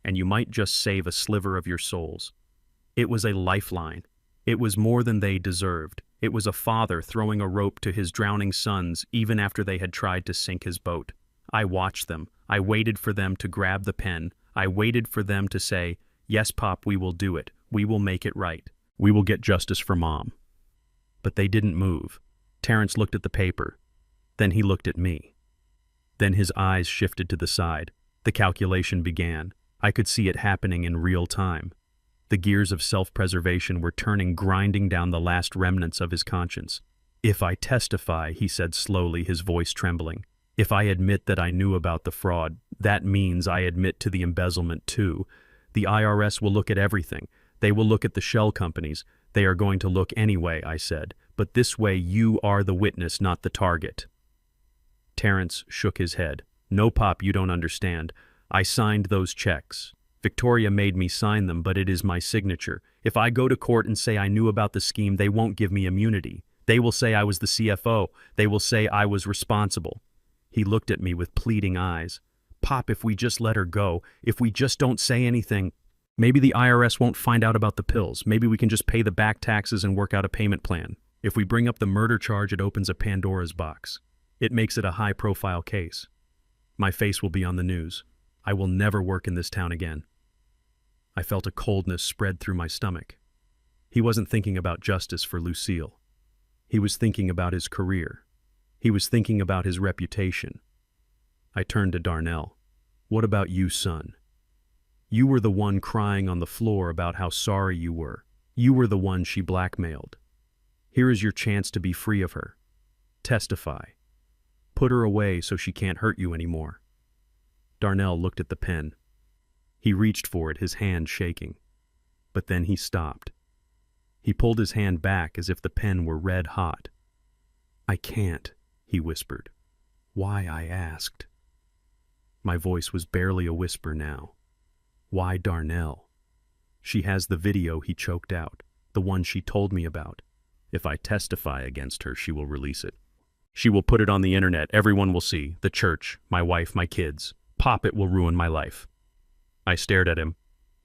And you might just save a sliver of your souls. It was a lifeline. It was more than they deserved. It was a father throwing a rope to his drowning sons even after they had tried to sink his boat. I watched them. I waited for them to grab the pen. I waited for them to say, yes, Pop, we will do it. We will make it right. We will get justice for Mom. But they didn't move. Terrence looked at the paper. Then he looked at me. Then his eyes shifted to the side. The calculation began. I could see it happening in real time. The gears of self-preservation were turning, grinding down the last remnants of his conscience. If I testify, he said slowly, his voice trembling. If I admit that I knew about the fraud, that means I admit to the embezzlement too. The IRS will look at everything. They will look at the shell companies. They are going to look anyway, I said. But this way you are the witness, not the target. Terrence shook his head. No, Pop, you don't understand. I signed those checks. Victoria made me sign them, but it is my signature. If I go to court and say I knew about the scheme, they won't give me immunity. They will say I was the CFO. They will say I was responsible. He looked at me with pleading eyes. Pop, if we just let her go, if we just don't say anything, maybe the IRS won't find out about the pills. Maybe we can just pay the back taxes and work out a payment plan. If we bring up the murder charge, it opens a Pandora's box. It makes it a high-profile case. My face will be on the news. I will never work in this town again. I felt a coldness spread through my stomach. He wasn't thinking about justice for Lucille. He was thinking about his career. He was thinking about his reputation. I turned to Darnell. What about you, son? You were the one crying on the floor about how sorry you were. You were the one she blackmailed. Here is your chance to be free of her. Testify. Put her away so she can't hurt you anymore. Darnell looked at the pen. He reached for it, his hand shaking. But then he stopped. He pulled his hand back as if the pen were red hot. I can't, he whispered. Why, I asked. My voice was barely a whisper now. Why Darnell? She has the video, he choked out, the one she told me about. If I testify against her, she will release it. She will put it on the internet, everyone will see, the church, my wife, my kids. Pop, it will ruin my life. I stared at him.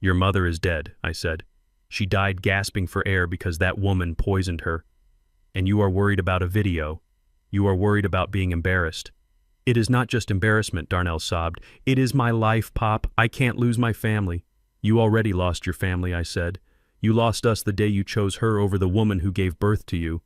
Your mother is dead, I said. She died gasping for air because that woman poisoned her. And you are worried about a video. You are worried about being embarrassed. It is not just embarrassment, Darnell sobbed. It is my life, Pop. I can't lose my family. You already lost your family, I said. You lost us the day you chose her over the woman who gave birth to you.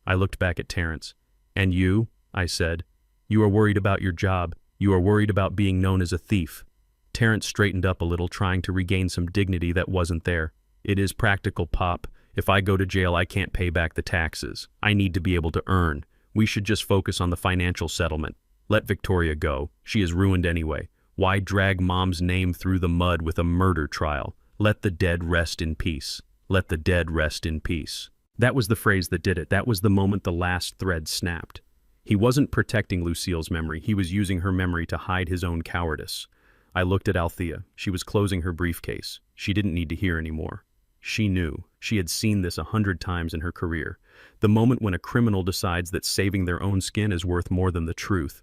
I looked back at Terrence. And you, I said. You are worried about your job. You are worried about being known as a thief. Terrence straightened up a little, trying to regain some dignity that wasn't there. It is practical, Pop. If I go to jail, I can't pay back the taxes. I need to be able to earn. We should just focus on the financial settlement. Let Victoria go. She is ruined anyway. Why drag Mom's name through the mud with a murder trial? Let the dead rest in peace. Let the dead rest in peace. That was the phrase that did it. That was the moment the last thread snapped. He wasn't protecting Lucille's memory. He was using her memory to hide his own cowardice. I looked at Althea. She was closing her briefcase. She didn't need to hear anymore. She knew. She had seen this 100 times in her career. The moment when a criminal decides that saving their own skin is worth more than the truth.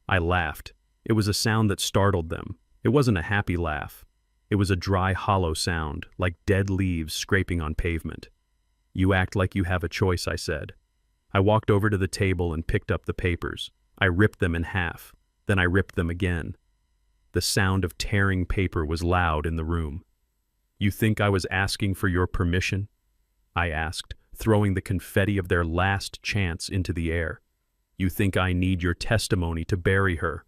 I laughed. It was a sound that startled them. It wasn't a happy laugh. It was a dry, hollow sound, like dead leaves scraping on pavement. You act like you have a choice, I said. I walked over to the table and picked up the papers. I ripped them in half. Then I ripped them again. The sound of tearing paper was loud in the room. You think I was asking for your permission? I asked, throwing the confetti of their last chance into the air. You think I need your testimony to bury her?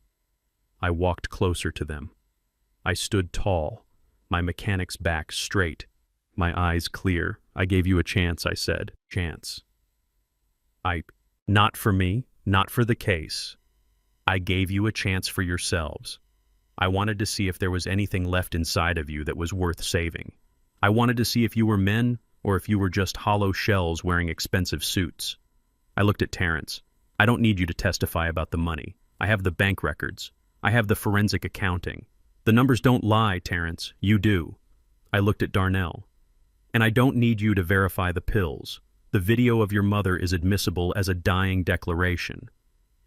I walked closer to them. I stood tall, my mechanic's back straight, my eyes clear. I gave you a chance, I said. Chance. Not for me, not for the case. I gave you a chance for yourselves. I wanted to see if there was anything left inside of you that was worth saving. I wanted to see if you were men or if you were just hollow shells wearing expensive suits. I looked at Terrence. I don't need you to testify about the money. I have the bank records. I have the forensic accounting. The numbers don't lie, Terrence. You do. I looked at Darnell. And I don't need you to verify the pills. The video of your mother is admissible as a dying declaration.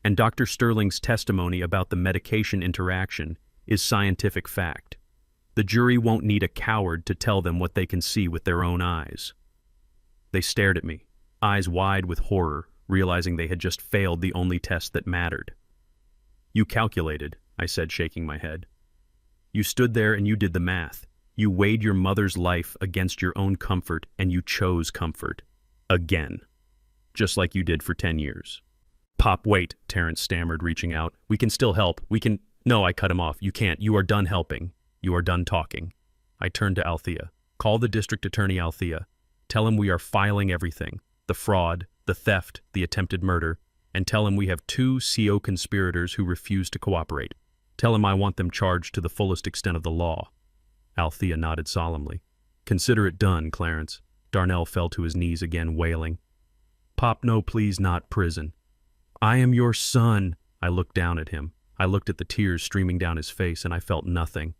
And Dr. Sterling's testimony about the medication interaction is scientific fact. The jury won't need a coward to tell them what they can see with their own eyes. They stared at me, eyes wide with horror, realizing they had just failed the only test that mattered. You calculated, I said, shaking my head. You stood there and you did the math. You weighed your mother's life against your own comfort, and you chose comfort. Again. Just like you did for 10 years. Pop, wait, Terrence stammered, reaching out. We can still help. We can... No, I cut him off. You can't. You are done helping. You are done talking. I turned to Althea. Call the district attorney, Althea. Tell him we are filing everything. The fraud, the theft, the attempted murder. And tell him we have 2 CO conspirators who refuse to cooperate. Tell him I want them charged to the fullest extent of the law. Althea nodded solemnly. Consider it done, Clarence. Darnell fell to his knees again, wailing. Pop, no, please, not prison. I am your son. I looked down at him. I looked at the tears streaming down his face, and I felt nothing.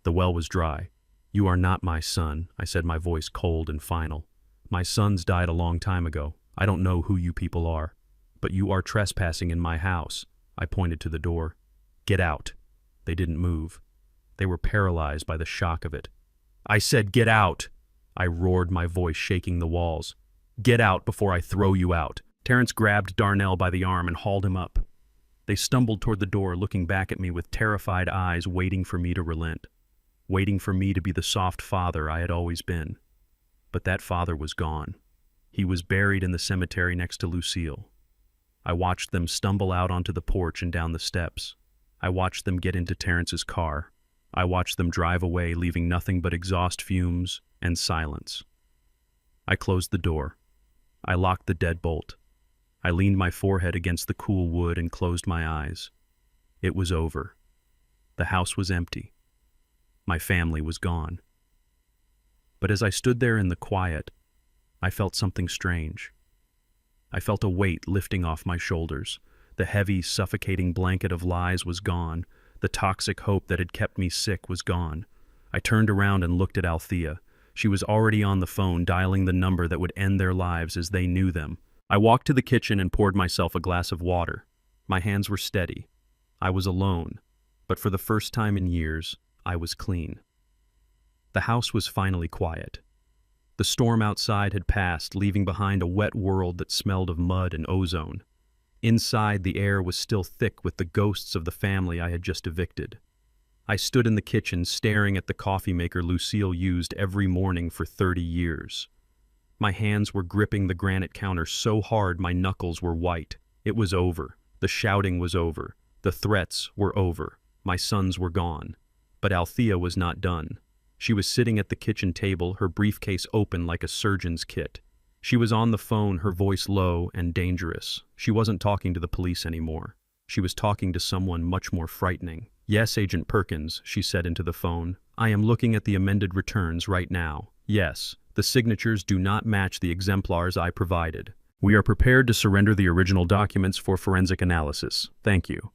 The well was dry. You are not my son, I said, my voice cold and final. My sons died a long time ago. I don't know who you people are. But you are trespassing in my house. I pointed to the door. Get out. They didn't move. They were paralyzed by the shock of it. I said, get out! I roared, my voice shaking the walls. Get out before I throw you out. Terrence grabbed Darnell by the arm and hauled him up. They stumbled toward the door, looking back at me with terrified eyes, waiting for me to relent. Waiting for me to be the soft father I had always been. But that father was gone. He was buried in the cemetery next to Lucille. I watched them stumble out onto the porch and down the steps. I watched them get into Terrence's car. I watched them drive away, leaving nothing but exhaust fumes and silence. I closed the door. I locked the deadbolt. I leaned my forehead against the cool wood and closed my eyes. It was over. The house was empty. My family was gone. But as I stood there in the quiet, I felt something strange. I felt a weight lifting off my shoulders. The heavy, suffocating blanket of lies was gone. The toxic hope that had kept me sick was gone. I turned around and looked at Althea. She was already on the phone, dialing the number that would end their lives as they knew them. I walked to the kitchen and poured myself a glass of water. My hands were steady. I was alone, but for the first time in years, I was clean. The house was finally quiet. The storm outside had passed, leaving behind a wet world that smelled of mud and ozone. Inside, the air was still thick with the ghosts of the family I had just evicted. I stood in the kitchen staring at the coffee maker Lucille used every morning for 30 years. My hands were gripping the granite counter so hard my knuckles were white. It was over. The shouting was over. The threats were over. My sons were gone. But Althea was not done. She was sitting at the kitchen table, her briefcase open like a surgeon's kit. She was on the phone, her voice low and dangerous. She wasn't talking to the police anymore. She was talking to someone much more frightening. "Yes, Agent Perkins," she said into the phone. "I am looking at the amended returns right now. Yes, the signatures do not match the exemplars I provided. We are prepared to surrender the original documents for forensic analysis. Thank you."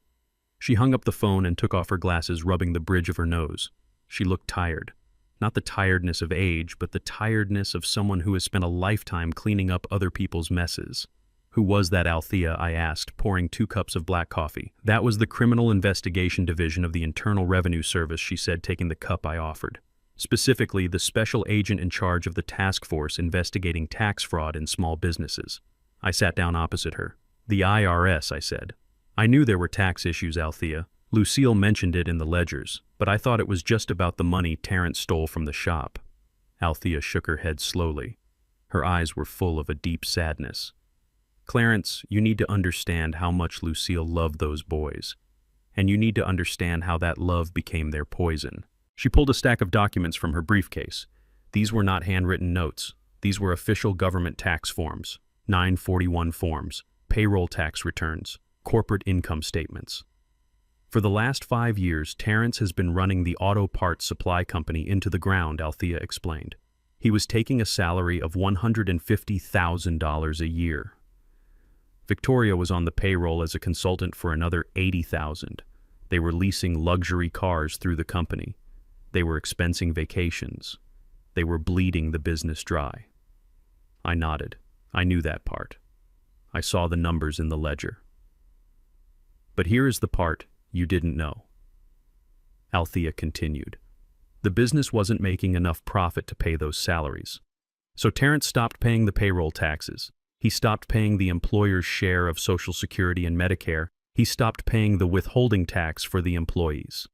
She hung up the phone and took off her glasses, rubbing the bridge of her nose. She looked tired. Not the tiredness of age, but the tiredness of someone who has spent a lifetime cleaning up other people's messes. "Who was that Althea?" I asked, pouring 2 cups of black coffee. "That was the Criminal Investigation Division of the Internal Revenue Service," she said, taking the cup I offered. "Specifically, the special agent in charge of the task force investigating tax fraud in small businesses." I sat down opposite her. "The IRS," I said. "I knew there were tax issues, Althea. Lucille mentioned it in the ledgers, but I thought it was just about the money Terrence stole from the shop." Althea shook her head slowly. Her eyes were full of a deep sadness. "Clarence, you need to understand how much Lucille loved those boys. And you need to understand how that love became their poison." She pulled a stack of documents from her briefcase. These were not handwritten notes. These were official government tax forms, 941 forms, payroll tax returns, corporate income statements. "For the last 5 years, Terrence has been running the auto parts supply company into the ground," Althea explained. "He was taking a salary of $150,000 a year. Victoria was on the payroll as a consultant for another $80,000. They were leasing luxury cars through the company. They were expensing vacations. They were bleeding the business dry." I nodded. I knew that part. I saw the numbers in the ledger. "But here is the part you didn't know," Althea continued. "The business wasn't making enough profit to pay those salaries. So Terrence stopped paying the payroll taxes. He stopped paying the employer's share of Social Security and Medicare. He stopped paying the withholding tax for the employees."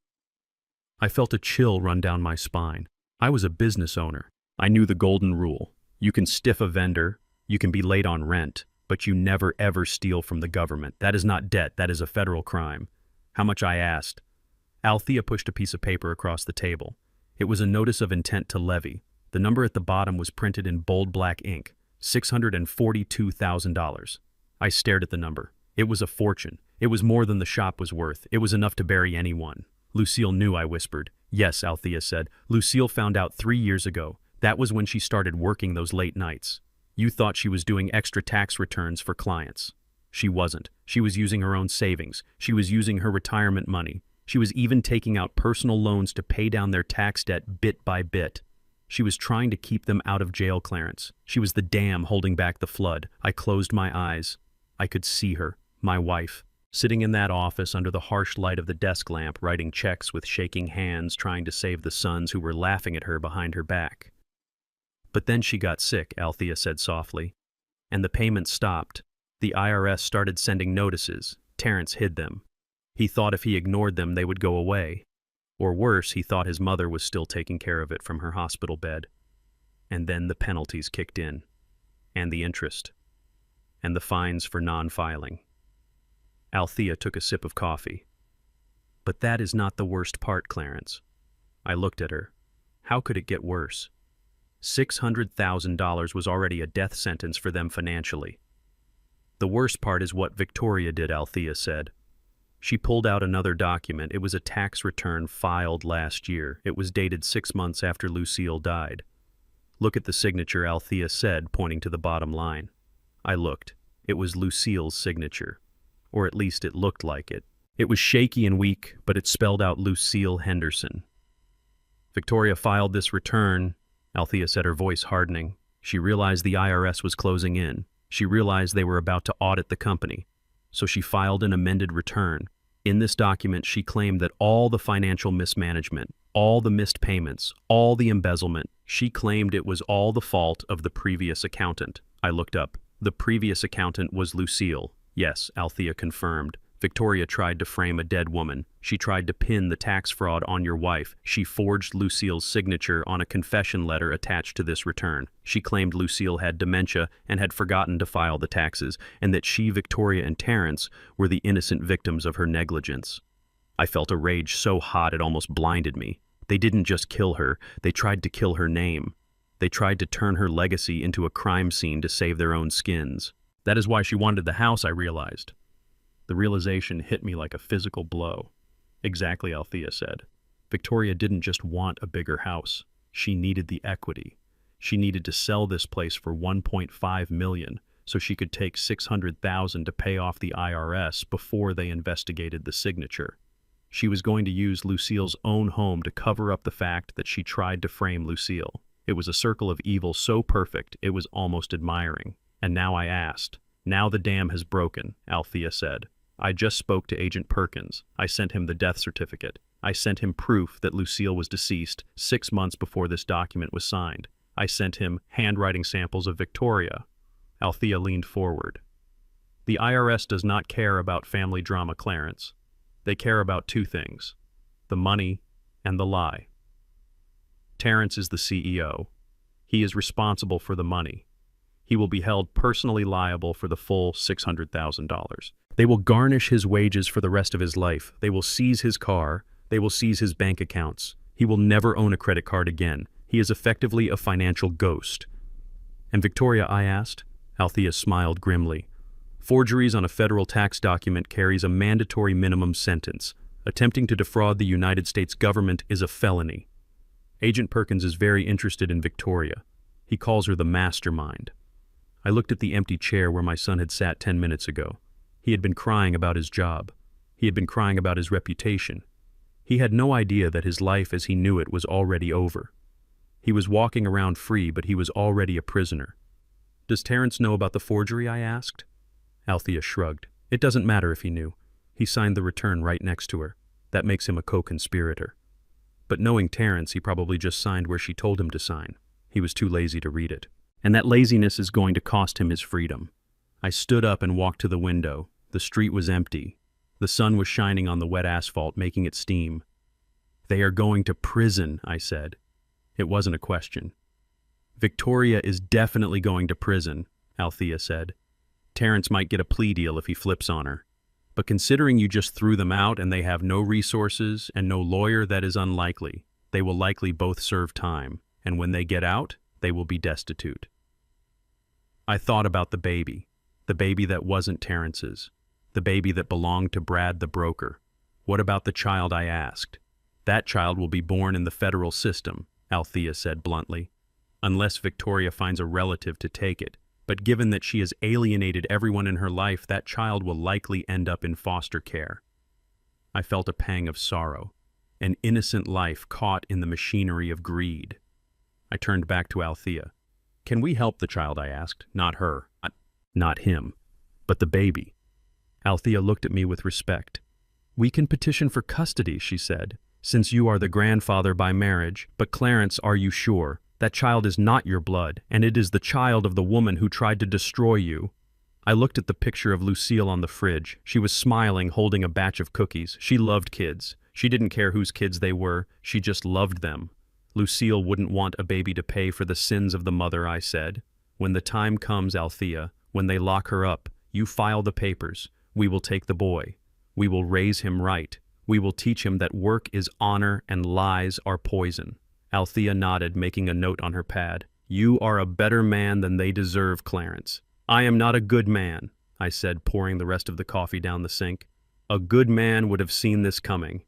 I felt a chill run down my spine. I was a business owner. I knew the golden rule. You can stiff a vendor, you can be late on rent, but you never ever steal from the government. That is not debt, that is a federal crime. "How much?" I asked. Althea pushed a piece of paper across the table. It was a notice of intent to levy. The number at the bottom was printed in bold black ink, $642,000. I stared at the number. It was a fortune. It was more than the shop was worth. It was enough to bury anyone. "Lucille knew," I whispered. "Yes," Althea said. "Lucille found out 3 years ago. That was when she started working those late nights. You thought she was doing extra tax returns for clients. She wasn't. She was using her own savings. She was using her retirement money. She was even taking out personal loans to pay down their tax debt bit by bit. She was trying to keep them out of jail, Clarence. She was the dam holding back the flood." I closed my eyes. I could see her, my wife, sitting in that office under the harsh light of the desk lamp, writing checks with shaking hands, trying to save the sons who were laughing at her behind her back. "But then she got sick," Althea said softly, "and the payments stopped. The IRS started sending notices. Terrence hid them. He thought if he ignored them, they would go away. Or worse, he thought his mother was still taking care of it from her hospital bed. And then the penalties kicked in, and the interest, and the fines for non-filing." Althea took a sip of coffee. "But that is not the worst part, Clarence." I looked at her. How could it get worse? $600,000 was already a death sentence for them financially. "The worst part is what Victoria did," Althea said. She pulled out another document. It was a tax return filed last year. It was dated 6 months after Lucille died. "Look at the signature," Althea said, pointing to the bottom line. I looked. It was Lucille's signature. Or at least it looked like it. It was shaky and weak, but it spelled out Lucille Henderson. "Victoria filed this return," Althea said, her voice hardening. She realized the IRS was closing in. She realized they were about to audit the company. So she filed an amended return. In this document, she claimed that all the financial mismanagement, all the missed payments, all the embezzlement, she claimed it was all the fault of the previous accountant. I looked up. The previous accountant was Lucille. Yes, Althea confirmed. Victoria tried to frame a dead woman. She tried to pin the tax fraud on your wife. She forged Lucille's signature on a confession letter attached to this return. She claimed Lucille had dementia and had forgotten to file the taxes, and that she, Victoria, and Terrence were the innocent victims of her negligence. I felt a rage so hot it almost blinded me. They didn't just kill her, they tried to kill her name. They tried to turn her legacy into a crime scene to save their own skins. That is why she wanted the house, I realized. The realization hit me like a physical blow. Exactly, Althea said. Victoria didn't just want a bigger house. She needed the equity. She needed to sell this place for $1.5 million so she could take $600,000 to pay off the IRS before they investigated the signature. She was going to use Lucille's own home to cover up the fact that she tried to frame Lucille. It was a circle of evil so perfect it was almost admiring. And now I asked. Now the dam has broken, Althea said. I just spoke to Agent Perkins. I sent him the death certificate. I sent him proof that Lucille was deceased 6 months before this document was signed. I sent him handwriting samples of Victoria. Althea leaned forward. The IRS does not care about family drama, Clarence. They care about two things: the money and the lie. Terrence is the CEO. He is responsible for the money. He will be held personally liable for the full $600,000. They will garnish his wages for the rest of his life. They will seize his car. They will seize his bank accounts. He will never own a credit card again. He is effectively a financial ghost. And Victoria, I asked. Althea smiled grimly. Forgeries on a federal tax document carries a mandatory minimum sentence. Attempting to defraud the United States government is a felony. Agent Perkins is very interested in Victoria. He calls her the mastermind. I looked at the empty chair where my son had sat 10 minutes ago. He had been crying about his job. He had been crying about his reputation. He had no idea that his life as he knew it was already over. He was walking around free, but he was already a prisoner. Does Terrence know about the forgery? I asked. Althea shrugged. It doesn't matter if he knew. He signed the return right next to her. That makes him a co-conspirator. But knowing Terrence, he probably just signed where she told him to sign. He was too lazy to read it. And that laziness is going to cost him his freedom. I stood up and walked to the window. The street was empty. The sun was shining on the wet asphalt, making it steam. They are going to prison, I said. It wasn't a question. Victoria is definitely going to prison, Althea said. Terrence might get a plea deal if he flips on her. But considering you just threw them out and they have no resources and no lawyer, that is unlikely. They will likely both serve time, and when they get out, they will be destitute. I thought about the baby that wasn't Terrence's, the baby that belonged to Brad the broker. What about the child? I asked. That child will be born in the federal system, Althea said bluntly, unless Victoria finds a relative to take it. But given that she has alienated everyone in her life, that child will likely end up in foster care. I felt a pang of sorrow, an innocent life caught in the machinery of greed. I turned back to Althea. Can we help the child? I asked. Not her. Not him. But the baby. Althea looked at me with respect. We can petition for custody, she said, since you are the grandfather by marriage. But Clarence, are you sure? That child is not your blood, and it is the child of the woman who tried to destroy you. I looked at the picture of Lucille on the fridge. She was smiling, holding a batch of cookies. She loved kids. She didn't care whose kids they were. She just loved them. Lucille wouldn't want a baby to pay for the sins of the mother, I said. When the time comes, Althea, when they lock her up, you file the papers. We will take the boy. We will raise him right. We will teach him that work is honor and lies are poison. Althea nodded, making a note on her pad. You are a better man than they deserve, Clarence. I am not a good man, I said, pouring the rest of the coffee down the sink. A good man would have seen this coming.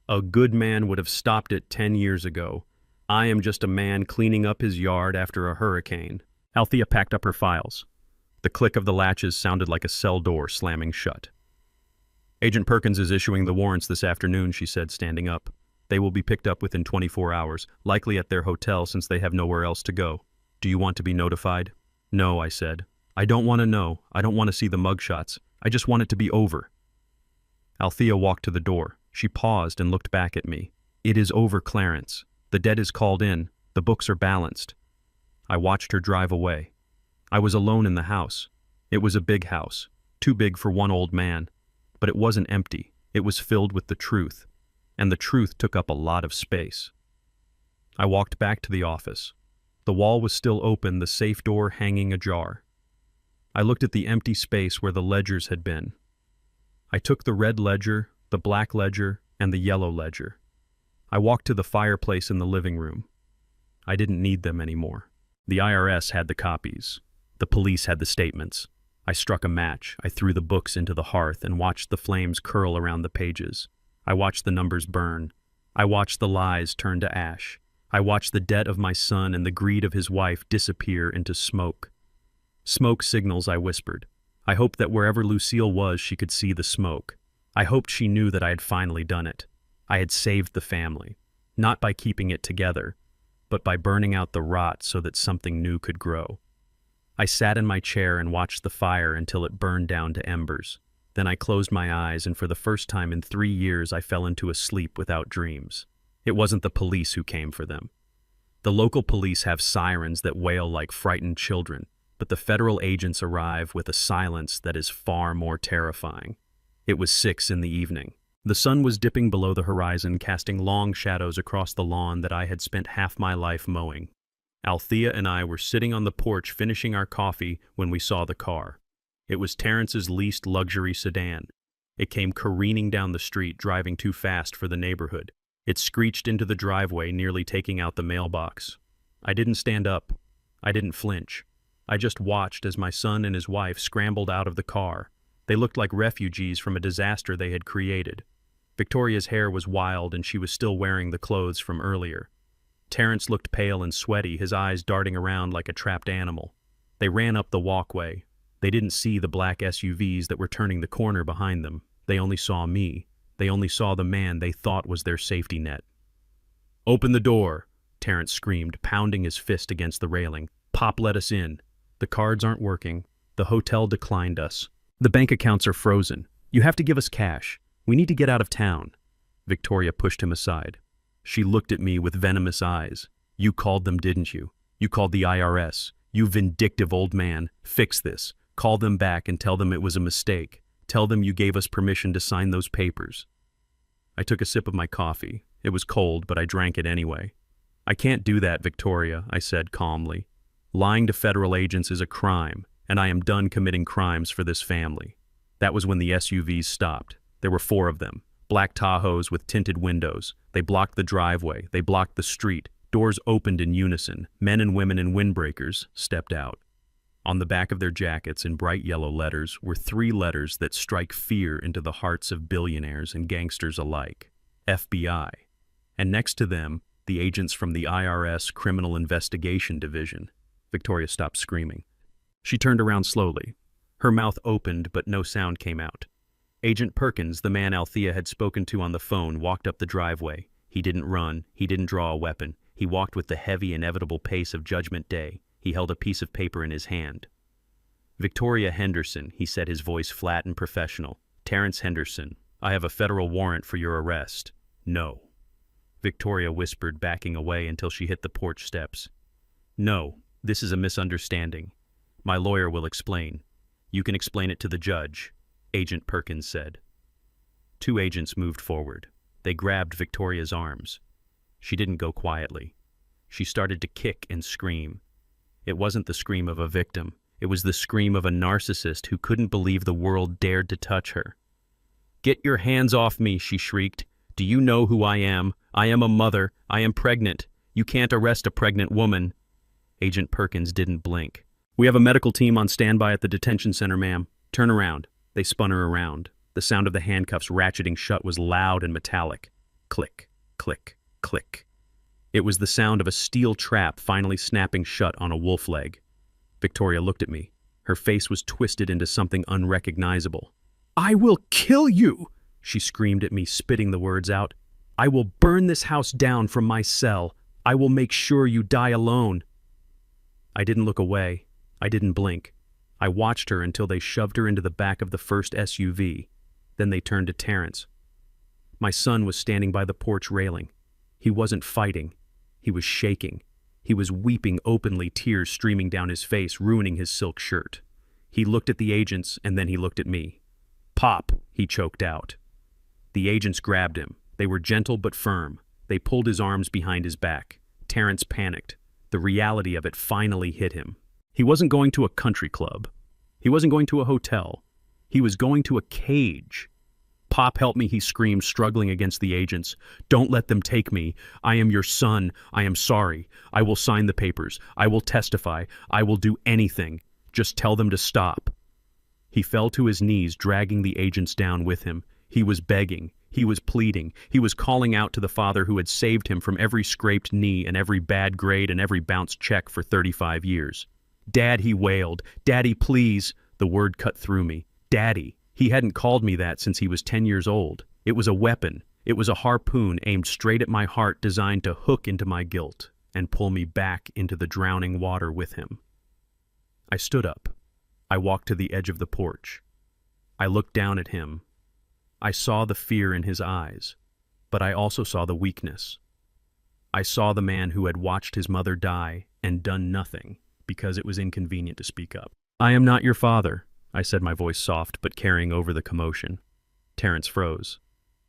A good man would have stopped it 10 years ago. I am just a man cleaning up his yard after a hurricane. Althea packed up her files. The click of the latches sounded like a cell door slamming shut. Agent Perkins is issuing the warrants this afternoon, she said, standing up. They will be picked up within 24 hours, likely at their hotel since they have nowhere else to go. Do you want to be notified? No, I said. I don't want to know. I don't want to see the mugshots. I just want it to be over. Althea walked to the door. She paused and looked back at me. It is over, Clarence. The debt is called in. The books are balanced. I watched her drive away. I was alone in the house. It was a big house. too big for one old man. But it wasn't empty. It was filled with the truth, and the truth took up a lot of space. I walked back to the office. The wall was still open, the safe door hanging ajar. I looked at the empty space where the ledgers had been. I took the red ledger, the black ledger, and the yellow ledger. I walked to the fireplace in the living room. I didn't need them anymore. The IRS had the copies. The police had the statements. I struck a match. I threw the books into the hearth and watched the flames curl around the pages. I watched the numbers burn. I watched the lies turn to ash. I watched the debt of my son and the greed of his wife disappear into smoke. Smoke signals, I whispered. I hoped that wherever Lucille was, she could see the smoke. I hoped she knew that I had finally done it. I had saved the family, not by keeping it together, but by burning out the rot so that something new could grow. I sat in my chair and watched the fire until it burned down to embers. Then I closed my eyes, and for the first time in 3 years I fell into a sleep without dreams. It wasn't the police who came for them. The local police have sirens that wail like frightened children, but the federal agents arrive with a silence that is far more terrifying. It was 6 in the evening. The sun was dipping below the horizon, casting long shadows across the lawn that I had spent half my life mowing. Althea and I were sitting on the porch finishing our coffee when we saw the car. It was Terrence's leased luxury sedan. It came careening down the street, driving too fast for the neighborhood. It screeched into the driveway, nearly taking out the mailbox. I didn't stand up. I didn't flinch. I just watched as my son and his wife scrambled out of the car. They looked like refugees from a disaster they had created. Victoria's hair was wild and she was still wearing the clothes from earlier. Terrence looked pale and sweaty, his eyes darting around like a trapped animal. They ran up the walkway. They didn't see the black SUVs that were turning the corner behind them. They only saw me. They only saw the man they thought was their safety net. "Open the door," Terrence screamed, pounding his fist against the railing. "Pop let us in. The cards aren't working. The hotel declined us. The bank accounts are frozen. You have to give us cash. We need to get out of town." Victoria pushed him aside. She looked at me with venomous eyes. "You called them, didn't you? You called the IRS. You vindictive old man. Fix this. Call them back and tell them it was a mistake. Tell them you gave us permission to sign those papers." I took a sip of my coffee. It was cold, but I drank it anyway. "I can't do that, Victoria," I said calmly. "Lying to federal agents is a crime, and I am done committing crimes for this family." That was when the SUVs stopped. There were 4 of them, black Tahoes with tinted windows. They blocked the driveway. They blocked the street. Doors opened in unison. Men and women in windbreakers stepped out. On the back of their jackets, in bright yellow letters, were 3 letters that strike fear into the hearts of billionaires and gangsters alike: FBI. And next to them, the agents from the IRS Criminal Investigation Division. Victoria stopped screaming. She turned around slowly. Her mouth opened, but no sound came out. Agent Perkins, the man Althea had spoken to on the phone, walked up the driveway. He didn't run. He didn't draw a weapon. He walked with the heavy, inevitable pace of Judgment Day. He held a piece of paper in his hand. "Victoria Henderson," he said, his voice flat and professional. "Terrence Henderson, I have a federal warrant for your arrest." "No." Victoria whispered, backing away until she hit the porch steps. "No, this is a misunderstanding. My lawyer will explain. You can explain it to the judge," Agent Perkins said. 2 agents moved forward. They grabbed Victoria's arms. She didn't go quietly. She started to kick and scream. It wasn't the scream of a victim. It was the scream of a narcissist who couldn't believe the world dared to touch her. "Get your hands off me," she shrieked. "Do you know who I am? I am a mother. I am pregnant. You can't arrest a pregnant woman." Agent Perkins didn't blink. "We have a medical team on standby at the detention center, ma'am. Turn around." They spun her around. The sound of the handcuffs ratcheting shut was loud and metallic. Click, click, click. It was the sound of a steel trap finally snapping shut on a wolf leg. Victoria looked at me. Her face was twisted into something unrecognizable. "I will kill you!" she screamed at me, spitting the words out. "I will burn this house down from my cell. I will make sure you die alone." I didn't look away. I didn't blink. I watched her until they shoved her into the back of the first SUV. Then they turned to Terrence. My son was standing by the porch railing. He wasn't fighting. He was shaking. He was weeping openly, tears streaming down his face, ruining his silk shirt. He looked at the agents, and then he looked at me. "Pop," he choked out. The agents grabbed him. They were gentle but firm. They pulled his arms behind his back. Terrence panicked. The reality of it finally hit him. He wasn't going to a country club. He wasn't going to a hotel. He was going to a cage. "Pop, help me," he screamed, struggling against the agents. "Don't let them take me. I am your son. I am sorry. I will sign the papers. I will testify. I will do anything. Just tell them to stop." He fell to his knees, dragging the agents down with him. He was begging. He was pleading. He was calling out to the father who had saved him from every scraped knee and every bad grade and every bounced check for 35 years. "Dad," he wailed. "Daddy, please." The word cut through me. Daddy. He hadn't called me that since he was 10 years old. It was a weapon. It was a harpoon aimed straight at my heart, designed to hook into my guilt and pull me back into the drowning water with him. I stood up. I walked to the edge of the porch. I looked down at him. I saw the fear in his eyes, but I also saw the weakness. I saw the man who had watched his mother die and done nothing because it was inconvenient to speak up. "I am not your father," I said, my voice soft but carrying over the commotion. Terrence froze.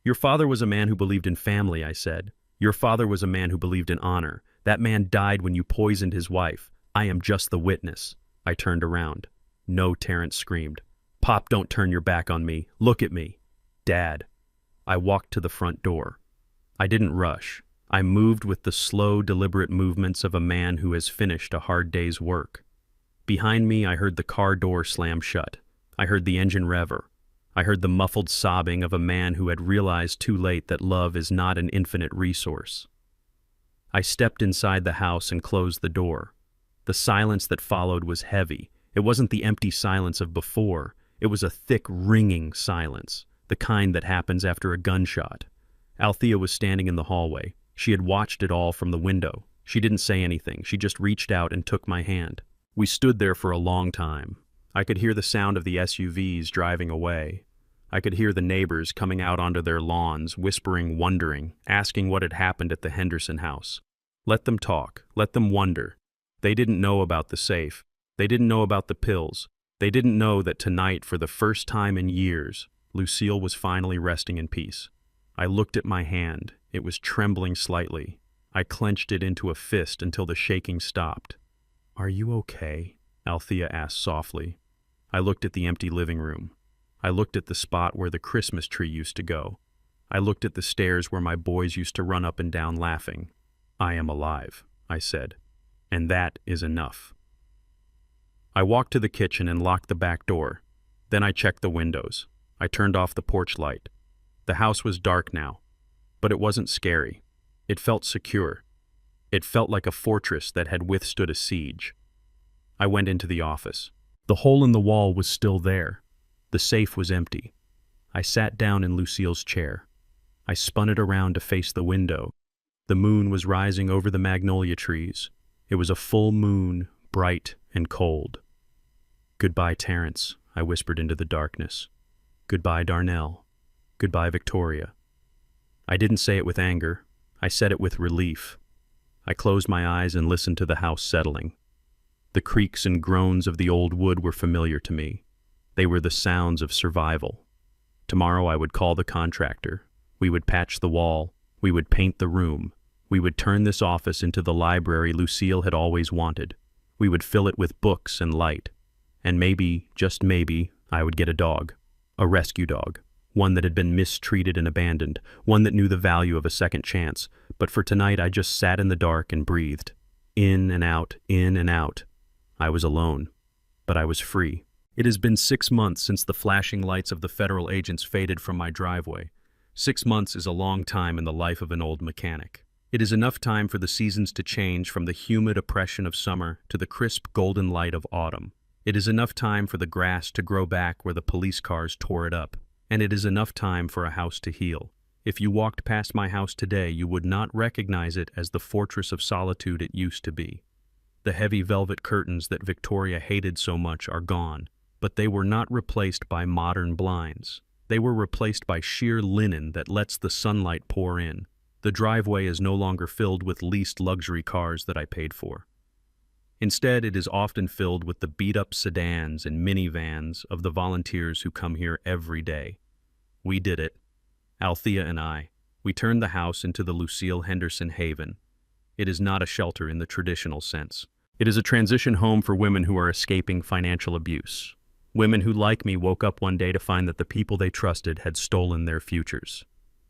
"Your father was a man who believed in family," I said. "Your father was a man who believed in honor. That man died when you poisoned his wife. I am just the witness." I turned around. "No," Terrence screamed. "Pop, don't turn your back on me. Look at me." "Dad." I walked to the front door. I didn't rush. I moved with the slow, deliberate movements of a man who has finished a hard day's work. Behind me, I heard the car door slam shut. I heard the engine rever. I heard the muffled sobbing of a man who had realized too late that love is not an infinite resource. I stepped inside the house and closed the door. The silence that followed was heavy. It wasn't the empty silence of before. It was a thick, ringing silence, the kind that happens after a gunshot. Althea was standing in the hallway. She had watched it all from the window. She didn't say anything. She just reached out and took my hand. We stood there for a long time. I could hear the sound of the SUVs driving away. I could hear the neighbors coming out onto their lawns, whispering, wondering, asking what had happened at the Henderson house. Let them talk. Let them wonder. They didn't know about the safe. They didn't know about the pills. They didn't know that tonight, for the first time in years, Lucille was finally resting in peace. I looked at my hand. It was trembling slightly. I clenched it into a fist until the shaking stopped. "Are you okay?" Althea asked softly. I looked at the empty living room. I looked at the spot where the Christmas tree used to go. I looked at the stairs where my boys used to run up and down laughing. "I am alive," I said, "and that is enough." I walked to the kitchen and locked the back door. Then I checked the windows. I turned off the porch light. The house was dark now, but it wasn't scary. It felt secure. It felt like a fortress that had withstood a siege. I went into the office. The hole in the wall was still there. The safe was empty. I sat down in Lucille's chair. I spun it around to face the window. The moon was rising over the magnolia trees. It was a full moon, bright and cold. "Goodbye, Terrence," I whispered into the darkness. "Goodbye, Darnell. Goodbye, Victoria." I didn't say it with anger. I said it with relief. I closed my eyes and listened to the house settling. The creaks and groans of the old wood were familiar to me. They were the sounds of survival. Tomorrow I would call the contractor. We would patch the wall. We would paint the room. We would turn this office into the library Lucille had always wanted. We would fill it with books and light. And maybe, just maybe, I would get a dog. A rescue dog. One that had been mistreated and abandoned. One that knew the value of a second chance. But for tonight I just sat in the dark and breathed. In and out, in and out. I was alone. But I was free. It has been 6 months since the flashing lights of the federal agents faded from my driveway. 6 months is a long time in the life of an old mechanic. It is enough time for the seasons to change from the humid oppression of summer to the crisp golden light of autumn. It is enough time for the grass to grow back where the police cars tore it up. And it is enough time for a house to heal. If you walked past my house today, you would not recognize it as the fortress of solitude it used to be. The heavy velvet curtains that Victoria hated so much are gone, but they were not replaced by modern blinds. They were replaced by sheer linen that lets the sunlight pour in. The driveway is no longer filled with leased luxury cars that I paid for. Instead, it is often filled with the beat-up sedans and minivans of the volunteers who come here every day. We did it. Althea and I. We turned the house into the Lucille Henderson Haven. It is not a shelter in the traditional sense. It is a transition home for women who are escaping financial abuse. Women who, like me, woke up one day to find that the people they trusted had stolen their futures.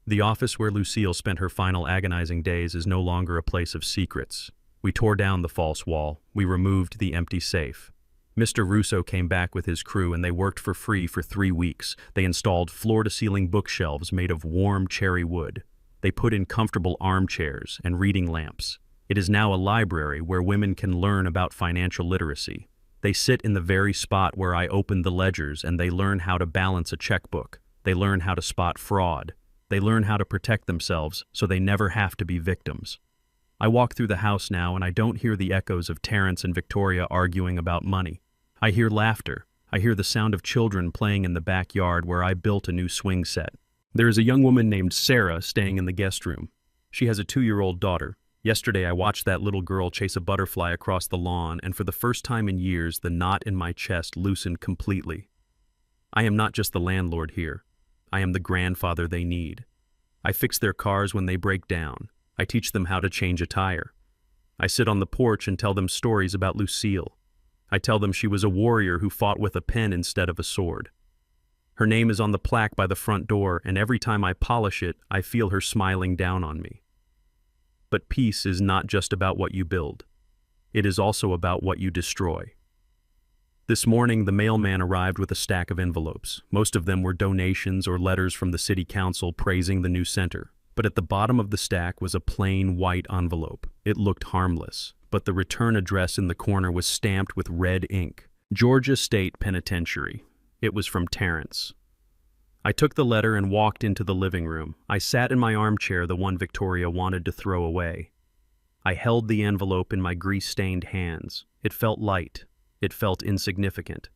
The office where Lucille spent her final agonizing days is no longer a place of secrets. We tore down the false wall. We removed the empty safe. Mr. Russo came back with his crew and they worked for free for 3 weeks. They installed floor-to-ceiling bookshelves made of warm cherry wood. They put in comfortable armchairs and reading lamps. It is now a library where women can learn about financial literacy. They sit in the very spot where I opened the ledgers and they learn how to balance a checkbook. They learn how to spot fraud. They learn how to protect themselves so they never have to be victims. I walk through the house now and I don't hear the echoes of Terrence and Victoria arguing about money. I hear laughter. I hear the sound of children playing in the backyard where I built a new swing set. There is a young woman named Sarah staying in the guest room. She has a 2-year-old daughter. Yesterday I watched that little girl chase a butterfly across the lawn, and for the first time in years the knot in my chest loosened completely. I am not just the landlord here. I am the grandfather they need. I fix their cars when they break down. I teach them how to change a tire. I sit on the porch and tell them stories about Lucille. I tell them she was a warrior who fought with a pen instead of a sword. Her name is on the plaque by the front door, and every time I polish it, I feel her smiling down on me. But peace is not just about what you build. It is also about what you destroy. This morning, the mailman arrived with a stack of envelopes. Most of them were donations or letters from the city council praising the new center. But at the bottom of the stack was a plain white envelope. It looked harmless, but the return address in the corner was stamped with red ink. Georgia State Penitentiary. It was from Terrence. I took the letter and walked into the living room. I sat in my armchair, the one Victoria wanted to throw away. I held the envelope in my grease-stained hands. It felt light. It felt insignificant.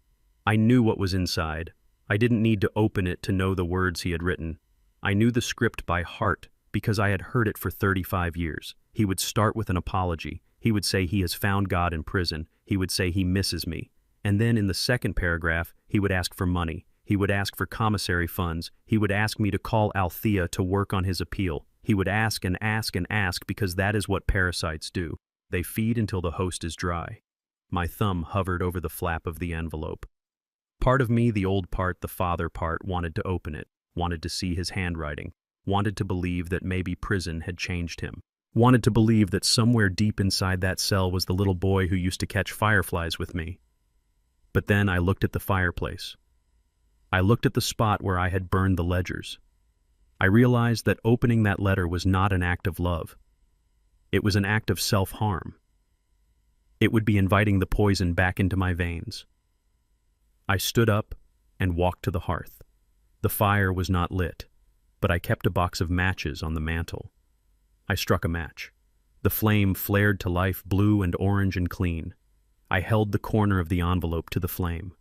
I knew what was inside. I didn't need to open it to know the words he had written. I knew the script by heart because I had heard it for 35 years. He would start with an apology. He would say he has found God in prison. He would say he misses me. And then in the second paragraph, he would ask for money. He would ask for commissary funds. He would ask me to call Althea to work on his appeal. He would ask and ask and ask because that is what parasites do. They feed until the host is dry. My thumb hovered over the flap of the envelope. Part of me, the old part, the father part, wanted to open it. Wanted to see his handwriting, wanted to believe that maybe prison had changed him, wanted to believe that somewhere deep inside that cell was the little boy who used to catch fireflies with me. But then I looked at the fireplace. I looked at the spot where I had burned the ledgers. I realized that opening that letter was not an act of love. It was an act of self-harm. It would be inviting the poison back into my veins. I stood up and walked to the hearth. The fire was not lit, but I kept a box of matches on the mantel. I struck a match. The flame flared to life, blue and orange and clean. I held the corner of the envelope to the flame.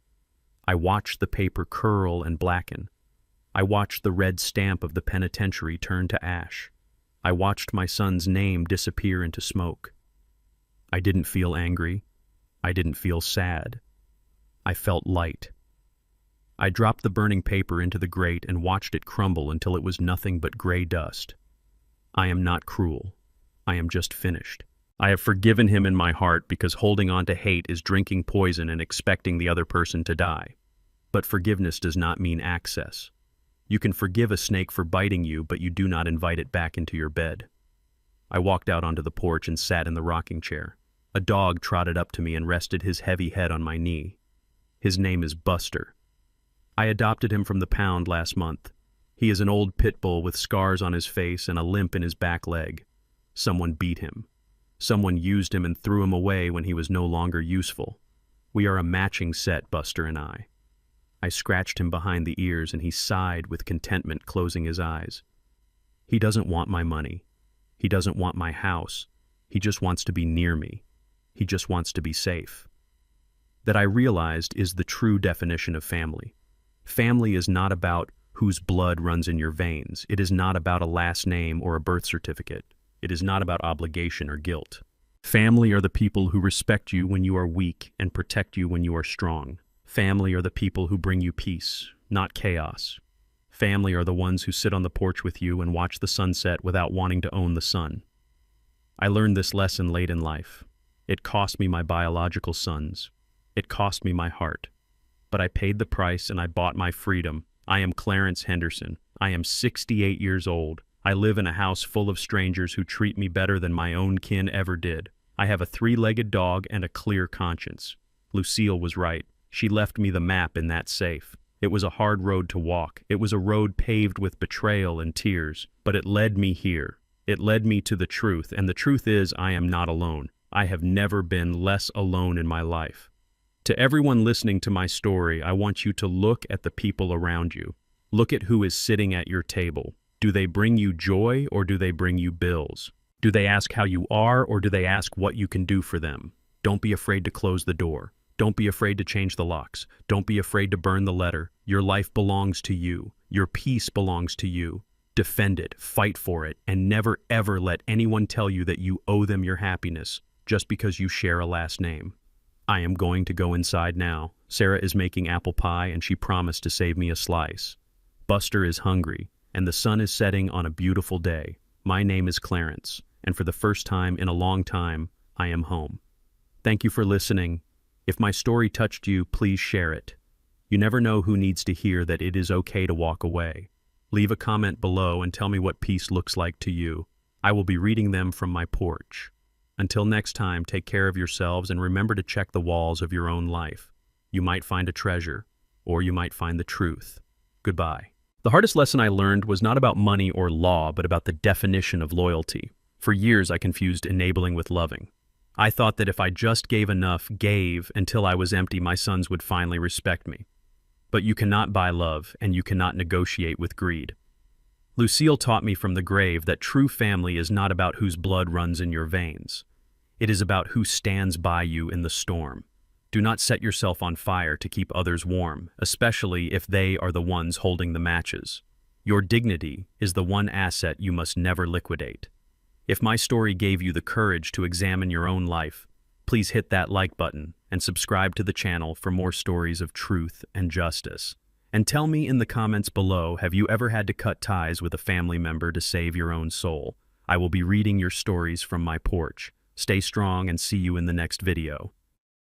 I watched the paper curl and blacken. I watched the red stamp of the penitentiary turn to ash. I watched my son's name disappear into smoke. I didn't feel angry. I didn't feel sad. I felt light. I dropped the burning paper into the grate and watched it crumble until it was nothing but gray dust. I am not cruel. I am just finished. I have forgiven him in my heart because holding on to hate is drinking poison and expecting the other person to die. But forgiveness does not mean access. You can forgive a snake for biting you, but you do not invite it back into your bed. I walked out onto the porch and sat in the rocking chair. A dog trotted up to me and rested his heavy head on my knee. His name is Buster. I adopted him from the pound last month. He is an old pit bull with scars on his face and a limp in his back leg. Someone beat him. Someone used him and threw him away when he was no longer useful. We are a matching set, Buster and I. I scratched him behind the ears and he sighed with contentment, closing his eyes. He doesn't want my money. He doesn't want my house. He just wants to be near me. He just wants to be safe. That I realized is the true definition of family. Family is not about whose blood runs in your veins. It is not about a last name or a birth certificate. It is not about obligation or guilt. Family are the people who respect you when you are weak and protect you when you are strong. Family are the people who bring you peace, not chaos. Family are the ones who sit on the porch with you and watch the sunset without wanting to own the sun. I learned this lesson late in life. It cost me my biological sons. It cost me my heart. But I paid the price and I bought my freedom. I am Clarence Henderson. I am 68 years old. I live in a house full of strangers who treat me better than my own kin ever did. I have a 3-legged dog and a clear conscience. Lucille was right. She left me the map in that safe. It was a hard road to walk. It was a road paved with betrayal and tears. But it led me here. It led me to the truth, and the truth is I am not alone. I have never been less alone in my life. To everyone listening to my story, I want you to look at the people around you. Look at who is sitting at your table. Do they bring you joy or do they bring you bills? Do they ask how you are or do they ask what you can do for them? Don't be afraid to close the door. Don't be afraid to change the locks. Don't be afraid to burn the letter. Your life belongs to you. Your peace belongs to you. Defend it, fight for it, and never ever let anyone tell you that you owe them your happiness just because you share a last name. I am going to go inside now. Sarah is making apple pie and she promised to save me a slice. Buster is hungry and the sun is setting on a beautiful day. My name is Clarence, and for the first time in a long time, I am home. Thank you for listening. If my story touched you, please share it. You never know who needs to hear that it is okay to walk away. Leave a comment below and tell me what peace looks like to you. I will be reading them from my porch. Until next time, take care of yourselves and remember to check the walls of your own life. You might find a treasure, or you might find the truth. Goodbye. The hardest lesson I learned was not about money or law, but about the definition of loyalty. For years, I confused enabling with loving. I thought that if I just gave enough, gave until I was empty, my sons would finally respect me. But you cannot buy love, and you cannot negotiate with greed. Lucille taught me from the grave that true family is not about whose blood runs in your veins. It is about who stands by you in the storm. Do not set yourself on fire to keep others warm, especially if they are the ones holding the matches. Your dignity is the one asset you must never liquidate. If my story gave you the courage to examine your own life, please hit that like button and subscribe to the channel for more stories of truth and justice. And tell me in the comments below, have you ever had to cut ties with a family member to save your own soul? I will be reading your stories from my porch. Stay strong and see you in the next video.